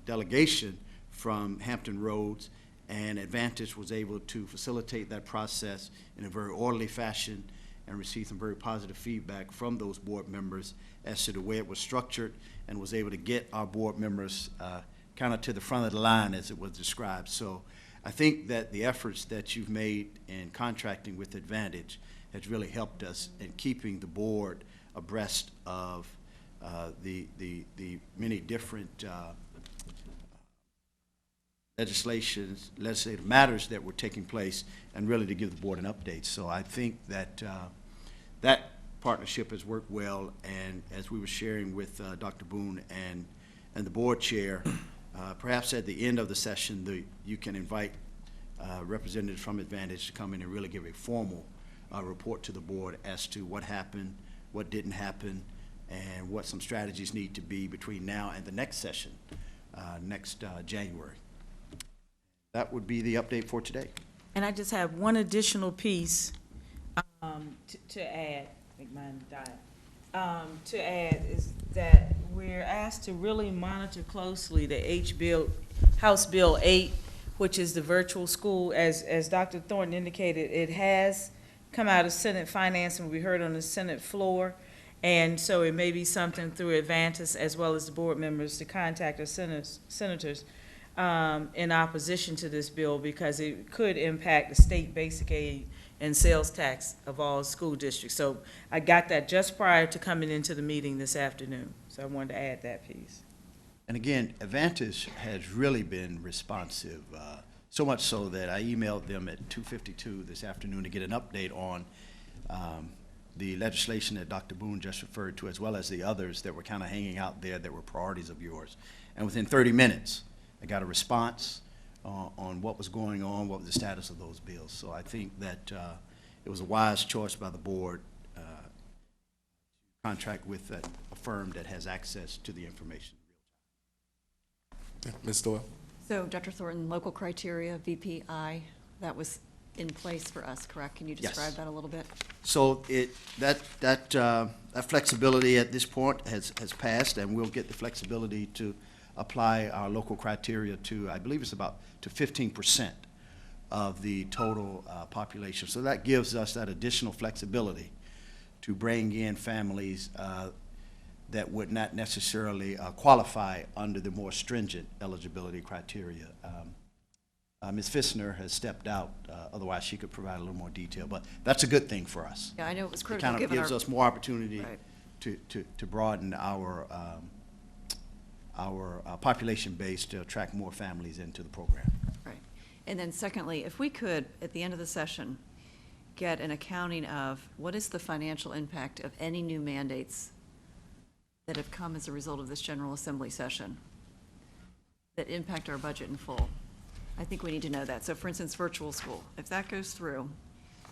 delegation from Hampton Roads, and Advantage was able to facilitate that process in a very orderly fashion and receive some very positive feedback from those board members as to the way it was structured, and was able to get our board members kind of to the front of the line as it was described. So I think that the efforts that you've made in contracting with Advantage has really helped us in keeping the board abreast of the many different legislative matters that were taking place, and really to give the board an update. So I think that that partnership has worked well, and as we were sharing with Dr. Boone and the board chair, perhaps at the end of the session, you can invite representatives from Advantage to come in and really give a formal report to the board as to what happened, what didn't happen, and what some strategies need to be between now and the next session, next January. That would be the update for today.
And I just have one additional piece to add, make mine die. To add is that we're asked to really monitor closely the House Bill 8, which is the virtual school. As Dr. Thornton indicated, it has come out of Senate Finance, and we heard on the Senate floor. And so it may be something through Advantage as well as the board members to contact our senators in opposition to this bill, because it could impact the state basic aid and sales tax of all school districts. So I got that just prior to coming into the meeting this afternoon. So I wanted to add that piece.
And again, Advantage has really been responsive, so much so that I emailed them at 2:52 this afternoon to get an update on the legislation that Dr. Boone just referred to, as well as the others that were kind of hanging out there that were priorities of yours. And within 30 minutes, I got a response on what was going on, what was the status of those bills. So I think that it was a wise choice by the board to contract with a firm that has access to the information.
Ms. Doyle?
So, Dr. Thornton, local criteria, VPI, that was in place for us, correct? Can you
Yes.
describe that a little bit?
So that flexibility at this point has passed, and we'll get the flexibility to apply our local criteria to, I believe it's about to 15% of the total population. So that gives us that additional flexibility to bring in families that would not necessarily qualify under the more stringent eligibility criteria. Ms. Fissner has stepped out, otherwise she could provide a little more detail, but that's a good thing for us.
Yeah, I know it was
It
critical
kind of
given
gives
our.
us more opportunity
Right.
to broaden our population base to attract more families into the program.
Right. And then secondly, if we could, at the end of the session, get an accounting of what is the financial impact of any new mandates that have come as a result of this General Assembly session that impact our budget in full. I think we need to know that. So for instance, virtual school, if that goes through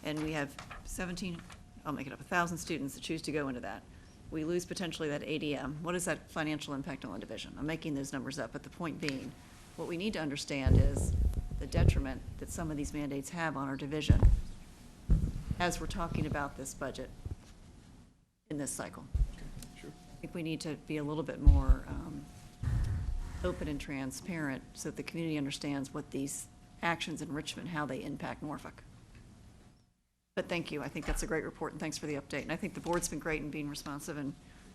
and we have 17, I'll make it up, 1,000 students that choose to go into that, we lose potentially that ADM. What is that financial impact on the division? I'm making those numbers up, but the point being, what we need to understand is the detriment that some of these mandates have on our division as we're talking about this budget in this cycle.
Sure.
I think we need to be a little bit more open and transparent so that the community understands what these actions in Richmond, how they impact Norfolk. But thank you. I think that's a great report, and thanks for the update. And I think the board's been great in being responsive and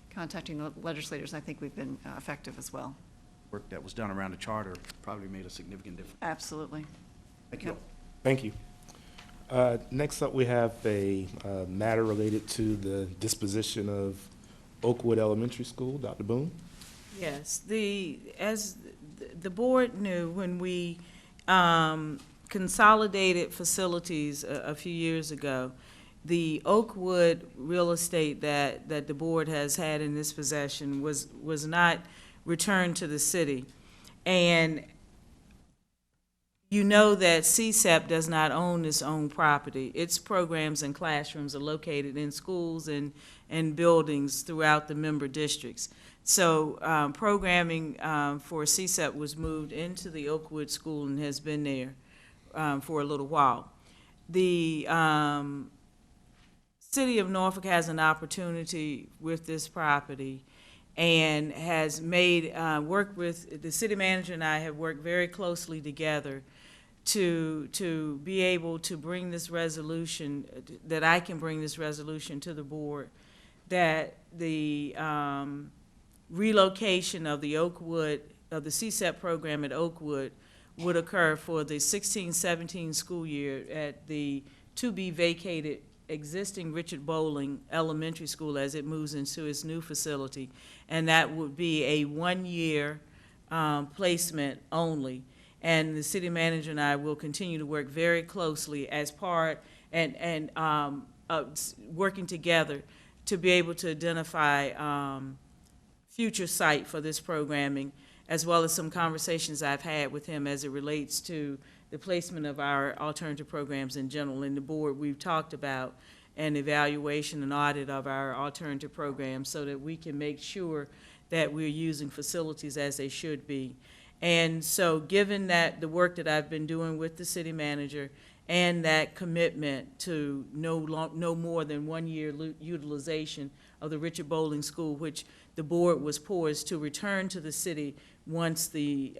contacting the legislators. I think we've been effective as well.
Work that was done around the charter probably made a significant difference.
Absolutely.
Thank you.
Thank you. Next up, we have a matter related to the disposition of Oakwood Elementary School. Dr. Boone?
Yes, as the board knew, when we consolidated facilities a few years ago, the Oakwood real estate that the board has had in its possession was not returned to the city. And you know that CSEP does not own its own property. Its programs and classrooms are located in schools and buildings throughout the member districts. So programming for CSEP was moved into the Oakwood School and has been there for a little while. The City of Norfolk has an opportunity with this property and has made, work with, the city manager and I have worked very closely together to be able to bring this resolution, that I can bring this resolution to the board, that the relocation of the Oakwood, of the CSEP program at Oakwood would occur for the 16-17 school year at the to-be-vacated existing Richard Bowling Elementary School as it moves into its new facility. And that would be a one-year placement only. And the city manager and I will continue to work very closely as part and working together to be able to identify future site for this programming, as well as some conversations I've had with him as it relates to the placement of our alternative programs in general. In the board, we've talked about an evaluation and audit of our alternative programs so that we can make sure that we're using facilities as they should be. And so given that the work that I've been doing with the city manager and that commitment to no more than 1 year utilization of the Richard Bowling School, which the board was poised to return to the city once the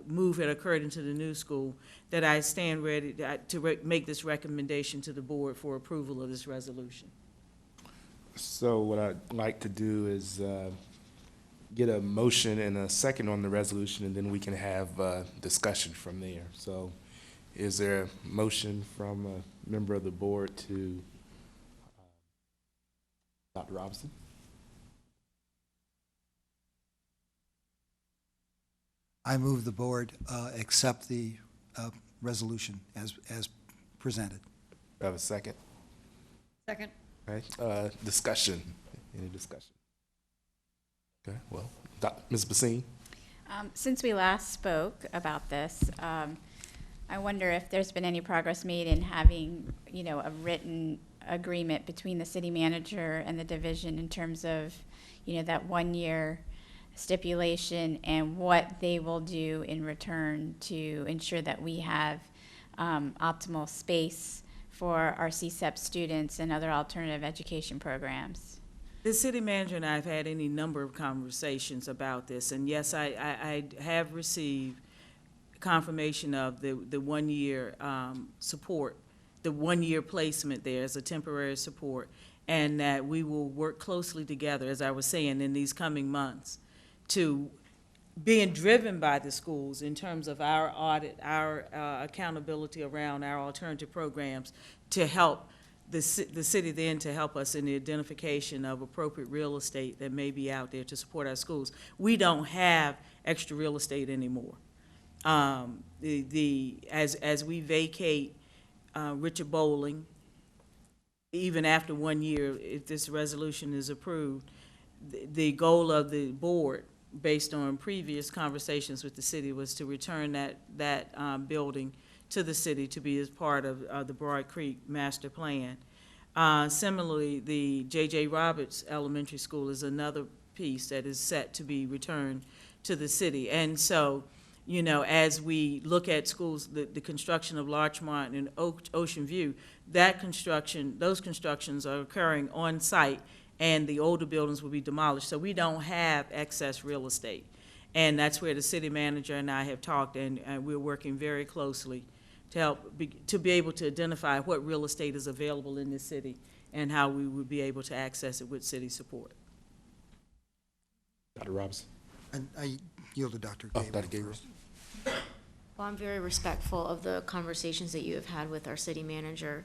move had occurred into the new school, that I stand ready to make this recommendation to the board for approval of this resolution.
So what I'd like to do is get a motion and a second on the resolution, and then we can have discussion from there. So is there a motion from a member of the board to Dr. Robinson?
I move the board accept the resolution as presented.
Do I have a second?
Second.
Okay, discussion, any discussion? Okay, well, Ms. Basine?
Since we last spoke about this, I wonder if there's been any progress made in having, a written agreement between the city manager and the division in terms of, that 1 year stipulation and what they will do in return to ensure that we have optimal space for our CSEP students and other alternative education programs?
The city manager and I have had any number of conversations about this, and yes, I have received confirmation of the 1 year support, the 1 year placement there as a temporary support, and that we will work closely together, as I was saying, in these coming months, to being driven by the schools in terms of our audit, our accountability around our alternative programs, to help the city then to help us in the identification of appropriate real estate that may be out there to support our schools. We don't have extra real estate anymore. As we vacate Richard Bowling, even after 1 year, if this resolution is approved, the goal of the board, based on previous conversations with the city, was to return that building to the city to be as part of the Broad Creek Master Plan. Similarly, the J.J. Roberts Elementary School is another piece that is set to be returned to the city. And so, you know, as we look at schools, the construction of Larchmont and Ocean View, those constructions are occurring on site, and the older buildings will be demolished. So we don't have excess real estate. And that's where the city manager and I have talked, and we're working very closely to help to be able to identify what real estate is available in this city and how we would be able to access it with city support.
Dr. Robinson.
And I yield to Dr.
Oh,
Gabriel.
Dr. Gabriel.
first.
Well, I'm very respectful of the conversations that you have had with our city manager.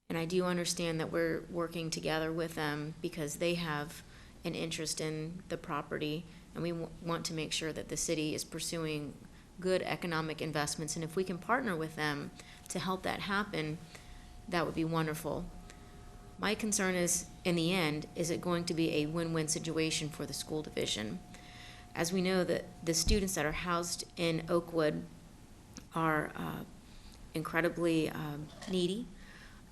And I do understand that we're working together with them because they have an interest in the property, and we want to make sure that the city is pursuing good economic investments. And if we can partner with them to help that happen, that would be wonderful. My concern is, in the end, is it going to be a win-win situation for the school division? As we know, that the students that are housed in Oakwood are incredibly needy.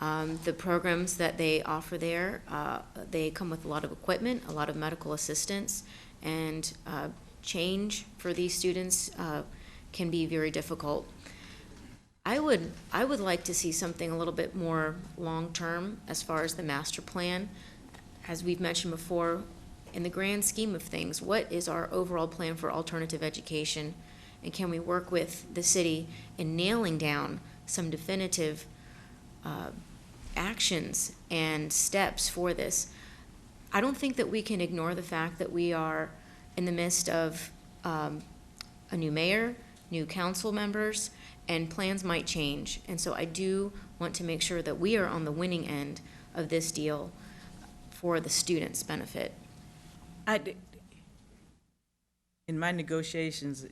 The programs that they offer there, they come with a lot of equipment, a lot of medical assistance, and change for these students can be very difficult. I would like to see something a little bit more long-term as far as the master plan. As we've mentioned before, in the grand scheme of things, what is our overall plan for alternative education? And can we work with the city in nailing down some definitive actions and steps for this? I don't think that we can ignore the fact that we are in the midst of a new mayor, new council members, and plans might change. And so I do want to make sure that we are on the winning end of this deal for the students' benefit.
In my negotiations,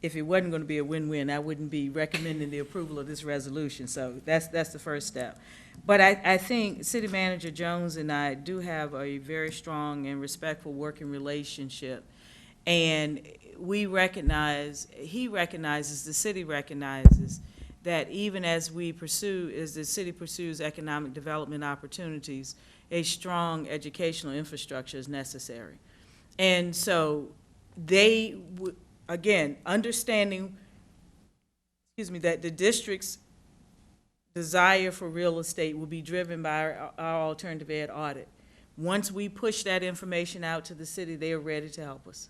if it wasn't going to be a win-win, I wouldn't be recommending the approval of this resolution. So that's the first step. But I think City Manager Jones and I do have a very strong and respectful working relationship. And he recognizes, the city recognizes that even as the city pursues economic development opportunities, a strong educational infrastructure is necessary. And so they, again, understanding, that the district's desire for real estate will be driven by our alternative ed audit. Once we push that information out to the city, they are ready to help us.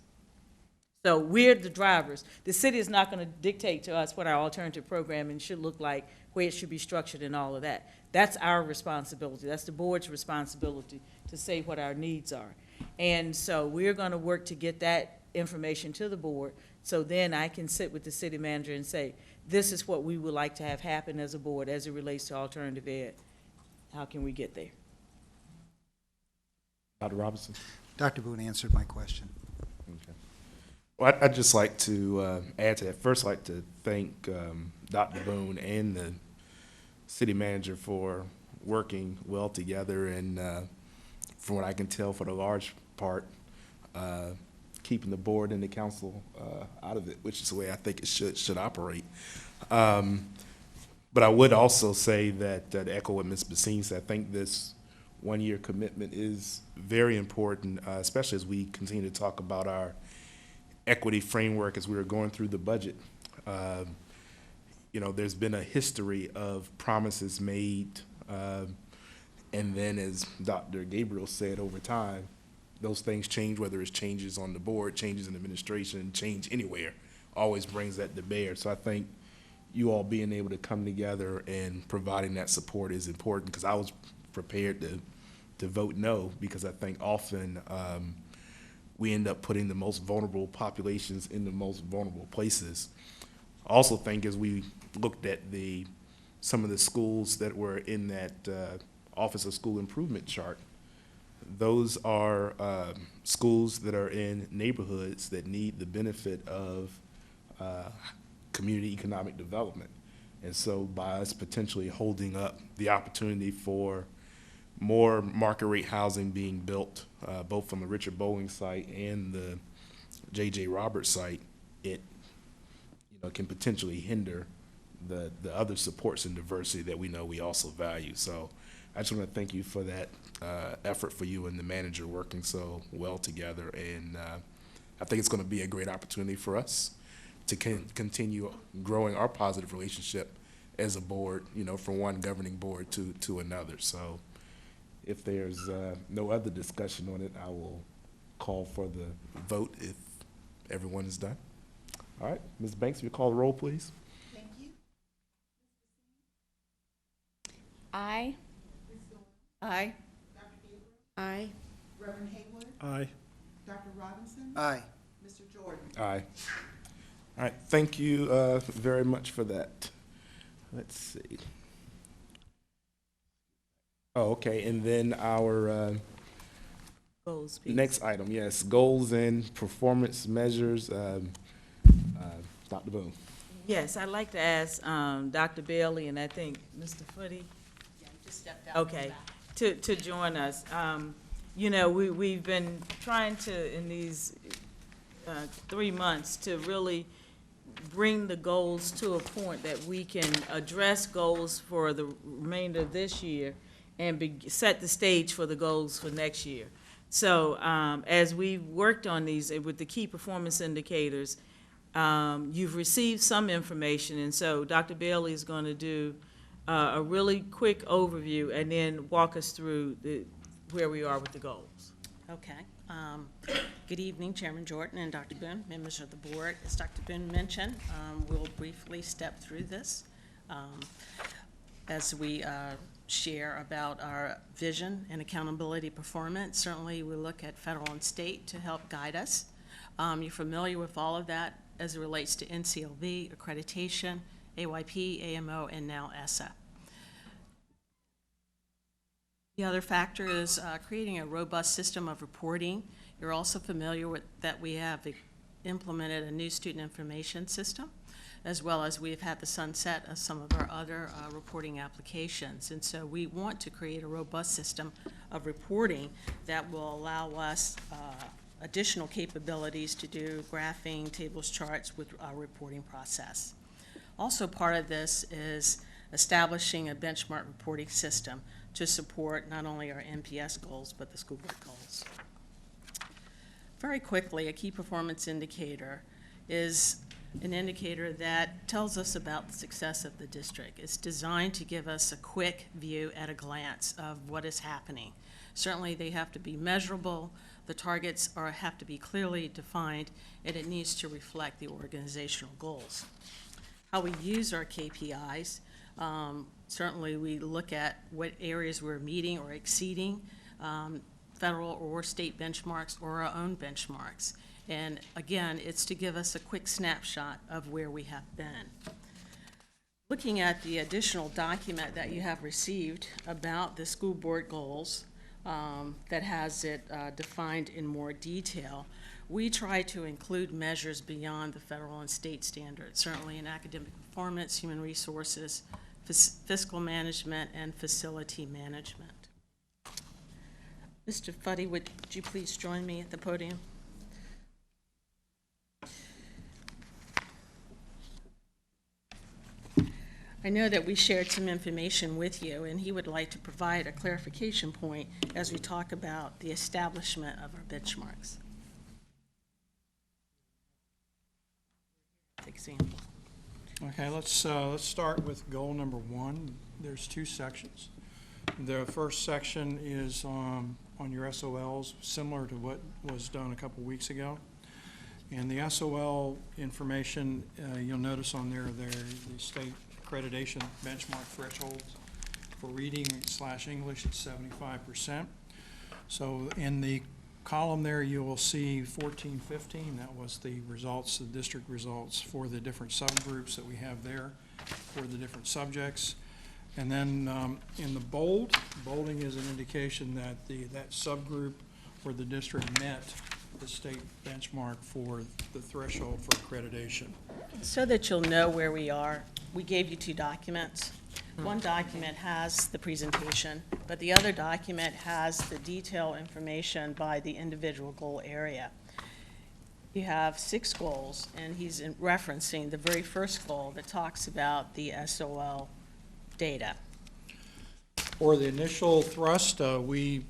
So we're the drivers. The city is not going to dictate to us what our alternative programming should look like, where it should be structured and all of that. That's our responsibility. That's the board's responsibility to say what our needs are. And so we're going to work to get that information to the board, so then I can sit with the city manager and say, this is what we would like to have happen as a board as it relates to alternative ed. How can we get there?
Dr. Robinson.
Dr. Boone answered my question.
Okay. Well, I'd just like to add to that. First, I'd like to thank Dr. Boone and the city manager for working well together, and from what I can tell, for the large part, keeping the board and the council out of it, which is the way I think it should operate. But I would also say that, to echo what Ms. Basine said, I think this one-year commitment is very important, especially as we continue to talk about our equity framework as we were going through the budget. there's been a history of promises made, and then, as Dr. Gabriel said, over time, those things change, whether it's changes on the board, changes in administration, change anywhere, always brings that to bear. So I think you all being able to come together and providing that support is important, because I was prepared to vote no, because I think often we end up putting the most vulnerable populations in the most vulnerable places. I also think, as we looked at some of the schools that were in that Office of School Improvement chart, those are schools that are in neighborhoods that need the benefit of community economic development. And so by us potentially holding up the opportunity for more market rate housing being built, both from the Richard Bowling site and the J.J. Roberts site, it can potentially hinder the other supports and diversity that we know we also value. So I just want to thank you for that effort, for you and the manager working so well together. And I think it's going to be a great opportunity for us to continue growing our positive relationship as a board, from one governing board to another. So if there's no other discussion on it, I will call for the vote if everyone is done. All right, Ms. Banks, if you call the roll, please.
Thank you.
Aye.
Aye.
Aye.
Reverend Haywood,
Aye.
Dr. Robinson,
Aye.
Mr. Jordan.
Aye. All right, thank you very much for that. Let's see. Oh, okay, and then our
Goals piece.
next item, yes, goals and performance measures. Dr. Boone.
Yes, I'd like to ask Dr. Bailey, and I think Mr. Footy.
Yeah, just stepped out.
Okay, to join us. We've been trying to, in these 3 months, to really bring the goals to a point that we can address goals for the remainder of this year and set the stage for the goals for next year. So as we worked on these with the key performance indicators, you've received some information, and so Dr. Bailey is going to do a really quick overview and then walk us through where we are with the goals.
Okay. Good evening, Chairman Jordan and Dr. Boone, members of the board. As Dr. Boone mentioned, we'll briefly step through this as we share about our vision and accountability performance. Certainly, we look at federal and state to help guide us. You're familiar with all of that as it relates to NCLV, accreditation, AYP, AMO, and now ESSA. The other factor is creating a robust system of reporting. You're also familiar with that we have implemented a new student information system, as well as we've had the sunset of some of our other reporting applications. And so we want to create a robust system of reporting that will allow us additional capabilities to do graphing, tables, charts with our reporting process. Also part of this is establishing a benchmark reporting system to support not only our NPS goals, but the school board goals. Very quickly, a key performance indicator is an indicator that tells us about the success of the district. It's designed to give us a quick view at a glance of what is happening. Certainly, they have to be measurable, the targets have to be clearly defined, and it needs to reflect the organizational goals. How we use our KPIs, certainly we look at what areas we're meeting or exceeding federal or state benchmarks or our own benchmarks. And again, it's to give us a quick snapshot of where we have been. Looking at the additional document that you have received about the school board goals that has it defined in more detail, we try to include measures beyond the federal and state standards, certainly in academic performance, human resources, fiscal management, and facility management. Mr. Fuddy, would you please join me at the podium? I know that we shared some information with you, and he would like to provide a clarification point as we talk about the establishment of our benchmarks. Example.
Okay, let's start with goal number 1. There's 2 sections. The first section is on your SOLs, similar to what was done a couple weeks ago. And the SOL information, you'll notice on there, the state accreditation benchmark thresholds for reading/English at 75%. So in the column there, you will see 14-15. That was the results, the district results for the different subgroups that we have there for the different subjects. And then in the bolding is an indication that that subgroup or the district met the state benchmark for the threshold for accreditation.
So that you'll know where we are, we gave you 2 documents. One document has the presentation, but the other document has the detailed information by the individual goal area. You have 6 goals, and he's referencing the very first goal that talks about the SOL data.
For the initial thrust, we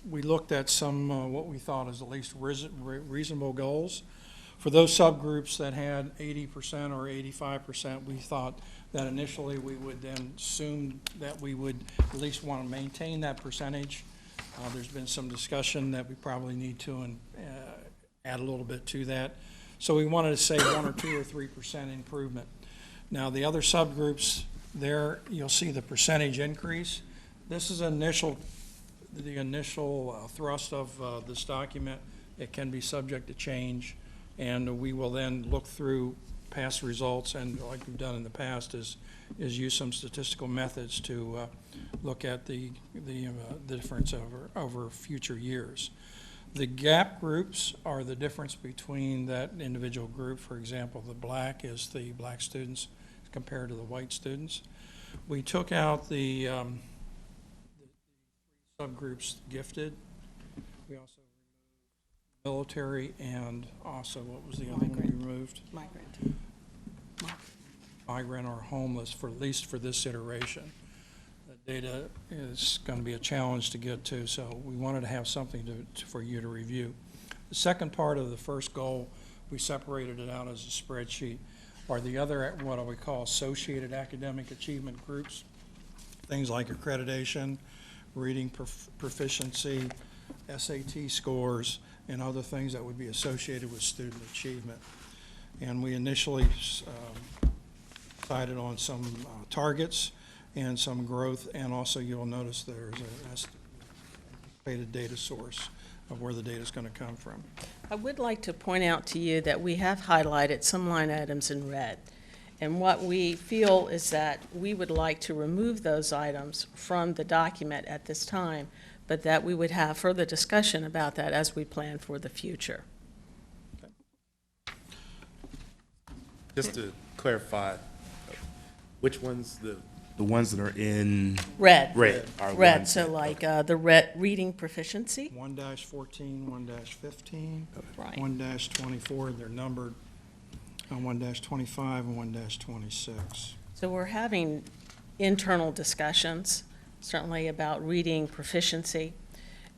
looked at some what we thought is at least reasonable goals. For those subgroups that had 80% or 85%, we thought that initially we would then assume that we would at least want to maintain that percentage. There's been some discussion that we probably need to add a little bit to that. So we wanted to say 1 or 2 or 3% improvement. Now the other subgroups there, you'll see the percentage increase. This is the initial thrust of this document. It can be subject to change, and we will then look through past results, and like we've done in the past, is use some statistical methods to look at the difference over future years. The gap groups are the difference between that individual group. For example, the black is the black students compared to the white students. We took out the subgroups gifted. We also removed military, and also, what was the other one we removed? Migrant or homeless, for at least for this iteration. The data is going to be a challenge to get to, so we wanted to have something for you to review. The second part of the first goal, we separated it out as a spreadsheet, are the other, what we call associated academic achievement groups, things like accreditation, reading proficiency, SAT scores, and other things that would be associated with student achievement. And we initially decided on some targets and some growth, and also you'll notice there's an estimated data source of where the data is going to come from.
I would like to point out to you that we have highlighted some line items in red. And what we feel is that we would like to remove those items from the document at this time, but that we would have further discussion about that as we plan for the future.
Just to clarify, which ones, the ones that are in
Red.
are
Red,
ones
so
that-
like the red reading proficiency.
1-14, 1-15,
Right.
1-24, they're numbered, 1-25, and 1-26.
So we're having internal discussions, certainly about reading proficiency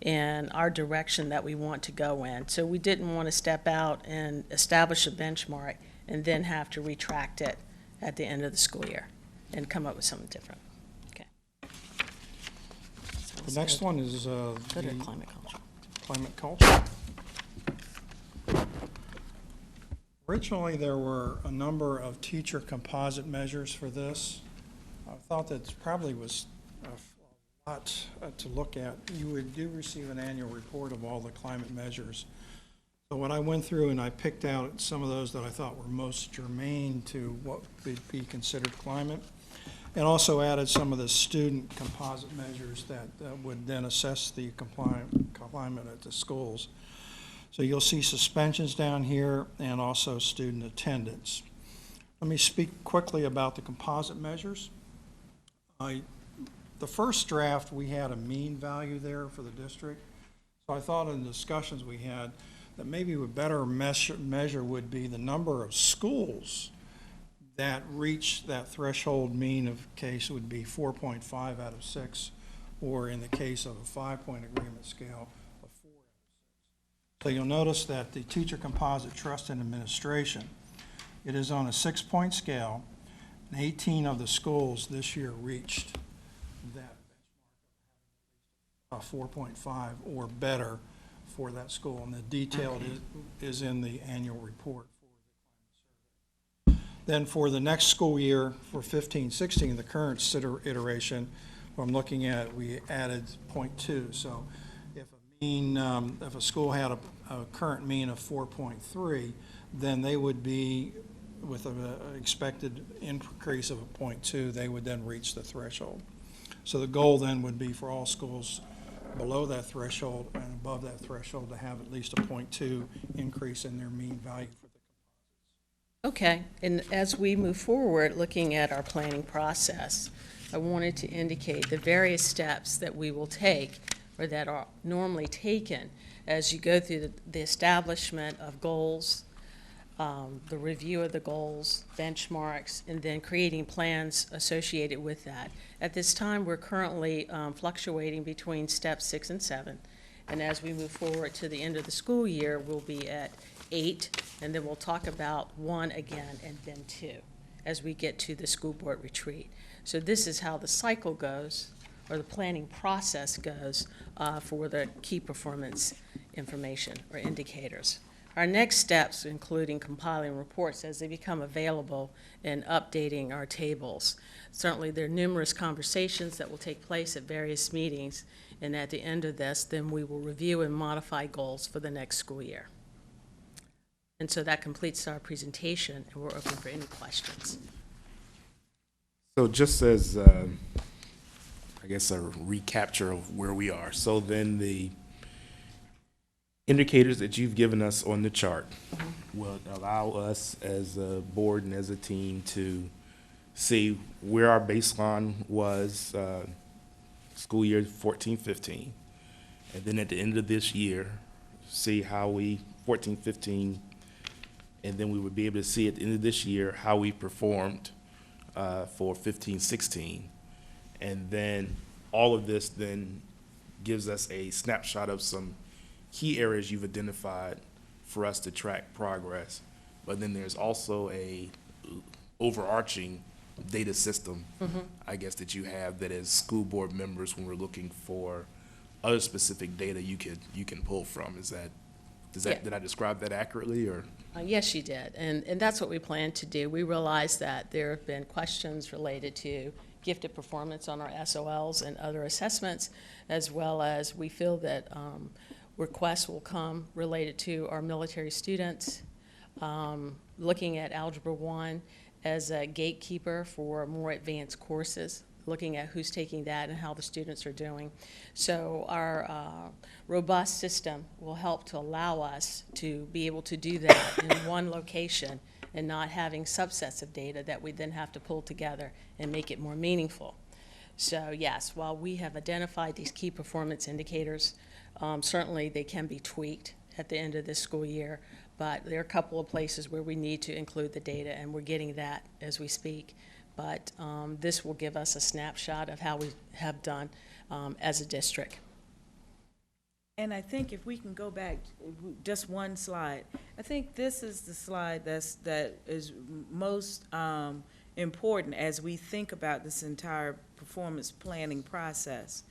and our direction that we want to go in. So we didn't want to step out and establish a benchmark and then have to retract it at the end of the school year and come up with something different. Okay.
The next one is
Go to
the
climate culture.
climate culture. Originally, there were a number of teacher composite measures for this. I thought that probably was a lot to look at. You do receive an annual report of all the climate measures. So what I went through, and I picked out some of those that I thought were most germane to what would be considered climate, and also added some of the student composite measures that would then assess the climate at the schools. So you'll see suspensions down here and also student attendance. Let me speak quickly about the composite measures. The first draft, we had a mean value there for the district. So I thought in the discussions we had that maybe a better measure would be the number of schools that reach that threshold mean of case would be 4.5 out of 6, or in the case of a 5-point agreement scale, a 4 out of 6. So you'll notice that the teacher composite trust and administration, it is on a 6-point scale,
And 18 of the schools this year reached that benchmark of 4.5 or better for that school, and the detail is in the annual report. Then for the next school year, for 15-16, the current iteration, what I'm looking at, we added 0.2. So if if a school had a current mean of 4.3, then they would be, with an expected increase of a 0.2, they would then reach the threshold. So the goal then would be for all schools below that threshold and above that threshold to have at least a 0.2 increase in their mean value for the.
Okay, and as we move forward, looking at our planning process, I wanted to indicate the various steps that we will take, or that are normally taken, as you go through the establishment of goals, the review of the goals, benchmarks, and then creating plans associated with that. At this time, we're currently fluctuating between steps 6 and 7, and as we move forward to the end of the school year, we'll be at 8, and then we'll talk about 1 again, and then 2, as we get to the school board retreat. So this is how the cycle goes, or the planning process goes, for the key performance information or indicators. Our next steps, including compiling reports as they become available and updating our tables. Certainly, there are numerous conversations that will take place at various meetings, and at the end of this, then we will review and modify goals for the next school year. And so that completes our presentation, and we're open for any questions.
So just as, I guess, a recapture of where we are. So then the indicators that you've given us on the chart will allow us as a board and as a team to see where our baseline was school year 14-15. And then at the end of this year, see how we, 14-15, and then we would be able to see at the end of this year how we performed for 15-16. And then all of this then gives us a snapshot of some key areas you've identified for us to track progress. But then there's also a overarching data system, I guess, that you have that as school board members, when we're looking for other specific data you can pull from.
Yeah.
Did I describe that accurately, or?
Yes, you did, and that's what we plan to do. We realize that there have been questions related to gifted performance on our SOLs and other assessments, as well as we feel that requests will come related to our military students, looking at Algebra 1 as a gatekeeper for more advanced courses, looking at who's taking that and how the students are doing. So our robust system will help to allow us to be able to do that in one location and not having subsets of data that we then have to pull together and make it more meaningful. So yes, while we have identified these key performance indicators, certainly they can be tweaked at the end of this school year, but there are a couple of places where we need to include the data, and we're getting that as we speak. But this will give us a snapshot of how we have done as a district.
And I think if we can go back just one slide, I think this is the slide that is most important as we think about this entire performance planning process.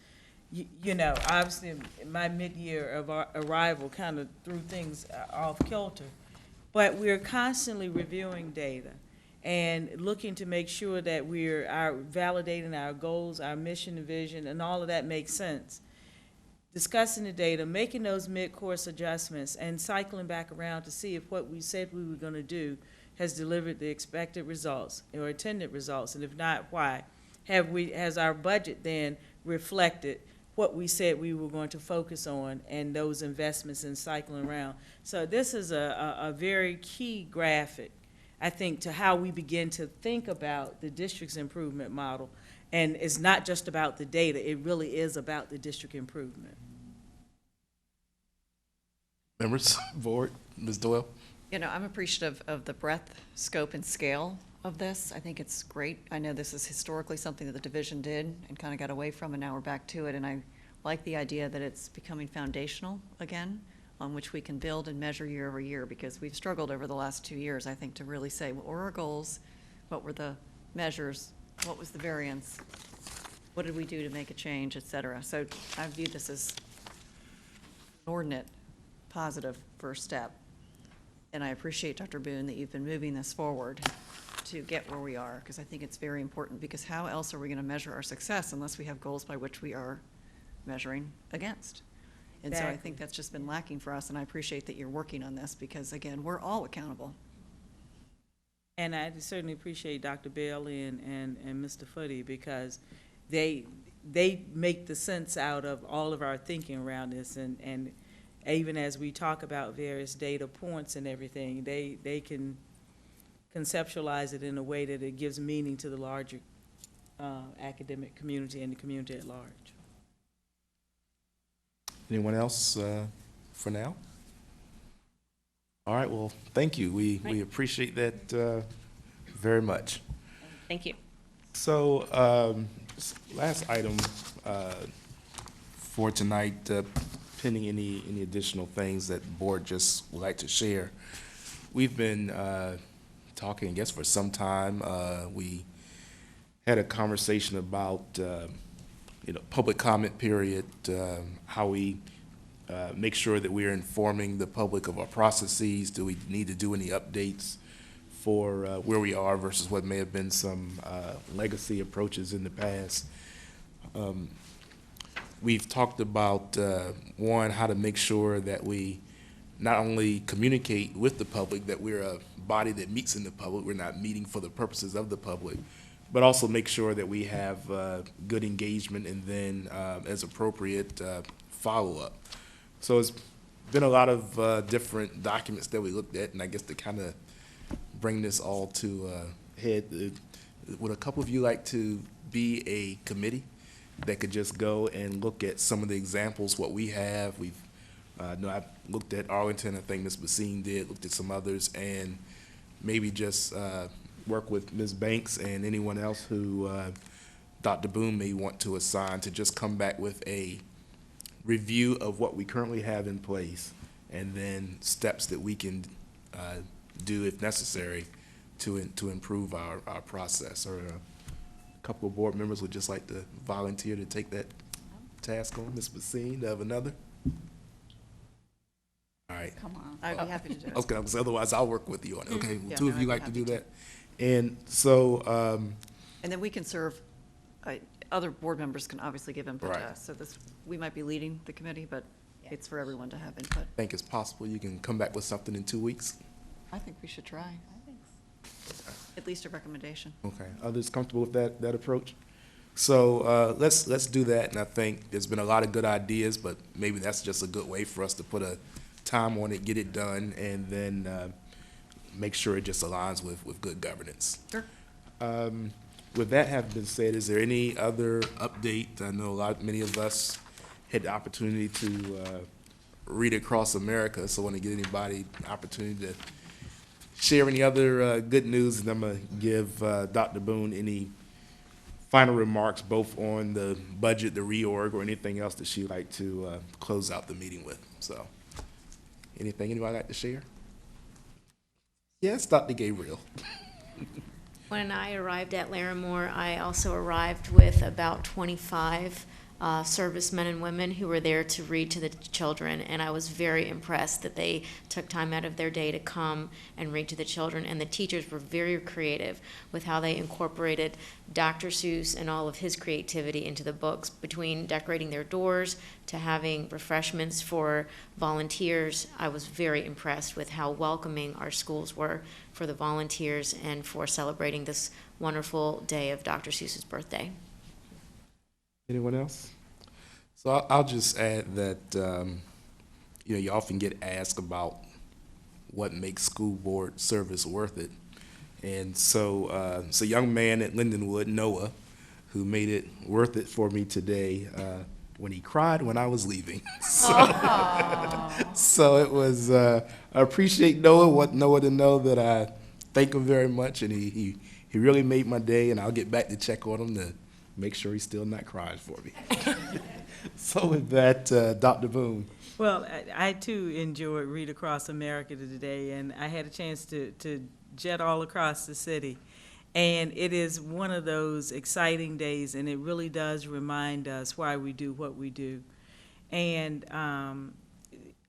You know, obviously, my mid-year of our arrival kind of threw things off kilter, but we're constantly reviewing data and looking to make sure that we're validating our goals, our mission and vision, and all of that makes sense. Discussing the data, making those mid-course adjustments, and cycling back around to see if what we said we were going to do has delivered the expected results or intended results, and if not, why? Has our budget then reflected what we said we were going to focus on and those investments in cycling around? So this is a very key graphic, I think, to how we begin to think about the district's improvement model. And it's not just about the data, it really is about the district improvement.
Members, board, Ms. Doyle?
You know, I'm appreciative of the breadth, scope, and scale of this. I think it's great. I know this is historically something that the division did and kind of got away from, and now we're back to it. And I like the idea that it's becoming foundational again, on which we can build and measure year over year, because we've struggled over the last 2 years, I think, to really say what were our goals, what were the measures, what was the variance, what did we do to make a change, et cetera. So I view this as an ordinate, positive first step. And I appreciate, Dr. Boone, that you've been moving this forward to get where we are, because I think it's very important, because how else are we going to measure our success unless we have goals by which we are measuring against? And so I
Exactly.
think that's just been lacking for us, and I appreciate that you're working on this, because again, we're all accountable.
And I certainly appreciate Dr. Bailey and Mr. Footy, because they make the sense out of all of our thinking around this, and even as we talk about various data points and everything, they can conceptualize it in a way that it gives meaning to the larger academic community and the community at large.
Anyone else for now? All right, well, thank you. We appreciate that very much.
Thank you.
So, last item for tonight, pending any additional things that the board just would like to share. We've been talking, I guess, for some time. We had a conversation about, public comment period, how we make sure that we're informing the public of our processes. Do we need to do any updates for where we are versus what may have been some legacy approaches in the past? We've talked about, one, how to make sure that we not only communicate with the public, that we're a body that meets in the public, we're not meeting for the purposes of the public, but also make sure that we have good engagement and then, as appropriate, follow-up. So it's been a lot of different documents that we looked at, and I guess to kind of bring this all to a head, would a couple of you like to be a committee that could just go and look at some of the examples, what we have? We've, I looked at Arlington, I think Ms. Basine did, looked at some others, and maybe just work with Ms. Banks and anyone else who Dr. Boone may want to assign to just come back with a review of what we currently have in place, and then steps that we can do if necessary to improve our process. Or a couple of board members would just like to volunteer to take that task on. Ms. Basine, do I have another? All right.
Come on.
I'd be happy to do it.
Okay, because otherwise I'll work with you on it. Okay, well,
Yeah,
two of
no,
you
I'd be
like to
happy
do
to.
that? And so,
And then we can serve, other board members can obviously give input to
Right.
us. So this, we might be leading the committee, but it's for everyone to have input.
I think it's possible you can come back with something in 2 weeks.
I think we should try. At least a recommendation.
Okay, others comfortable with that approach? So let's do that, and I think there's been a lot of good ideas, but maybe that's just a good way for us to put a time on it, get it done, and then make sure it just aligns with good governance.
Sure.
With that having been said, is there any other update? I know many of us had the opportunity to read across America, so I want to get anybody an opportunity to share any other good news, and I'm going to give Dr. Boone any final remarks, both on the budget, the reorg, or anything else that she'd like to close out the meeting with. So, anything anybody like to share? Yes, Dr. Gabriel.
When I arrived at Larimore, I also arrived with about 25 servicemen and women who were there to read to the children, and I was very impressed that they took time out of their day to come and read to the children, and the teachers were very creative with how they incorporated Dr. Seuss and all of his creativity into the books, between decorating their doors to having refreshments for volunteers. I was very impressed with how welcoming our schools were for the volunteers and for celebrating this wonderful day of Dr. Seuss's birthday.
Anyone else? So I'll just add that, you often get asked about what makes school board service worth it. And so it's a young man at Lindenwood, Noah, who made it worth it for me today when he cried when I was leaving. So it was, I appreciate Noah, want Noah to know that I thank him very much, and he really made my day, and I'll get back to check on him to make sure he's still not crying for me. So with that, Dr. Boone.
Well, I too enjoyed Read Across America today, and I had a chance to jet all across the city. And it is one of those exciting days, and it really does remind us why we do what we do. And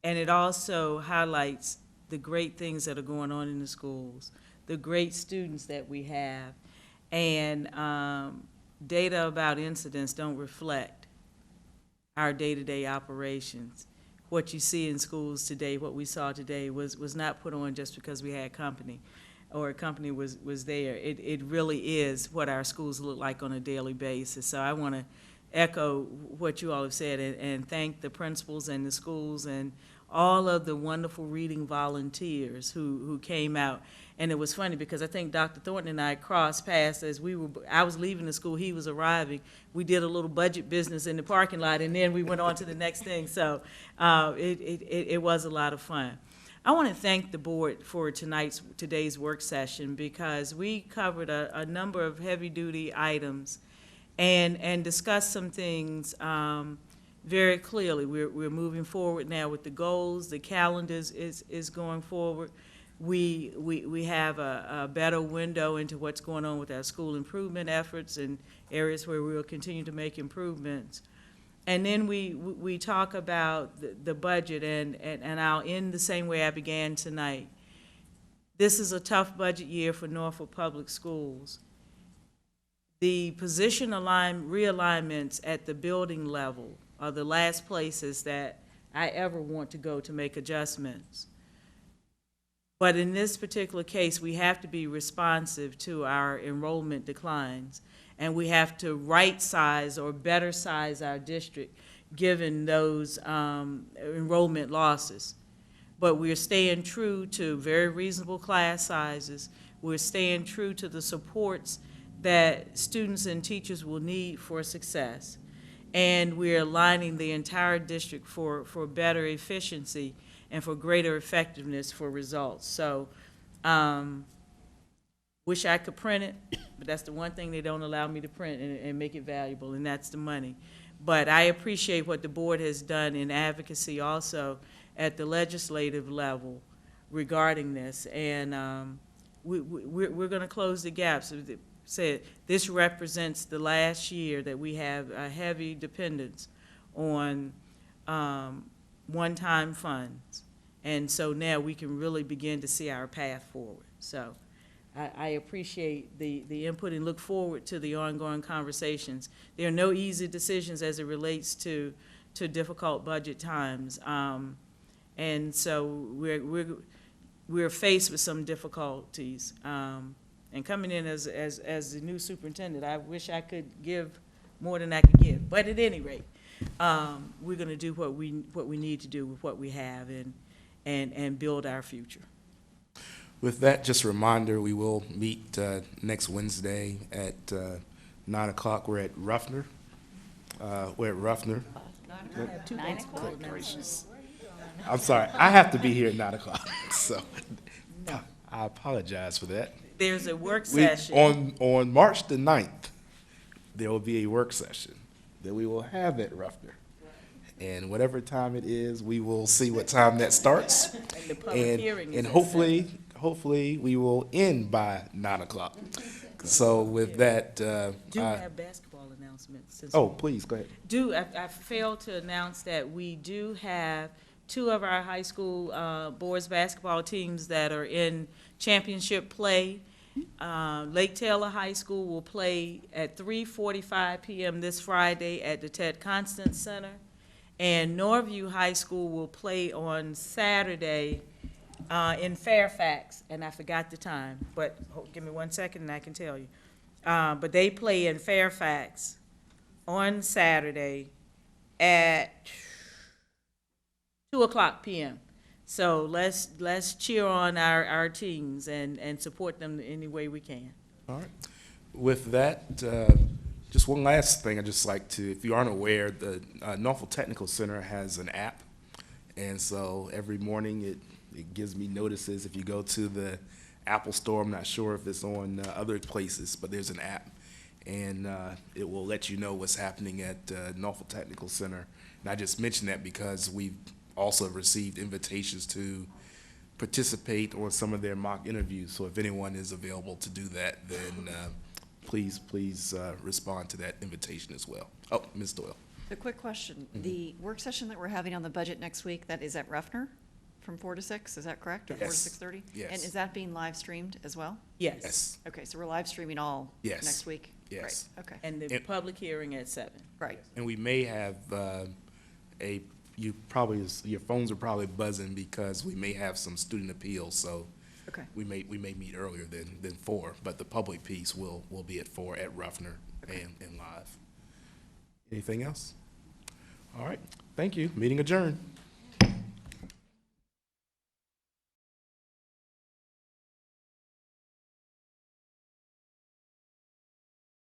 it also highlights the great things that are going on in the schools, the great students that we have. And data about incidents don't reflect our day-to-day operations. What you see in schools today, what we saw today, was not put on just because we had company or a company was there. It really is what our schools look like on a daily basis. So I want to echo what you all have said and thank the principals and the schools and all of the wonderful reading volunteers who came out. And it was funny because I think Dr. Thornton and I crossed paths as I was leaving the school, he was arriving. We did a little budget business in the parking lot, and then we went on to the next thing. So it was a lot of fun. I want to thank the board for today's work session because we covered a number of heavy-duty items and discussed some things very clearly. We're moving forward now with the goals. The calendar is going forward. We have a better window into what's going on with our school improvement efforts and areas where we will continue to make improvements. And then we talk about the budget, and I'll end the same way I began tonight. This is a tough budget year for Norfolk Public Schools. The position realignments at the building level are the last places that I ever want to go to make adjustments. But in this particular case, we have to be responsive to our enrollment declines, and we have to right-size or better size our district given those enrollment losses. But we're staying true to very reasonable class sizes. We're staying true to the supports that students and teachers will need for success. And we're aligning the entire district for better efficiency and for greater effectiveness for results. So, wish I could print it, but that's the one thing they don't allow me to print and make it valuable, and that's the money. But I appreciate what the board has done in advocacy also at the legislative level regarding this, and we're going to close the gaps. Said this represents the last year that we have a heavy dependence on one-time funds, and so now we can really begin to see our path forward. So I appreciate the input and look forward to the ongoing conversations. There are no easy decisions as it relates to difficult budget times, and so we're faced with some difficulties. And coming in as the new superintendent, I wish I could give more than I could give. But at any rate, we're going to do what we need to do with what we have and build our future.
With that, just a reminder, we will meet next Wednesday at 9 o'clock. We're at Ruffner. We're at Ruffner. Good gracious. I'm sorry. I have to be here at 9 o'clock. So I apologize for that.
There's a work session.
On March the 9th, there will be a work session that we will have at Ruffner. And whatever time it is, we will see what time that starts.
And the public hearing is
and hopefully we will end by 9 o'clock. So with that,
Do have basketball announcements.
Please, go ahead.
I failed to announce that we do have two of our high school boys basketball teams that are in championship play. Lake Taylor High School will play at 3:45 p.m. this Friday at the Ted Constance Center. And Norview High School will play on Saturday in Fairfax, and I forgot the time, but give me 1 second and I can tell you. But they play in Fairfax on Saturday at 2:00 p.m. So let's cheer on our teams and support them any way we can.
All right. With that, just one last thing I'd just like to, if you aren't aware, the Norfolk Technical Center has an app, and so every morning it gives me notices. If you go to the Apple Store, I'm not sure if it's on other places, but there's an app, and it will let you know what's happening at Norfolk Technical Center. And I just mentioned that because we've also received invitations to participate on some of their mock interviews. So if anyone is available to do that, then please respond to that invitation as well. Oh, Ms. Doyle.
A quick question. The work session that we're having on the budget next week, that is at Ruffner from 4 to 6, is that correct? Or 4 to
Yes.
6:30?
Yes.
And is that being live streamed as well?
Yes.
Yes.
Okay, so we're live streaming all
Yes.
next week?
Yes.
Great, okay,
And the
It-
public hearing at 7.
right.
And we may have your phones are probably buzzing because we may have some student appeals, so
Okay.
we may meet earlier than 4, but the public piece will be at 4 at Ruffner and live. Anything else? All right, thank you. Meeting adjourned.